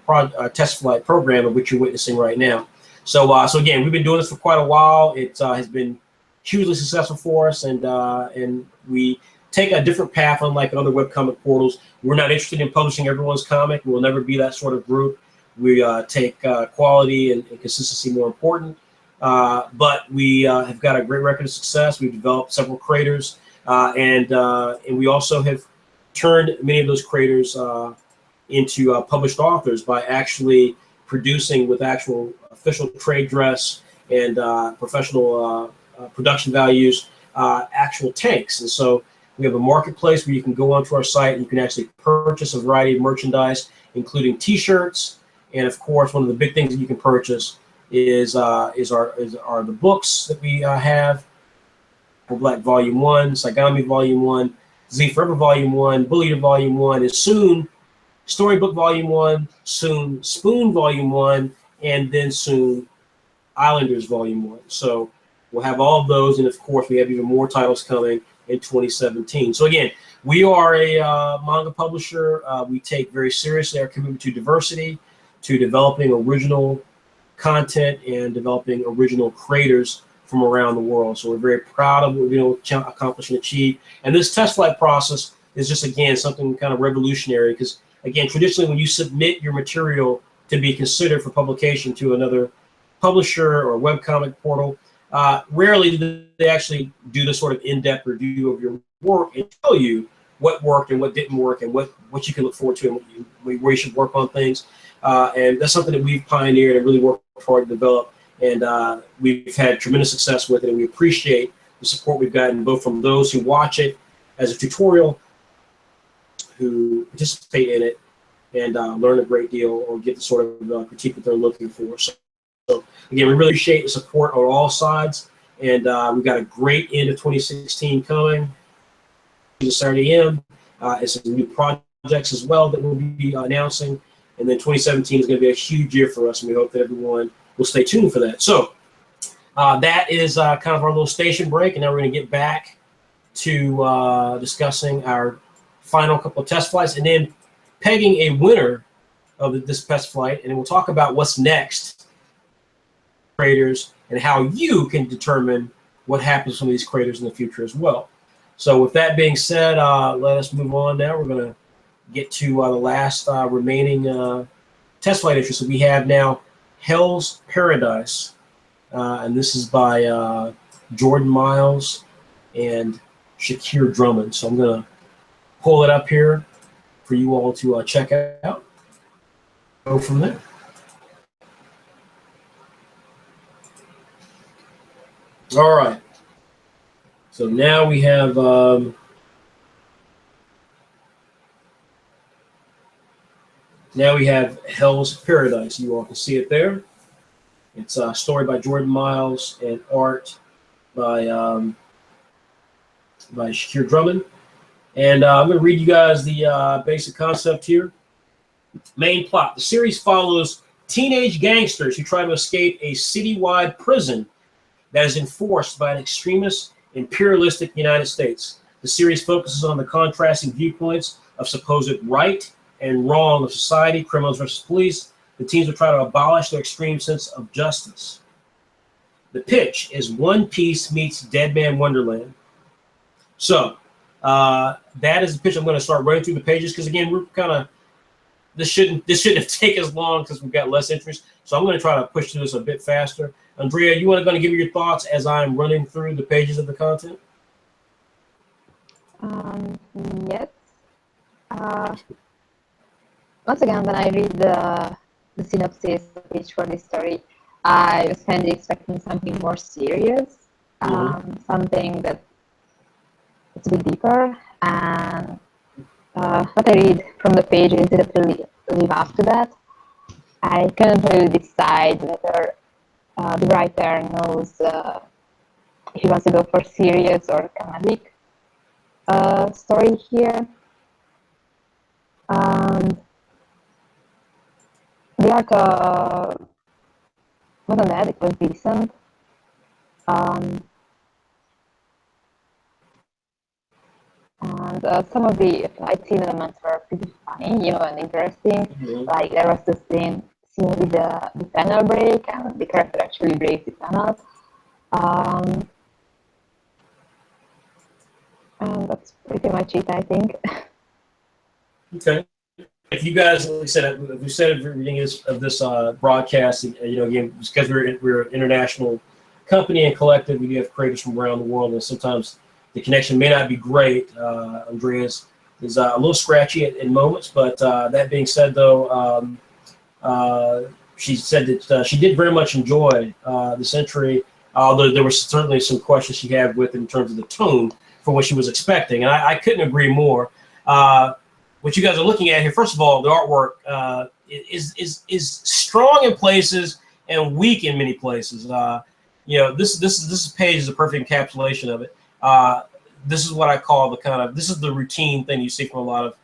program, of which you're witnessing right now. So again, we've been doing this for quite a while. It has been hugely successful for us, and we take a different path, unlike other webcomic portals. We're not interested in publishing everyone's comic. We will never be that sort of group. We take quality and consistency more important. But we have got a great record of success. We've developed several creators, and we also have turned many of those creators into published authors by actually producing with actual official trade dress and professional production values, actual tanks. And so we have a marketplace where you can go onto our site and you can actually purchase a variety of merchandise, including T-shirts. And of course, one of the big things that you can purchase are the books that we have. Black Volume 1, Saigami Volume 1, Z Forever Volume 1, Bully Volume 1, and soon Storybook Volume 1, soon Spoon Volume 1, and then soon Islanders Volume 1. So we'll have all of those, and of course we have even more titles coming in 2017. So again, we are a manga publisher. We take very seriously our commitment to diversity, to developing original content and developing original creators from around the world. So we're very proud of what we've been able to accomplish and achieve. And this test flight process is just, again, something kind of revolutionary, because, again, traditionally when you submit your material to be considered for publication to another publisher or webcomic portal, rarely do they actually do the sort of in-depth review of your work and tell you what worked and what didn't work and what you can look forward to and where you should work on things. And that's something that we've pioneered and really worked hard to develop. And we've had tremendous success with it, and we appreciate the support we've gotten both from those who watch it as a tutorial, who participate in it, and learn a great deal or get the sort of critique that they're looking for. So again, we really appreciate the support on all sides, and we've got a great end of 2016 coming. Saturday AM, and some new projects as well that we'll be announcing, and then 2017 is going to be a huge year for us, and we hope that everyone we'll stay tuned for that. So that is kind of our little station break, and now we're going to get back to discussing our final couple of test flights, and then pegging a winner of this test flight, and then we'll talk about what's next, creators, and how you can determine what happens from these creators in the future as well. So with that being said, let us move on now. We're going to get to the last remaining test flight entry. So we have now Hell's Paradise, and this is by Jordan Miles and Shakir Drummond. So I'm going to pull it up here for you all to check out. Go from there. All right. So now we have Hell's Paradise. You all can see it there. It's a story by Jordan Miles and art by Shakir Drummond. And I'm going to read you guys the basic concept here. Main plot. The series follows teenage gangsters who try to escape a citywide prison that is enforced by an extremist, imperialistic United States. The series focuses on the contrasting viewpoints of supposed right and wrong of society, criminals versus police. The teens will try to abolish their extreme sense of justice. The pitch is One Piece meets Dead Man Wonderland. So that is the pitch. I'm going to start running through the pages because again, we're kind of this shouldn't take as long because we've got less interest. So I'm going to try to push through this a bit faster. Andrea, you want to give me your thoughts as I'm running through the pages of the content? Yes. Once again, when I read the synopsis page for this story, I was kind of expecting something more serious, something that it's a bit deeper, and what I read from the page didn't live up to that. I couldn't really decide whether the writer knows if he wants to go for serious or comedic story here. The arc wasn't bad, it was decent. And some of the fight scene elements were pretty funny, and interesting. Like there was this scene with the panel break, and the character actually breaks the panel. And that's pretty much it, I think. Okay. If you guys, like I said, we said at the beginning of this broadcast, again, because we're an international company and collective, we do have creators from around the world, and sometimes the connection may not be great. Andreas is a little scratchy in moments, but that being said, though, she said that she did very much enjoy this entry, although there were certainly some questions she had with in terms of the tone for what she was expecting, and I couldn't agree more. What you guys are looking at here, first of all, the artwork is strong in places and weak in many places. This page is a perfect encapsulation of it. This is what I call this is the routine thing you see from a lot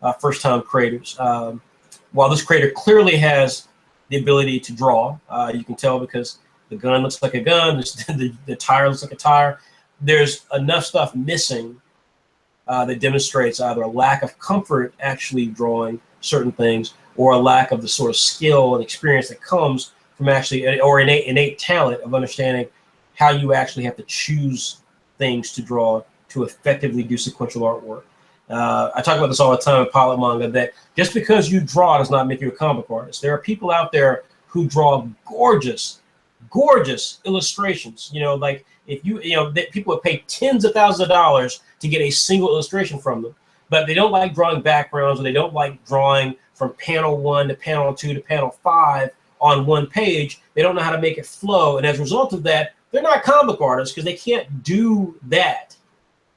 of first-time creators. While this creator clearly has the ability to draw, you can tell because the gun looks like a gun, the tire looks like a tire. There's enough stuff missing that demonstrates either a lack of comfort actually drawing certain things or a lack of the sort of skill and experience that comes from actually, or innate talent of understanding how you actually have to choose things to draw to effectively do sequential artwork. I talk about this all the time in Pilot Manga, that just because you draw does not make you a comic artist. There are people out there who draw gorgeous illustrations. Like if people would pay tens of thousands of dollars to get a single illustration from them, but they don't like drawing backgrounds, or they don't like drawing from panel 1 to panel 2 to panel 5 on one page. They don't know how to make it flow, and as a result of that, they're not comic artists because they can't do that.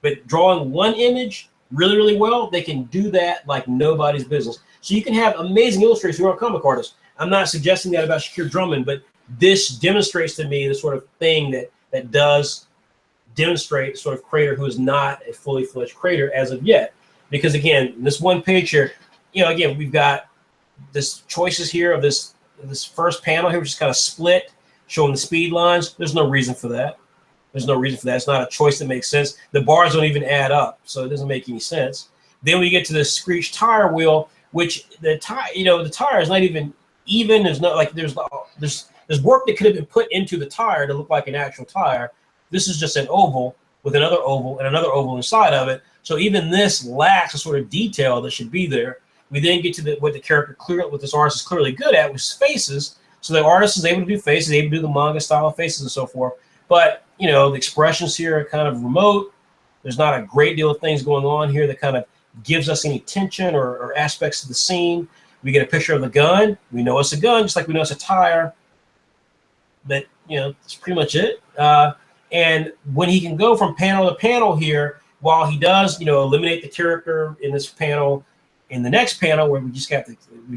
But drawing one image really, really well, they can do that like nobody's business. So you can have amazing illustrators who aren't comic artists. I'm not suggesting that about Shakir Drummond, but this demonstrates to me the sort of thing that does demonstrate the sort of creator who is not a fully fledged creator as of yet. Because again, this one page here, again, we've got this choices here of this this first panel here, which is kind of split, showing the speed lines. There's no reason for that. There's no reason for that. It's not a choice that makes sense. The bars don't even add up, so it doesn't make any sense. Then we get to the screech tire wheel, which the tire, the tire is not even. There's no like there's work that could have been put into the tire to look like an actual tire. This is just an oval with another oval and another oval inside of it. So even this lacks a sort of detail that should be there. We then get to what this artist is clearly good at, which is faces. So the artist is able to do faces, able to do the manga style of faces and so forth. But the expressions here are kind of remote. There's not a great deal of things going on here that kind of gives us any tension or aspects of the scene. We get a picture of the gun. We know it's a gun, just like we know it's a tire. But that's pretty much it. And when he can go from panel to panel here, while he does eliminate the character in this panel, in the next panel where we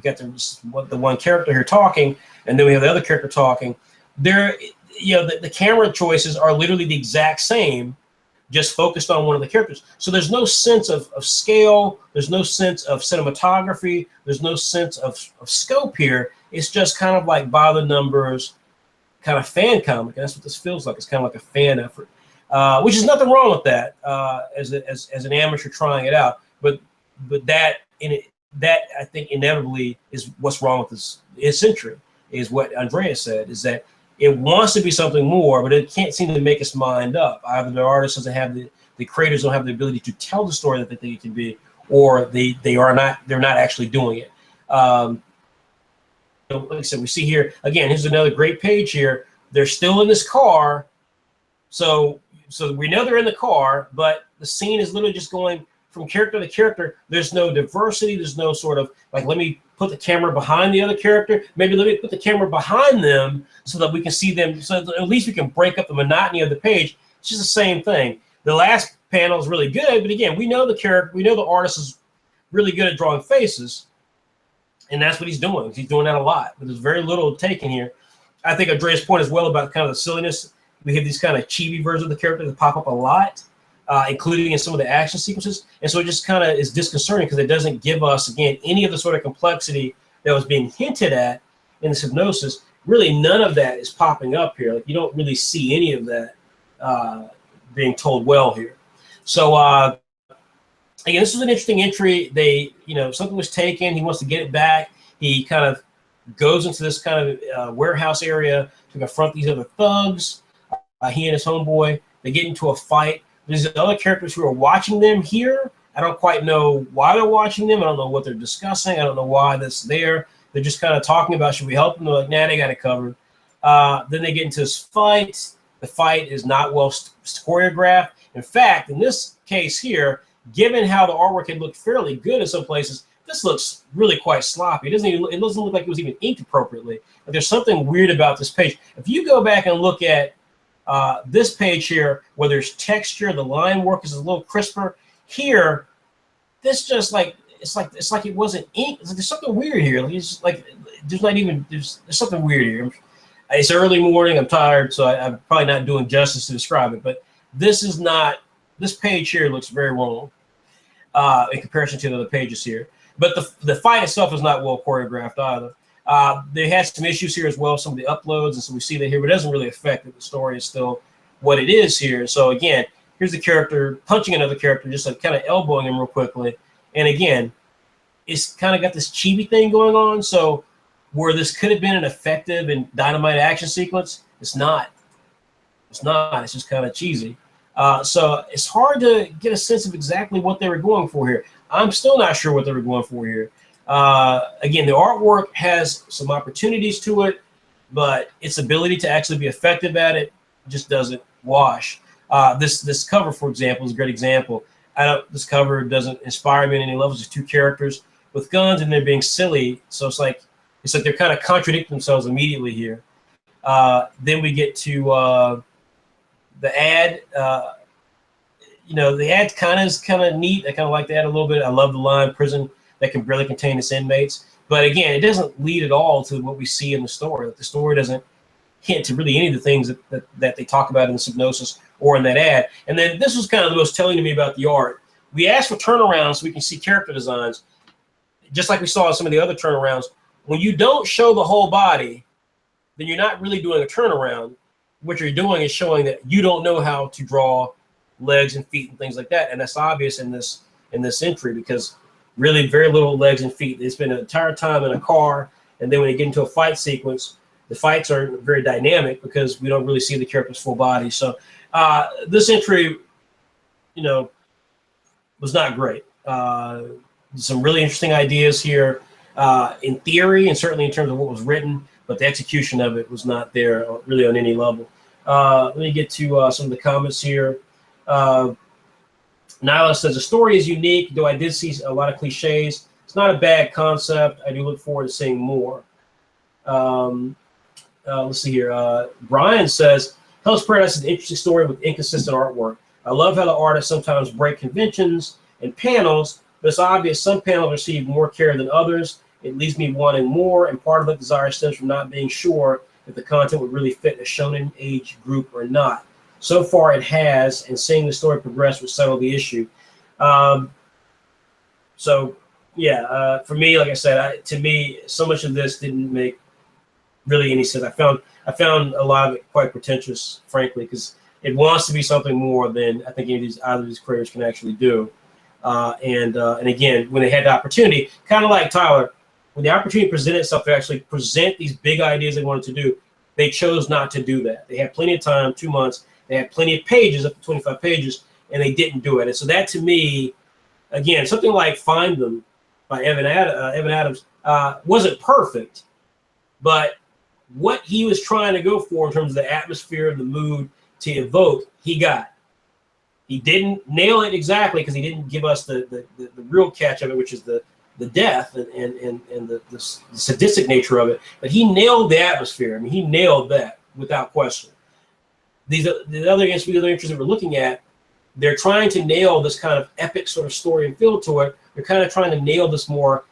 got the one character here talking, and then we have the other character talking. There, the camera choices are literally the exact same, just focused on one of the characters. So there's no sense of scale. There's no sense of cinematography. There's no sense of scope here. It's just kind of like by the numbers, kind of fan comic. And that's what this feels like. It's kind of like a fan effort, which is nothing wrong with that as an amateur trying it out. But that I think inevitably is what's wrong with this entry, is what Andrea said, is that it wants to be something more, but it can't seem to make its mind up. Either the artist doesn't have the creators don't have the ability to tell the story that they think it can be, or they're not actually doing it. Like I said, we see here again. Here's another great page here. They're still in this car, so we know they're in the car, but the scene is literally just going from character to character. There's no diversity. There's no sort of like, let me put the camera behind the other character. Maybe let me put the camera behind them so that we can see them. So at least we can break up the monotony of the page. It's just the same thing. The last panel is really good, but again, we know the character, we know the artist is really good at drawing faces, and that's what he's doing. He's doing that a lot, but there's very little taken here. I think Andrea's point as well about kind of the silliness. We have these kind of chibi versions of the character that pop up a lot, including in some of the action sequences. And so it just kind of is disconcerting because it doesn't give us, again, any of the sort of complexity that was being hinted at in this hypnosis. Really, none of that is popping up here. Like, you don't really see any of that being told well here. So, again, this is an interesting entry. Something was taken. He wants to get it back. He kind of goes into this kind of warehouse area to confront these other thugs. He and his homeboy, they get into a fight. There's other characters who are watching them here. I don't quite know why they're watching them. I don't know what they're discussing. I don't know why that's there. They're just kind of talking about, should we help them? They're like, nah, they got it covered. Then they get into this fight. The fight is not well choreographed. In fact, in this case here, given how the artwork had looked fairly good in some places, this looks really quite sloppy. It doesn't look like it was even inked appropriately. But there's something weird about this page. If you go back and look at this page here, where there's texture, the line work is a little crisper. Here, this just like it's like it wasn't inked. There's something weird here. It's like there's something weird here. It's early morning. I'm tired, so I'm probably not doing justice to describe it. But this page here looks very wrong in comparison to the other pages here. But the fight itself is not well choreographed either. They had some issues here as well, some of the uploads, and so we see that here, but it doesn't really affect it. The story is still what it is here. So again, here's the character punching another character, just like kind of elbowing him real quickly. And again, it's kind of got this chibi thing going on. So where this could have been an effective and dynamite action sequence, it's not. It's not. It's just kind of cheesy. So it's hard to get a sense of exactly what they were going for here. I'm still not sure what they were going for here. Again, the artwork has some opportunities to it, but its ability to actually be effective at it just doesn't wash. This cover, for example, is a great example. This cover doesn't inspire me on any levels. There's two characters with guns and they're being silly. So it's like they're kind of contradicting themselves immediately here. Then we get to the ad. The ad is kind of neat. I kind of like the ad a little bit. I love the line, prison that can barely contain its inmates. But again, it doesn't lead at all to what we see in the story. The story doesn't hint to really any of the things that they talk about in the Hypnosis or in that ad. And then this was kind of the most telling to me about the art. We asked for turnarounds so we can see character designs. Just like we saw in some of the other turnarounds, when you don't show the whole body, then you're not really doing a turnaround. What you're doing is showing that you don't know how to draw legs and feet and things like that, and that's obvious in this entry, because really very little legs and feet. They spend an entire time in a car, and then when you get into a fight sequence, the fights are very dynamic because we don't really see the character's full body. So this entry, you know, was not great. Some really interesting ideas here in theory, and certainly in terms of what was written, but the execution of it was not there really on any level. Let me get to some of the comments here. Nyla says, the story is unique, though I did see a lot of cliches. It's not a bad concept. I do look forward to seeing more. Let's see here. Brian says, Hell's Paradise is an interesting story with inconsistent artwork. I love how the artists sometimes break conventions and panels, but it's obvious some panels receive more care than others. It leaves me wanting more, and part of the desire stems from not being sure if the content would really fit a shonen age group or not. So far it has, and seeing the story progress would settle the issue. So yeah, for me, like I said, to me, so much of this didn't make really any sense. I found a lot of it quite pretentious, frankly, because it wants to be something more than I think either of these creators can actually do. And again, when they had the opportunity, kind of like Tyler, when the opportunity presented itself to actually present these big ideas they wanted to do, they chose not to do that. They had plenty of time, 2 months. They had plenty of pages, up to 25 pages, and they didn't do it. And so that, to me, again, something like Find Them by Evan Adams wasn't perfect, but what he was trying to go for in terms of the atmosphere and the mood to evoke, he got. He didn't nail it exactly because he didn't give us the real catch of it, which is the death and the sadistic nature of it. But he nailed the atmosphere. I mean, he nailed that without question. The other entries that we're looking at, they're trying to nail this kind of epic sort of story and feel to it. They're kind of trying to nail this more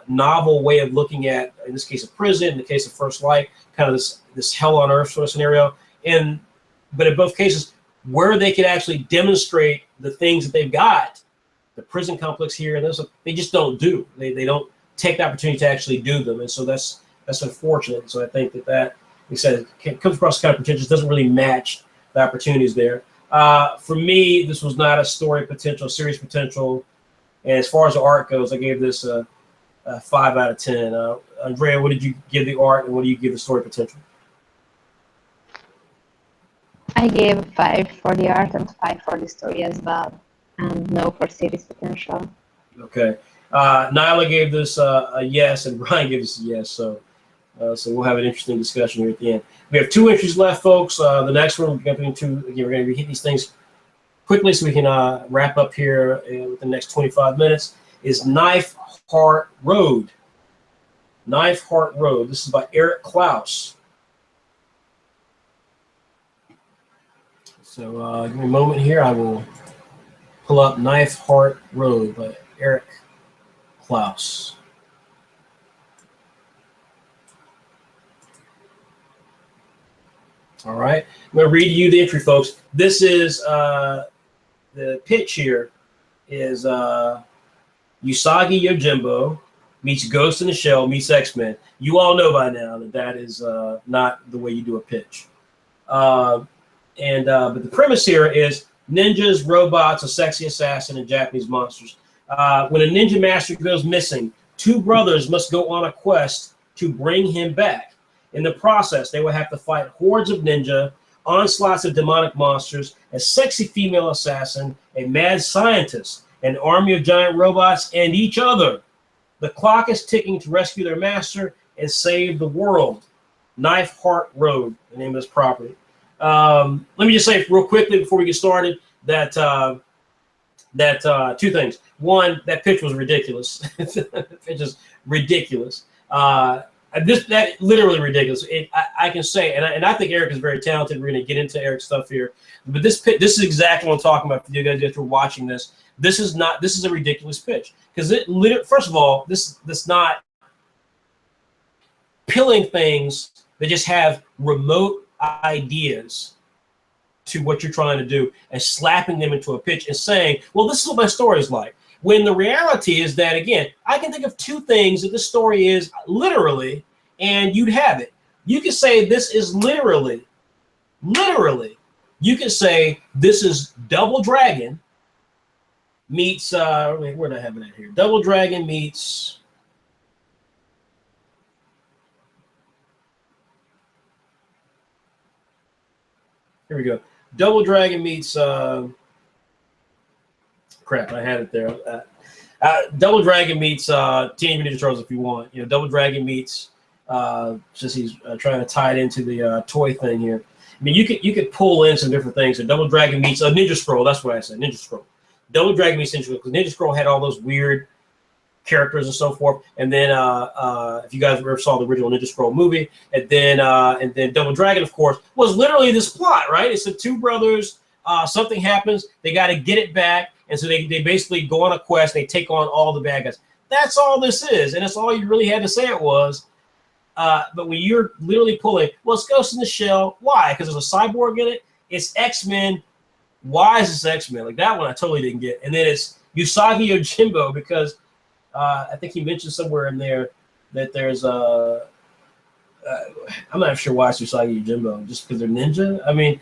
novel way of looking at, in this case, a prison, in the case of First Light, kind of this hell on earth sort of scenario. But in both cases, where they could actually demonstrate the things that they've got, the prison complex here, and they just don't do. They don't take the opportunity to actually do them, and so that's unfortunate. So I think that like I said, it comes across kind of pretentious, doesn't really match the opportunities there. For me, this was not a story potential, series potential. And as far as the art goes, I gave this a 5 out of 10. Andrea, what did you give the art, and what do you give the story potential? I gave 5 for the art and 5 for the story as well, and no for series potential. Okay. Nyla gave this a yes, and Brian gave this a yes. So we'll have an interesting discussion here at the end. We have 2 entries left, folks. The next one, we're going to hit these things quickly so we can wrap up here with the next 25 minutes, is Knifeart Road. Knifeart Road. This is by Eric Klaus. So give me a moment here. I will pull up Knifeart Road by Eric Klaus. All right. I'm going to read you the entry, folks. This is the pitch here is Usagi Yojimbo meets Ghost in the Shell meets X-Men. You all know by now that is not the way you do a pitch. But the premise here is ninjas, robots, a sexy assassin, and Japanese monsters. When a ninja master goes missing, 2 brothers must go on a quest to bring him back. In the process, they will have to fight hordes of ninja, onslaughts of demonic monsters, a sexy female assassin, a mad scientist, an army of giant robots, and each other. The clock is ticking to rescue their master and save the world. Knifeart Road, the name of this property. Let me just say real quickly before we get started that 2 things. One, that pitch was ridiculous. The pitch is ridiculous. That literally ridiculous. I can say, and I think Eric is very talented. We're going to get into Eric's stuff here, but this is exactly what I'm talking about. For you guys who are watching this, this is a ridiculous pitch because first of all, this not pilling things that just have remote ideas to what you're trying to do and slapping them into a pitch and saying, well, this is what my story is like. When the reality is that, again, I can think of two things that this story is literally, and you'd have it. You could say this is literally. You could say this is Double Dragon meets, where did I have it at here? Double Dragon meets, here we go. Double Dragon meets, crap, I had it there. Double Dragon meets Teenage Mutant Ninja Turtles if you want. You know, Double Dragon meets, since he's trying to tie it into the toy thing here. I mean, you could pull in some different things. So Double Dragon meets a Ninja Scroll. That's what I said, Ninja Scroll. Double Dragon meets Ninja Scroll, because Ninja Scroll had all those weird characters and so forth. And then if you guys ever saw the original Ninja Scroll movie, and then Double Dragon, of course, was literally this plot, right? It's the two brothers. Something happens, they got to get it back, and so they basically go on a quest. They take on all the bad guys. That's all this is, and that's all you really had to say it was. But when you're literally pulling, well, it's Ghost in the Shell. Why? Because there's a cyborg in it. It's X-Men. Why is this X-Men? Like, that one I totally didn't get. And then it's Usagi Yojimbo, because I think he mentioned somewhere in there that there's I'm not sure why it's Usagi Yojimbo, just because they're ninja. I mean,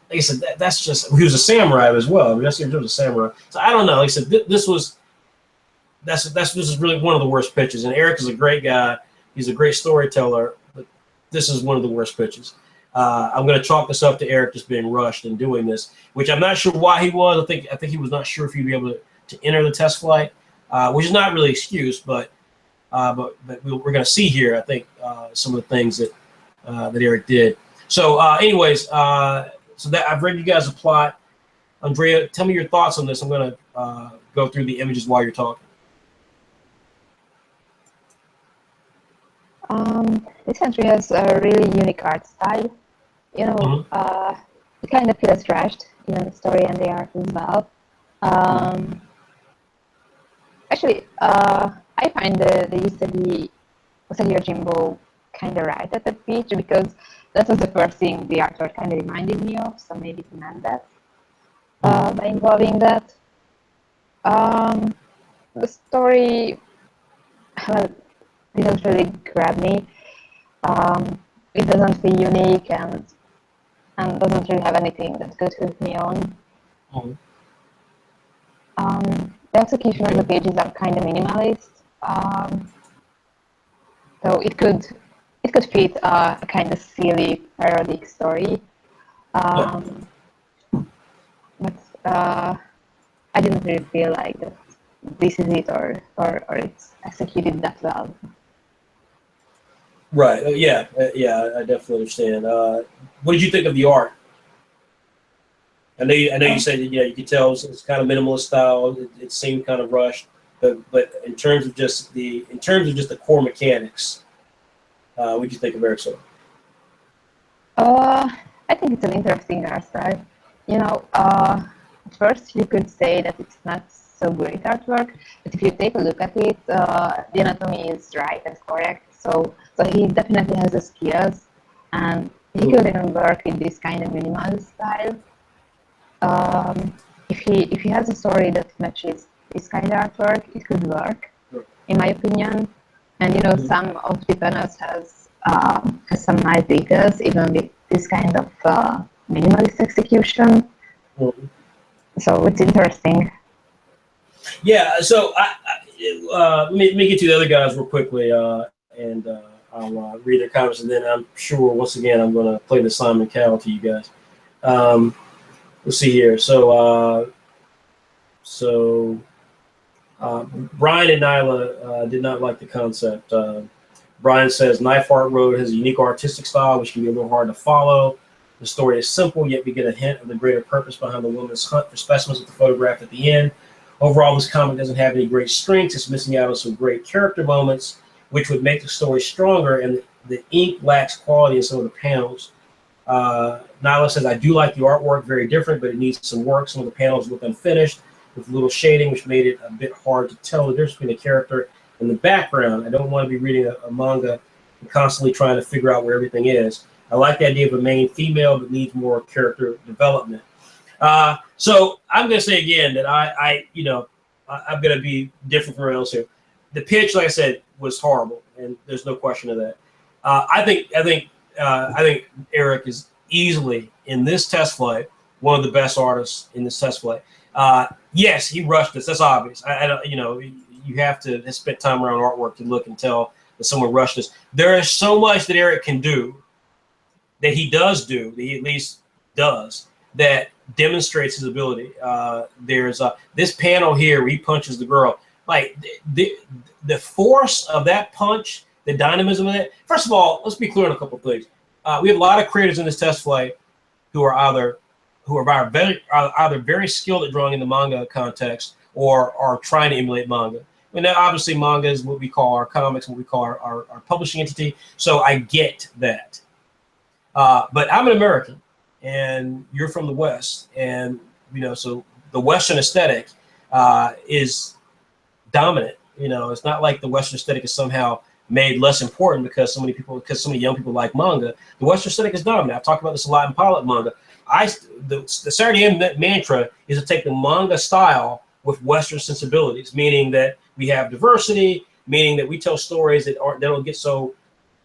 like I said, that's just, he was a samurai as well. I mean, that's a samurai. So I don't know. Like I said, this is really one of the worst pitches. And Eric is a great guy. He's a great storyteller, but this is one of the worst pitches. I'm going to chalk this up to Eric just being rushed and doing this, which I'm not sure why he was. I think he was not sure if he'd be able to enter the test flight, which is not really an excuse, but we're going to see here, I think, some of the things that Eric did. So anyways, so that I've read you guys a plot. Andrea, tell me your thoughts on this. I'm going to go through the images while you're talking. This country has a really unique art style. You know, it kind of feels rushed, you know, the story and the art as well. Actually, I find the Usagi Yojimbo kind of right at the beach, because that was the first thing the artwork kind of reminded me of, so maybe it meant that by involving that. The story, well, didn't really grab me. It doesn't feel unique and doesn't really have anything that could hook me on. The execution of the pages are kind of minimalist, so it could fit a kind of silly parodic story, but I didn't really feel like that this is it, or it's executed that well. Right. Yeah. I definitely understand. What did you think of the art? I know you said that, you could tell it's kind of minimalist style. It seemed kind of rushed, but in terms of just the core mechanics, what did you think of Eric's art? I think it's an interesting art style. You know, at first you could say that it's not so great artwork, but if you take a look at it, the anatomy is right and correct. So he definitely has the skills, and he could even work with this kind of minimal style. If he has a story that matches this kind of artwork, it could work, in my opinion. And you know, some of the panels has some nice details, even with this kind of minimalist execution. So it's interesting. Yeah. So let me get to the other guys real quickly, and I'll read their comments, and then I'm sure once again I'm going to play the Simon Cowell to you guys. Let's see here. So Brian and Nyla did not like the concept. Brian says Knifeart Road has a unique artistic style, which can be a little hard to follow. The story is simple, yet we get a hint of the greater purpose behind the woman's hunt for specimens with the photograph at the end. Overall, this comic doesn't have any great strengths. It's missing out on some great character moments, which would make the story stronger, and the ink lacks quality in some of the panels. Nyla says, I do like the artwork, very different, but it needs some work. Some of the panels look unfinished with little shading, which made it a bit hard to tell the difference between the character and the background. I don't want to be reading a manga and constantly trying to figure out where everything is. I like the idea of a main female, but needs more character development. So I'm going to say again that I I'm going to be different from everyone else here. The pitch, like I said, was horrible, and there's no question of that. I think Eric is easily in this test flight one of the best artists in this test flight. Yes, he rushed this. That's obvious. I don't, you have to have spent time around artwork to look and tell that someone rushed this. There is so much that Eric can do, that he does do, that he at least does, that demonstrates his ability. There's this panel here where he punches the girl. Like the force of that punch, the dynamism of it. First of all, let's be clear on a couple of things. We have a lot of creators in this test flight who are either very skilled at drawing in the manga context or are trying to emulate manga. And now obviously manga is what we call our comics, what we call our publishing entity. So I get that. But I'm an American and you're from the West. And, so the Western aesthetic is dominant. It's not like the Western aesthetic is somehow made less important because so many young people like manga. The Western aesthetic is dominant. I've talked about this a lot in pilot manga. The Saturday M mantra is to take the manga style with Western sensibilities, meaning that we have diversity, meaning that we tell stories that don't get so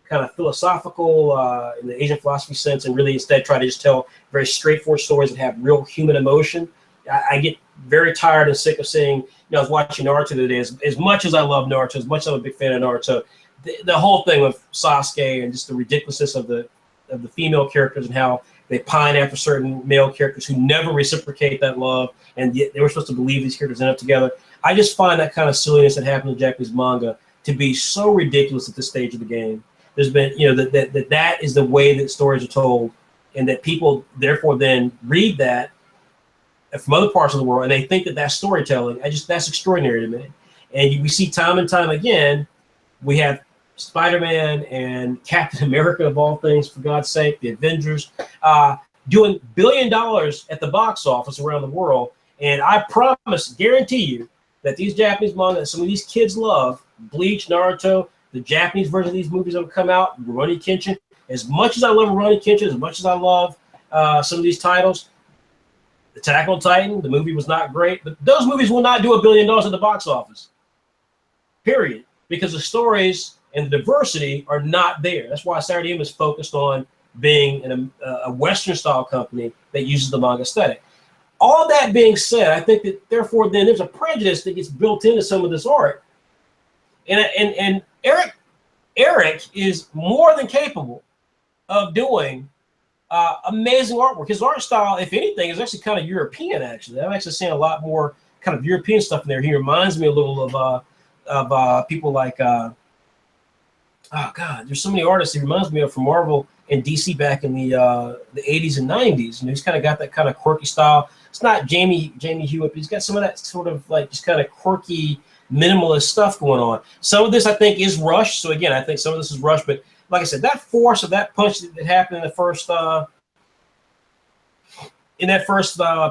kind of philosophical in the Asian philosophy sense, and really instead try to just tell very straightforward stories that have real human emotion. I get very tired and sick of seeing, I was watching Naruto today. As much as I love Naruto, as much as I'm a big fan of Naruto, the whole thing with Sasuke and just the ridiculousness of the female characters and how they pine after certain male characters who never reciprocate that love, and yet they were supposed to believe these characters end up together. I just find that kind of silliness that happened in Japanese manga to be so ridiculous at this stage of the game. There's been, that is the way that stories are told, and that people therefore then read that from other parts of the world, and they think that that's storytelling. That's extraordinary to me. And we see time and time again, we have Spider-Man and Captain America, of all things, for God's sake, the Avengers, doing $1 billion at the box office around the world. And I guarantee you that these Japanese manga that some of these kids love, Bleach, Naruto, the Japanese version of these movies that will come out, Rurouni Kenshin, as much as I love Rurouni Kenshin, as much as I love some of these titles, Attack on Titan, the movie was not great, but those movies will not do $1 billion at the box office, period, because the stories and the diversity are not there. That's why Saturday M is focused on being a Western-style company that uses the manga aesthetic. All that being said, I think that therefore then there's a prejudice that gets built into some of this art. And Eric is more than capable of doing amazing artwork. His art style, if anything, is actually kind of European, actually. I'm actually seeing a lot more kind of European stuff in there. He reminds me a little of people like, oh God, there's so many artists he reminds me of from Marvel and DC back in the 80s and 90s. He's kind of got that kind of quirky style. It's not Jamie Hewitt, but he's got some of that sort of like just kind of quirky, minimalist stuff going on. Some of this, I think, is rushed. So again, I think some of this is rushed, but like I said, that force of that punch that happened in the first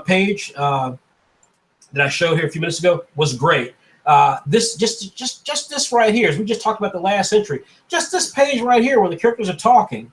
page that I showed here a few minutes ago was great. This just this right here, as we just talked about the last entry, just this page right here where the characters are talking,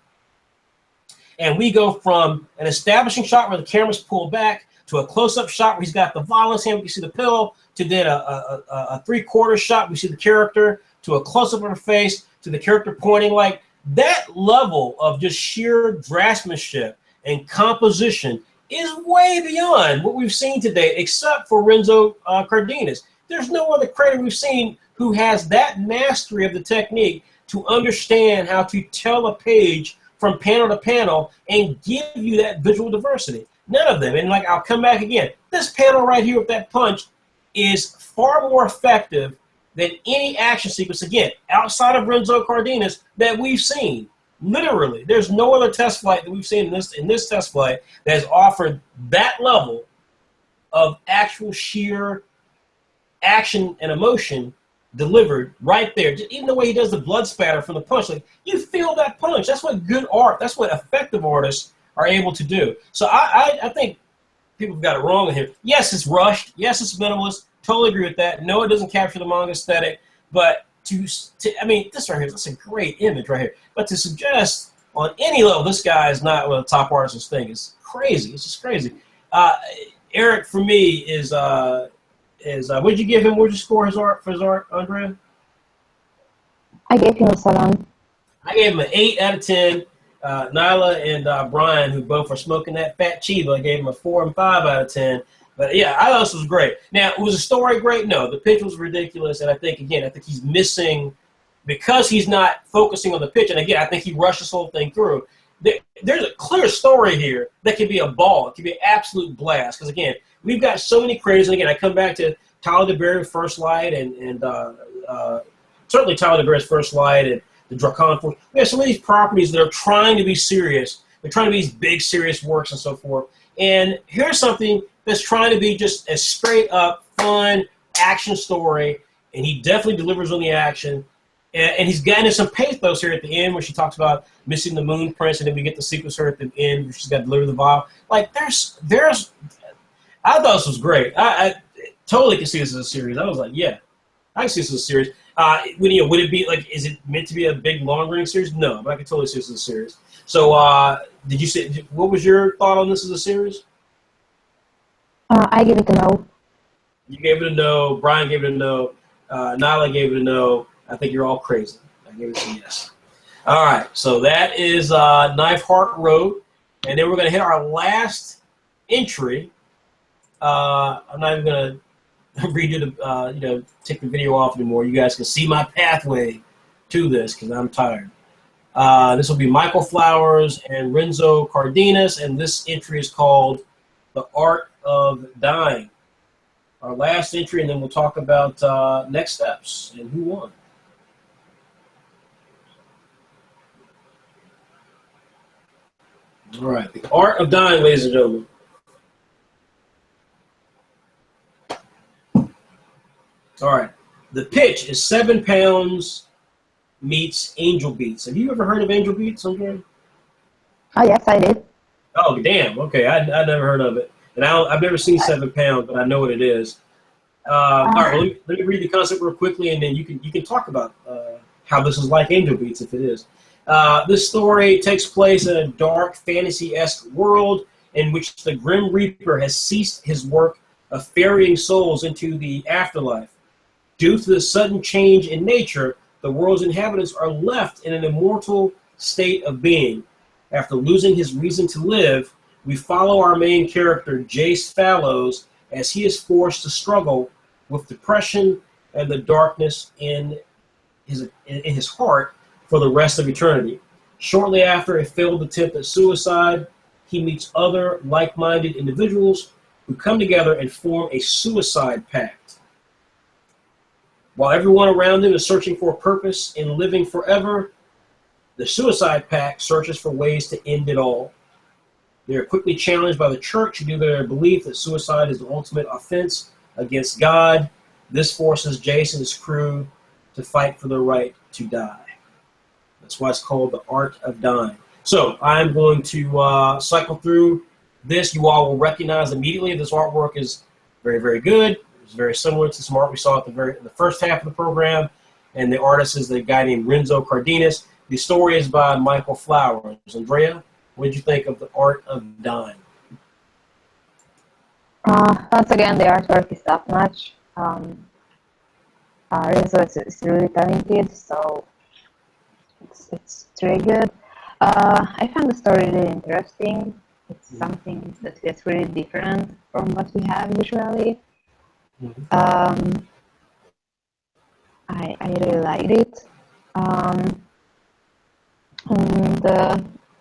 and we go from an establishing shot where the camera's pulled back to a close-up shot where he's got the violence hand, we can see the pillow, to then a three-quarter shot, we see the character, to a close-up of her face, to the character pointing. Like, that level of just sheer draftsmanship and composition is way beyond what we've seen today, except for Renzo Cardenas. There's no other creator we've seen who has that mastery of the technique to understand how to tell a page from panel to panel and give you that visual diversity. None of them. And like, I'll come back again. This panel right here with that punch is far more effective than any action sequence, again, outside of Renzo Cardenas, that we've seen. Literally, there's no other test flight that we've seen in this test flight that has offered that level of actual sheer action and emotion delivered right there. Just even the way he does the blood spatter from the punch, like, you feel that punch. That's what good art, that's what effective artists are able to do. So I think people have got it wrong in here. Yes, it's rushed. Yes, it's minimalist. Totally agree with that. No, it doesn't capture the manga aesthetic. But I mean, this right here, that's a great image right here. But to suggest on any level this guy is not one of the top artists in this thing is crazy. It's just crazy. Eric, for me, is what did you give him? What did you score for his art, Andrea? I gave him a 7. I gave him an 8 out of 10. Nyla and Brian, who both are smoking that fat chiba, I gave him a 4 and 5 out of 10. But yeah, I thought this was great. Now, was the story great? No, the pitch was ridiculous, and I think he's missing because he's not focusing on the pitch. And again, I think he rushed this whole thing through. There's a clear story here that could be a ball. It could be an absolute blast. Because again, we've got so many creators. And again, I come back to Tyler DeBerry, First Light, and certainly Tyler DeBerry's First Light and the Dracon Forge. We have some of these properties that are trying to be serious. They're trying to be these big, serious works and so forth. And here's something that's trying to be just a straight up, fun action story. And he definitely delivers on the action. And he's gotten some pathos here at the end where she talks about missing the moon prince, and then we get the sequence her at the end where she's got to deliver the vial. Like, there's I thought this was great. I totally can see this as a series. I was like, yeah, I can see this as a series. Would it be like, is it meant to be a big long-running series? No, but I can totally see this as a series. So, did you say, what was your thought on this as a series? I give it a no. You gave it a no. Brian gave it a no. Nyla gave it a no. I think you're all crazy. I gave it a yes. All right, so that is Knifeart Road, and then we're going to hit our last entry. I'm not even going to redo the, take the video off anymore. You guys can see my pathway to this because I'm tired. This will be Michael Flowers and Renzo Cardenas, and this entry is called The Art of Dying. Our last entry, and then we'll talk about next steps and who won. All right, The Art of Dying, ladies and gentlemen. All right, the pitch is 7 pounds meets Angel Beats. Have you ever heard of Angel Beats, Andrea? Oh, yes, I did. Oh, damn. Okay, I never heard of it. And I've never seen 7 pounds, but I know what it is. All right, well, let me read the concept real quickly, and then you can talk about how this is like Angel Beats, if it is. This story takes place in a dark, fantasy-esque world in which the Grim Reaper has ceased his work of ferrying souls into the afterlife. Due to the sudden change in nature, the world's inhabitants are left in an immortal state of being. After losing his reason to live, we follow our main character, Jace Fallows, as he is forced to struggle with depression and the darkness in his heart for the rest of eternity. Shortly after a failed attempt at suicide, he meets other like-minded individuals who come together and form a suicide pact. While everyone around him is searching for a purpose in living forever, the suicide pact searches for ways to end it all. They are quickly challenged by the church due to their belief that suicide is the ultimate offense against God. This forces Jace and his crew to fight for the right to die. That's why it's called The Art of Dying. So I'm going to cycle through this. You all will recognize immediately this artwork is very, very good. It's very similar to some art we saw at the first half of the program. And the artist is the guy named Renzo Cardenas. The story is by Michael Flowers. Andrea, what did you think of The Art of Dying? Once again, the artwork is top-notch. Renzo is really talented, so it's very good. I found the story really interesting. It's something that gets really different from what we have usually. I really liked it.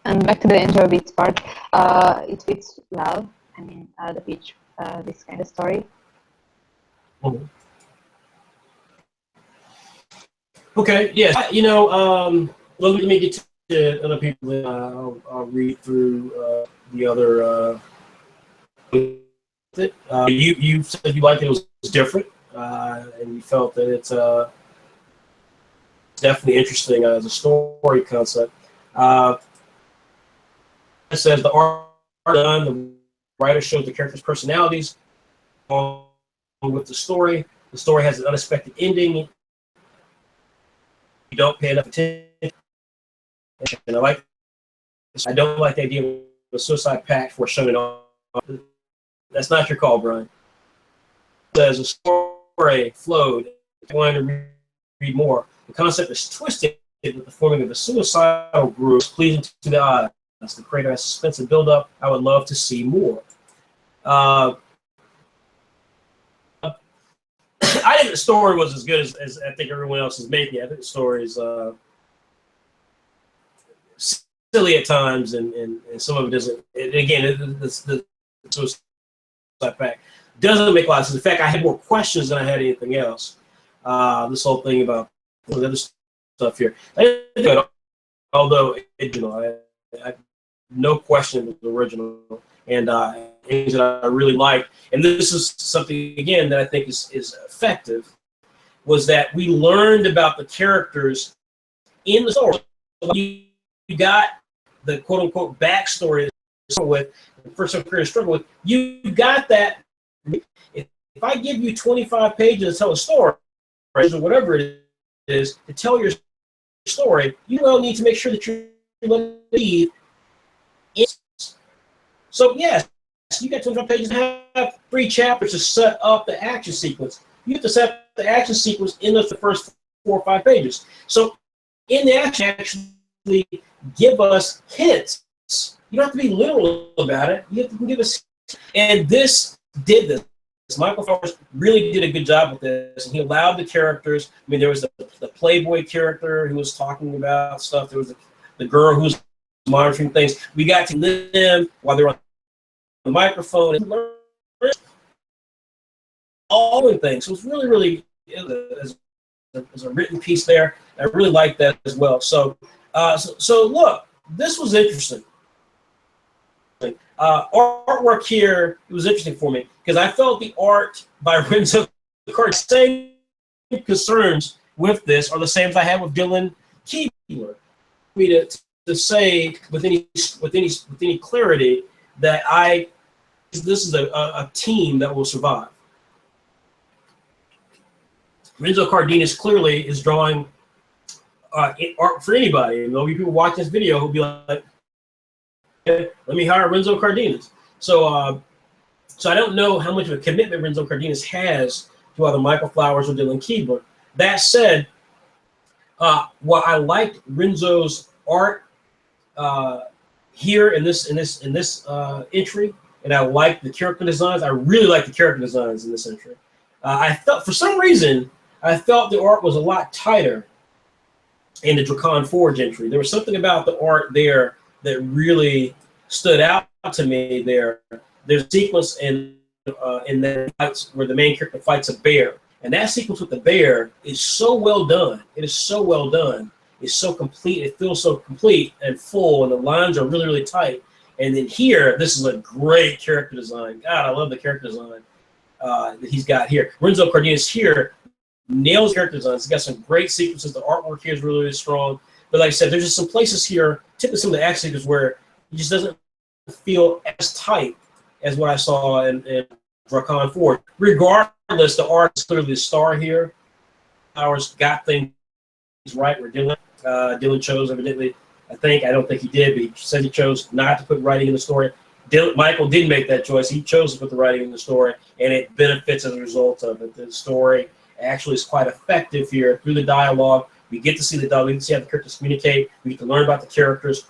And back to the Angel Beats part, it fits well. I mean, the pitch, this kind of story. Okay, yes. Let me get to other people. I'll read through the other. You said you liked it was different, and you felt that it's definitely interesting as a story concept. It says the art done, the writer shows the characters' personalities along with the story. The story has an unexpected ending. You don't pay enough attention. And I don't like the idea of a suicide pact for Shonen. That's not your call, Brian. says a story flowed. I wanted to read more. The concept is twisted with the forming of a suicidal group, pleasing to the eyes. The creator has suspense and build up. I would love to see more. I think the story was as good as I think everyone else is making it. I think the story is silly at times, and some of it doesn't. Again, the suicide pact doesn't make a lot of sense. In fact, I had more questions than I had anything else. This whole thing about the other stuff here, although I no question it was original, and things that I really liked. And this is something again that I think is effective. Was that we learned about the characters in the story. You got the quote unquote backstory with the first career struggle with. You got that. If I give you 25 pages to tell a story, or whatever it is, to tell your story, you will need to make sure that you're leave. So yes, you got 25 pages and have 3 chapters to set up the action sequence. You have to set up the action sequence in the first 4 or 5 pages. So in the action, actually give us hints. You don't have to be literal about it. You have to give us, and this did this. Michael Flowers really did a good job with this, and he allowed the characters. I mean, there was the Playboy character who was talking about stuff. There was the girl who was monitoring things. We got to listen to them while they were on the microphone and learn all the things. So it was really as a written piece there. I really liked that as well. So look, this was interesting. Artwork here, it was interesting for me because I felt the art by Renzo Cardini's same concerns with this are the same as I had with Dylan Keebler. To say with any clarity that this is a team that will survive. Renzo Cardenas clearly is drawing art for anybody. And there'll be people watching this video who'll be like, let me hire Renzo Cardenas. So I don't know how much of a commitment Renzo Cardenas has to either Michael Flowers or Dylan Keebler. That said, while I liked Renzo's art here in this entry, and I like the character designs. I really like the character designs in this entry. I felt for some reason the art was a lot tighter in the Dracon Forge entry. There was something about the art there that really stood out to me. There's a sequence in the fights where the main character fights a bear, and that sequence with the bear is so well done. It is so well done. It's so complete. It feels so complete and full, and the lines are really tight. And then here, this is a great character design. God, I love the character design that he's got here. Renzo Cardenas here nails character designs. He's got some great sequences. The artwork here is really strong. But like I said, there's just some places here, typically some of the action sequences where it just doesn't feel as tight as what I saw in Dracon Forge. Regardless, the art is clearly the star here. Flowers got things right. We're Dylan chose evidently. I don't think he did, but he said he chose not to put writing in the story. Michael didn't make that choice. He chose to put the writing in the story, and it benefits as a result of it. The story actually is quite effective here through the dialogue. We get to see the dialogue. We get to see how the characters communicate. We get to learn about the characters.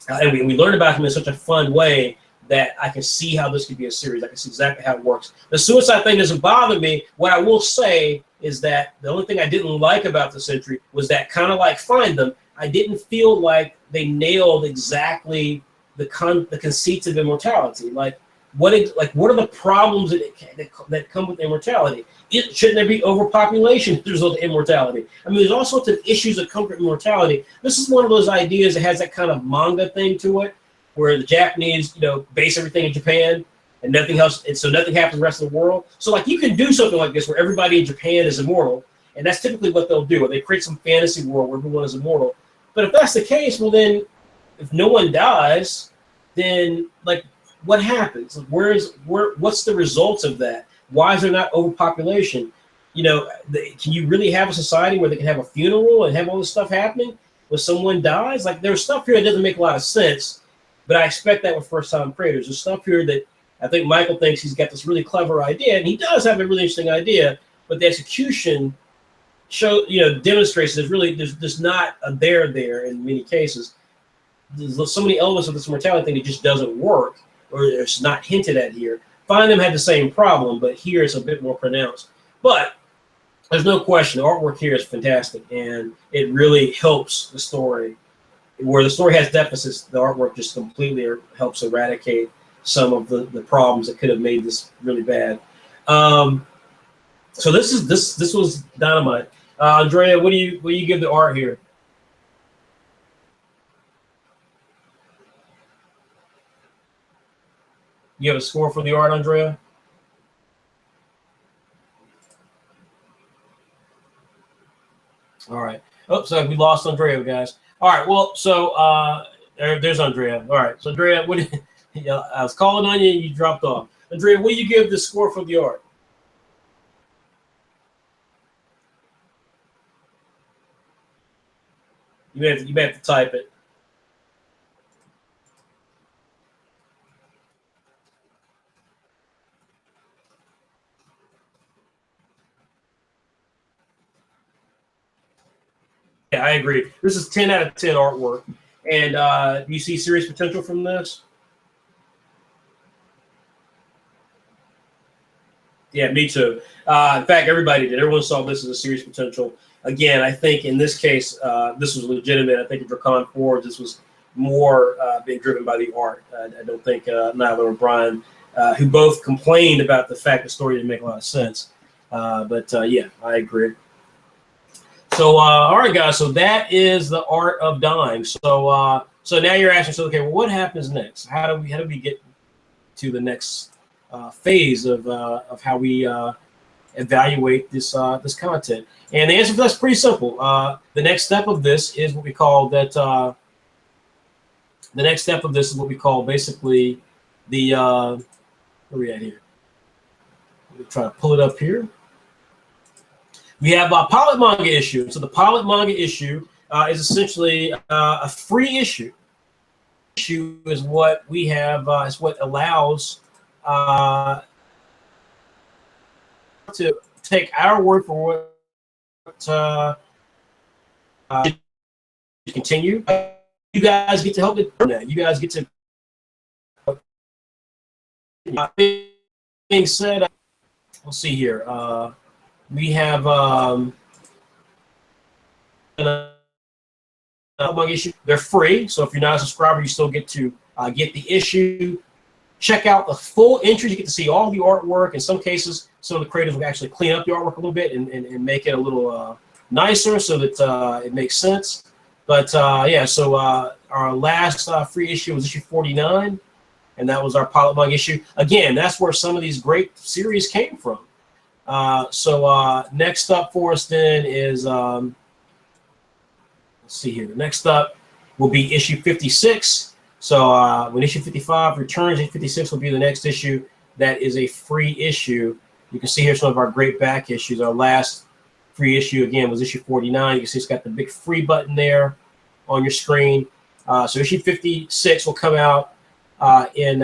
And we learn about them in such a fun way that I can see how this could be a series. I can see exactly how it works. The suicide thing doesn't bother me. What I will say is that the only thing I didn't like about this entry was that, kind of like Find Them, I didn't feel like they nailed exactly the conceits of immortality. Like what are the problems that come with immortality? Shouldn't there be overpopulation as a result of immortality? I mean, there's all sorts of issues that come from immortality. This is one of those ideas that has that kind of manga thing to it, where the Japanese, base everything in Japan and nothing else, and so nothing happens in the rest of the world. So like you can do something like this where everybody in Japan is immortal, and that's typically what they'll do. They create some fantasy world where everyone is immortal. But if that's the case, well then, if no one dies, then like what happens? What's the results of that? Why is there not overpopulation? Can you really have a society where they can have a funeral and have all this stuff happening when someone dies? Like there's stuff here that doesn't make a lot of sense, but I expect that with first-time creators. There's stuff here that I think Michael thinks he's got this really clever idea, and he does have a really interesting idea, but the execution demonstrates there's not a there in many cases. There's so many elements of this mortality thing that just doesn't work, or it's not hinted at here. Find Them had the same problem, but here it's a bit more pronounced. But there's no question, the artwork here is fantastic, and it really helps the story. Where the story has deficits, the artwork just completely helps eradicate some of the problems that could have made this really bad. So this was dynamite. Andrea, what do you give the art here? You have a score for the art, Andrea? All right. Oh, so we lost Andrea, guys. All right. Well, so there's Andrea. All right. So Andrea, I was calling on you, and you dropped off. Andrea, what do you give the score for the art? You may have to type it. Yeah, I agree. This is 10 out of 10 artwork. And do you see serious potential from this? Yeah, me too. In fact, everybody did. Everyone saw this as a serious potential. Again, I think in this case, this was legitimate. I think in Dracon Forge, this was more being driven by the art. I don't think Nyla or Brian, who both complained about the fact the story didn't make a lot of sense. But yeah, I agree. So, all right, guys. So that is the art of dying. So, so now you're asking, so okay, well, what happens next? How do we get to the next phase of how we evaluate this this content? And the answer for that's pretty simple. The next step of this is what we call that. The next step of this is what we call basically the where are we at here? Let me try to pull it up here. We have a pilot manga issue. So the pilot manga issue is essentially a free issue. Issue is what we have. Is what allows to take our word for what continue. You guys get to help it. You guys get to. Being said, we'll see here. We have issue. They're free, so if you're not a subscriber, you still get to get the issue. Check out the full entries. You get to see all the artwork. In some cases, some of the creators will actually clean up the artwork a little bit and make it a little nicer so that it makes sense. But yeah, so our last free issue was issue 49, and that was our pilot manga issue. Again, that's where some of these great series came from. So next up for us then is, let's see here. The next up will be issue 56. So when issue 55 returns, issue 56 will be the next issue. That is a free issue. You can see here some of our great back issues. Our last free issue, again, was issue 49. You can see it's got the big free button there on your screen. So issue 56 will come out in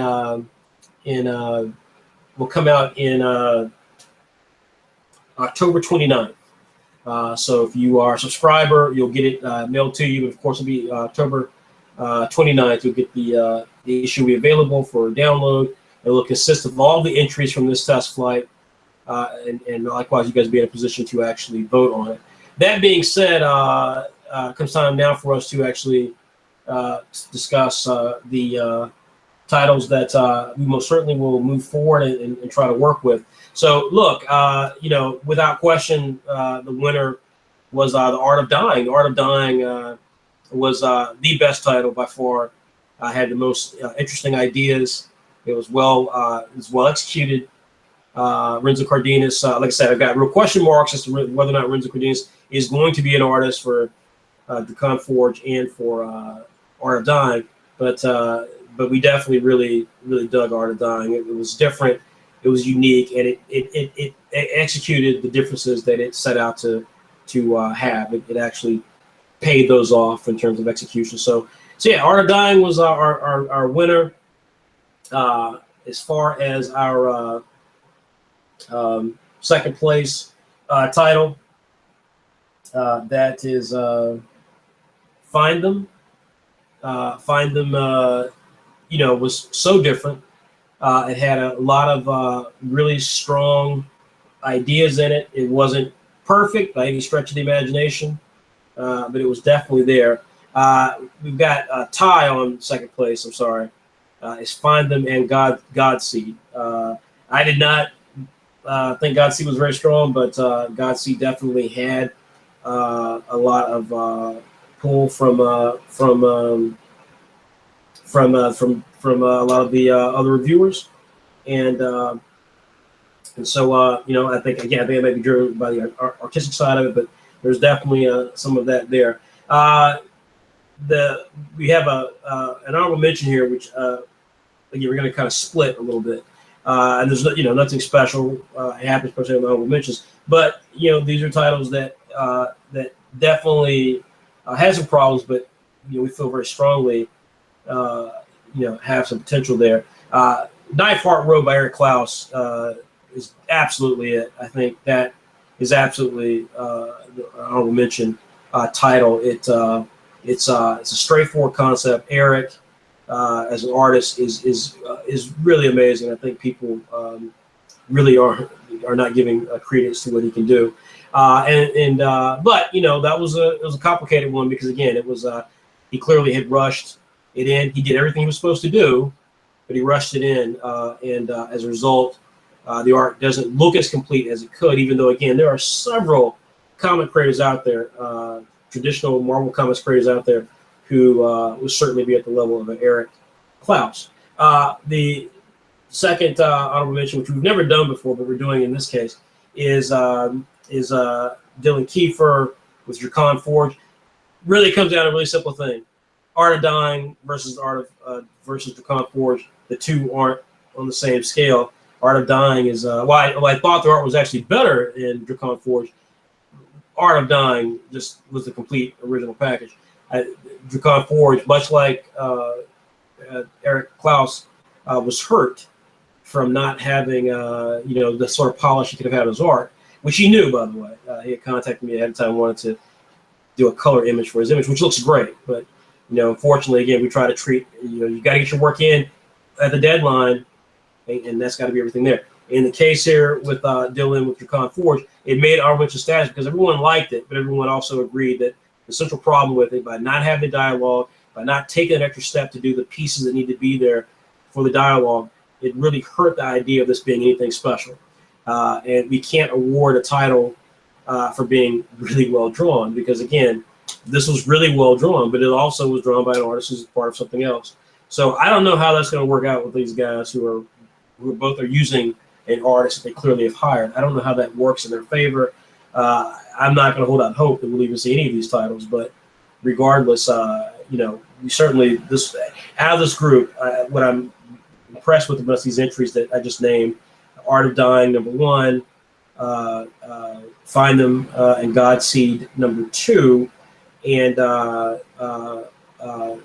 October 29th. So if you are a subscriber, you'll get it mailed to you. But of course, it'll be October 29th. You'll get the issue will be available for download. It will consist of all the entries from this test flight, and likewise, you guys will be in a position to actually vote on it. That being said, comes time now for us to actually discuss the titles that we most certainly will move forward and try to work with. So look, without question, the winner was The Art of Dying. The Art of Dying was the best title by far. Had the most interesting ideas. It was well executed. Renzo Cardenas, like I said, I've got real question marks as to whether or not Renzo Cardenas is going to be an artist for Dracon Forge and for Art of Dying. But we definitely really dug Art of Dying. It was different. It was unique, and it executed the differences that it set out to have. It actually paid those off in terms of execution. So yeah, Art of Dying was our winner. as far as our second place title, that is Find Them. Find Them, was so different. It had a lot of really strong ideas in it. It wasn't perfect by any stretch of the imagination, but it was definitely there. We've got Ty on second place. I'm sorry. It's Find Them and Godseed. I did not think Godseed was very strong, but Godseed definitely had a lot of pull from a lot of the other reviewers, and so I think it may be driven by the artistic side of it, but there's definitely some of that there. We have an honorable mention here, which again we're going to kind of split a little bit, and there's nothing special happens per se in the honorable mentions, but these are titles that that definitely has some problems, but we feel very strongly have some potential there. Knifeart Road by Eric Klaus is absolutely it. I think that is absolutely the honorable mention title. It's a straightforward concept. Eric, as an artist, is really amazing. I think people really are not giving credence to what he can do. But that was a complicated one because again, it was he clearly had rushed it in. He did everything he was supposed to do, but he rushed it in, and as a result, the art doesn't look as complete as it could. Even though, again, there are several comic creators out there, traditional Marvel Comics creators out there, who will certainly be at the level of Eric Klaus. The second honorable mention, which we've never done before, but we're doing in this case, is Dylan Kiefer with Dracon Forge. Really comes down to a really simple thing: Art of Dying versus versus Dracon Forge. The two aren't on the same scale. Art of Dying is while I thought the art was actually better in Dracon Forge, Art of Dying just was the complete original package. Dracon Forge, much like Eric Klaus, was hurt from not having the sort of polish he could have had in his art, which he knew, by the way. He had contacted me ahead of time, wanted to do a color image for his image, which looks great. But unfortunately, again, we try to treat you got to get your work in at the deadline, and that's got to be everything there. In the case here with Dylan with Dracon Forge, it made our mention status because everyone liked it, but everyone also agreed that the central problem with it, by not having the dialogue, by not taking an extra step to do the pieces that need to be there for the dialogue, it really hurt the idea of this being anything special. And we can't award a title for being really well drawn because, again, this was really well drawn, but it also was drawn by an artist who's part of something else. So I don't know how that's going to work out with these guys who both are using an artist that they clearly have hired. I don't know how that works in their favor. I'm not going to hold out hope that we'll even see any of these titles, but regardless, we certainly out of this group, what I'm impressed with the rest of these entries that I just named: Art of Dying, number 1, Find Them and Godseed, number 2, and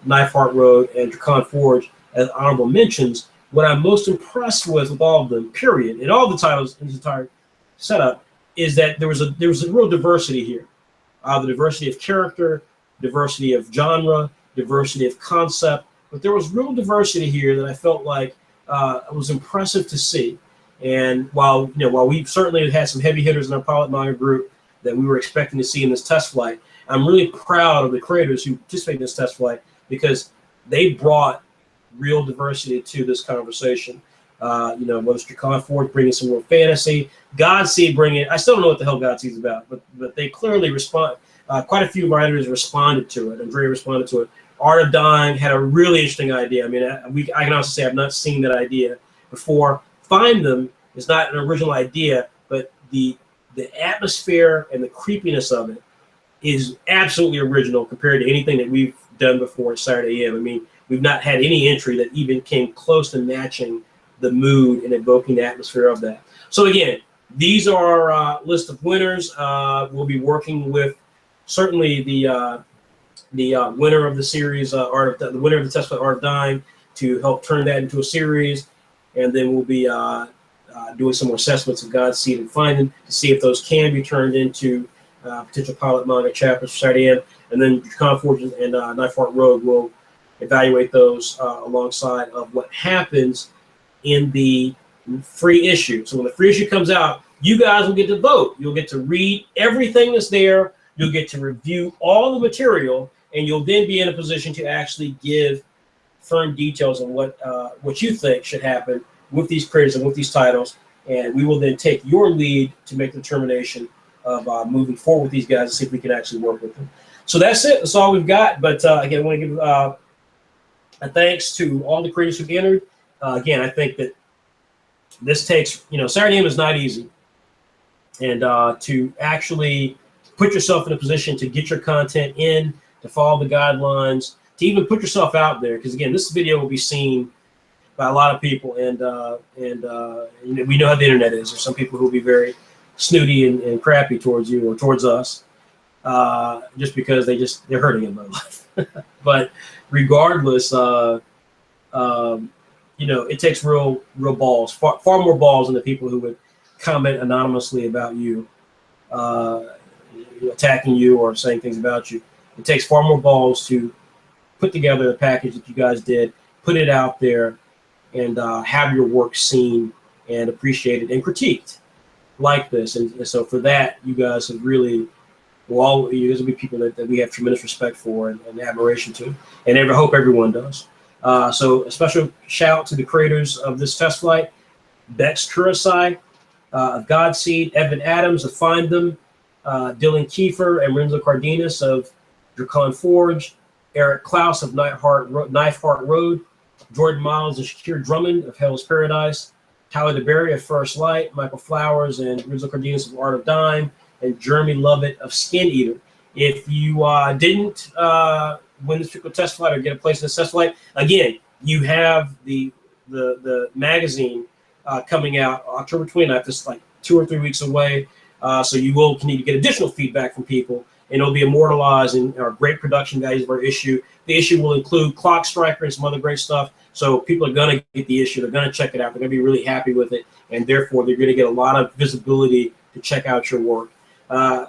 Knifeart Road and Dracon Forge as honorable mentions. What I'm most impressed with all of them, period, in all the titles in this entire setup, is that there was a real diversity here. The diversity of character, diversity of genre, diversity of concept, but there was real diversity here that I felt like was impressive to see. And while we certainly had some heavy hitters in our pilot manga group that we were expecting to see in this test flight, I'm really proud of the creators who participated in this test flight because they brought real diversity to this conversation. Whether it's Dracon Forge bringing some more fantasy, Godseed bringing, I still don't know what the hell Godseed's about, but they clearly respond. Quite a few writers responded to it. Andrea responded to it. Art of Dying had a really interesting idea. I mean, I can honestly say I've not seen that idea before. Find Them is not an original idea, but the atmosphere and the creepiness of it is absolutely original compared to anything that we've done before at Saturday AM. I mean, we've not had any entry that even came close to matching the mood and evoking the atmosphere of that. So again, these are our list of winners. We'll be working with certainly the winner of the series, the winner of the test flight, Art of Dying, to help turn that into a series. and then we'll be doing some more assessments of God's Seed and Finding to see if those can be turned into potential pilot manga chapters for Saturday M. And then Dracon Forge and Knifeart Road will evaluate those alongside of what happens in the free issue. So when the free issue comes out, you guys will get to vote. You'll get to read everything that's there. You'll get to review all the material, and you'll then be in a position to actually give firm details on what you think should happen with these creators and with these titles. And we will then take your lead to make the determination of moving forward with these guys and see if we can actually work with them. So that's it. That's all we've got. But again, I want to give a thanks to all the creators who've entered. Again, I think that this takes, Saturday M is not easy. And to actually put yourself in a position to get your content in, to follow the guidelines, to even put yourself out there. Because again, this video will be seen by a lot of people, and we know how the internet is. There's some people who will be very snooty and crappy towards you or towards us, just because they're hurting in their life. But regardless, it takes real balls, far more balls than the people who would comment anonymously about you, attacking you or saying things about you. It takes far more balls to put together the package that you guys did, put it out there, and have your work seen and appreciated and critiqued like this. And so for that, you guys have really, you guys will be people that we have tremendous respect for and admiration to, and I hope everyone does. So a special shout out to the creators of this test flight: Bex Kurosai of Godseed, Evan Adams of Find Them, Dylan Kiefer and Renzo Cardenas of Dracon Forge, Eric Klaus of Knifeart Road, Jordan Miles and Shakir Drummond of Hell's Paradise, Tyler DeBerry of First Light, Michael Flowers and Renzo Cardenas of Art of Dime, and Jeremy Lovett of Skin Eater. If you didn't win this particular test flight or get a place in the test flight, again, you have the magazine coming out October 29th. This is like 2 or 3 weeks away. So you will need to get additional feedback from people, and it'll be immortalized in our great production values of our issue. The issue will include Clock Striker and some other great stuff. So people are going to get the issue. They're going to check it out. They're going to be really happy with it. And therefore, they're going to get a lot of visibility to check out your work.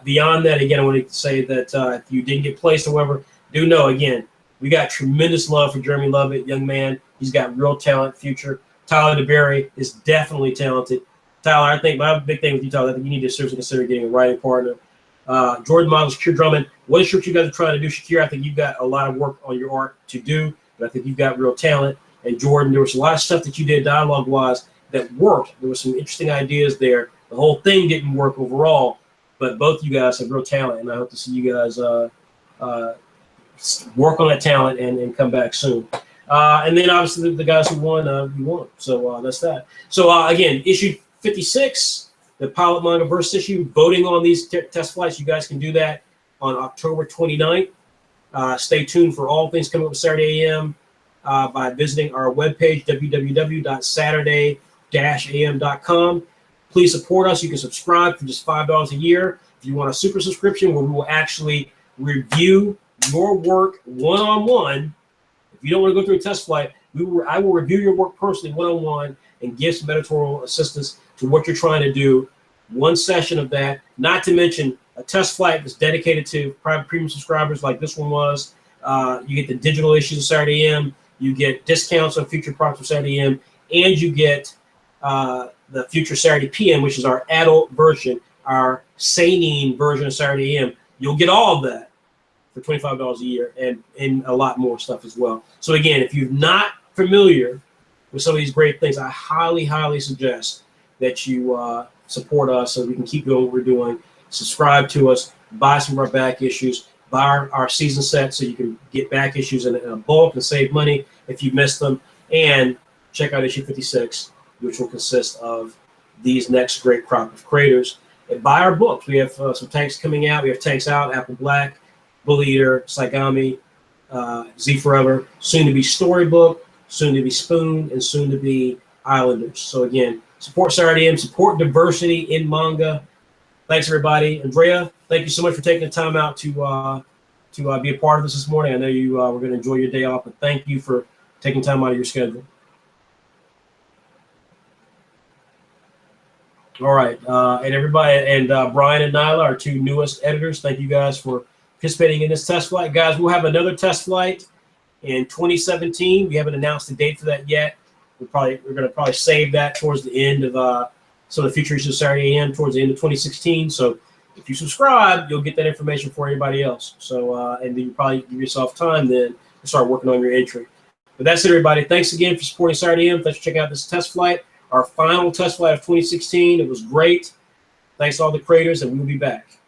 Beyond that, again, I want to say that if you didn't get placed, however, do know, again, we got tremendous love for Jeremy Lovett, young man. He's got real talent, future. Tyler DeBerry is definitely talented. Tyler, I think my big thing with you, Tyler, I think you need to seriously consider getting a writing partner. Jordan Miles, Shakir Drummond, what is what you guys are trying to do? Shakir, I think you've got a lot of work on your art to do, but I think you've got real talent. And Jordan, there was a lot of stuff that you did dialogue-wise that worked. There were some interesting ideas there. The whole thing didn't work overall, but both you guys have real talent, and I hope to see you guys work on that talent and come back soon. And then obviously the guys who won, you won. So that's that. So again, issue 56, the pilot manga versus issue, voting on these test flights. You guys can do that on October 29th. Stay tuned for all things coming up with Saturday AM by visiting our webpage, www.saturday-am.com. Please support us. You can subscribe for just $5 a year. If you want a super subscription where we will actually review your work one-on-one. If you don't want to go through a test flight, I will review your work personally one-on-one and give some editorial assistance to what you're trying to do. One session of that, not to mention a test flight that's dedicated to private premium subscribers like this one was. You get the digital issues of Saturday AM, you get discounts on future products of Saturday AM, and you get the future Saturday PM, which is our adult version, our seinen version of Saturday AM. You'll get all of that for $25 a year and a lot more stuff as well. So again, if you're not familiar with some of these great things, I highly, highly suggest that you support us so we can keep doing what we're doing. Subscribe to us, buy some of our back issues, buy our season set so you can get back issues in a bulk and save money if you missed them, and check out issue 56, which will consist of these next great crop of creators. And buy our books. We have some tanks coming out. We have tanks out, Apple Black, Bull Eater, Saigami, Z Forever, soon to be Storybook, soon to be Spoon, and soon to be Islanders. So again, support Saturday AM, support diversity in manga. Thanks everybody. Andrea, thank you so much for taking the time out to be a part of this morning. I know you were going to enjoy your day off, but thank you for taking time out of your schedule. All right, and everybody, and Brian and Nyla, our two newest editors, thank you guys for participating in this test flight. Guys, we'll have another test flight in 2017. We haven't announced the date for that yet. We're going to probably save that towards the end of some of the future issues of Saturday AM towards the end of 2016. So if you subscribe, you'll get that information for anybody else. So and then you probably give yourself time then to start working on your entry. But that's it, everybody. Thanks again for supporting Saturday AM. Thanks for checking out this test flight. Our final test flight of 2016. It was great. Thanks to all the creators, and we'll be back.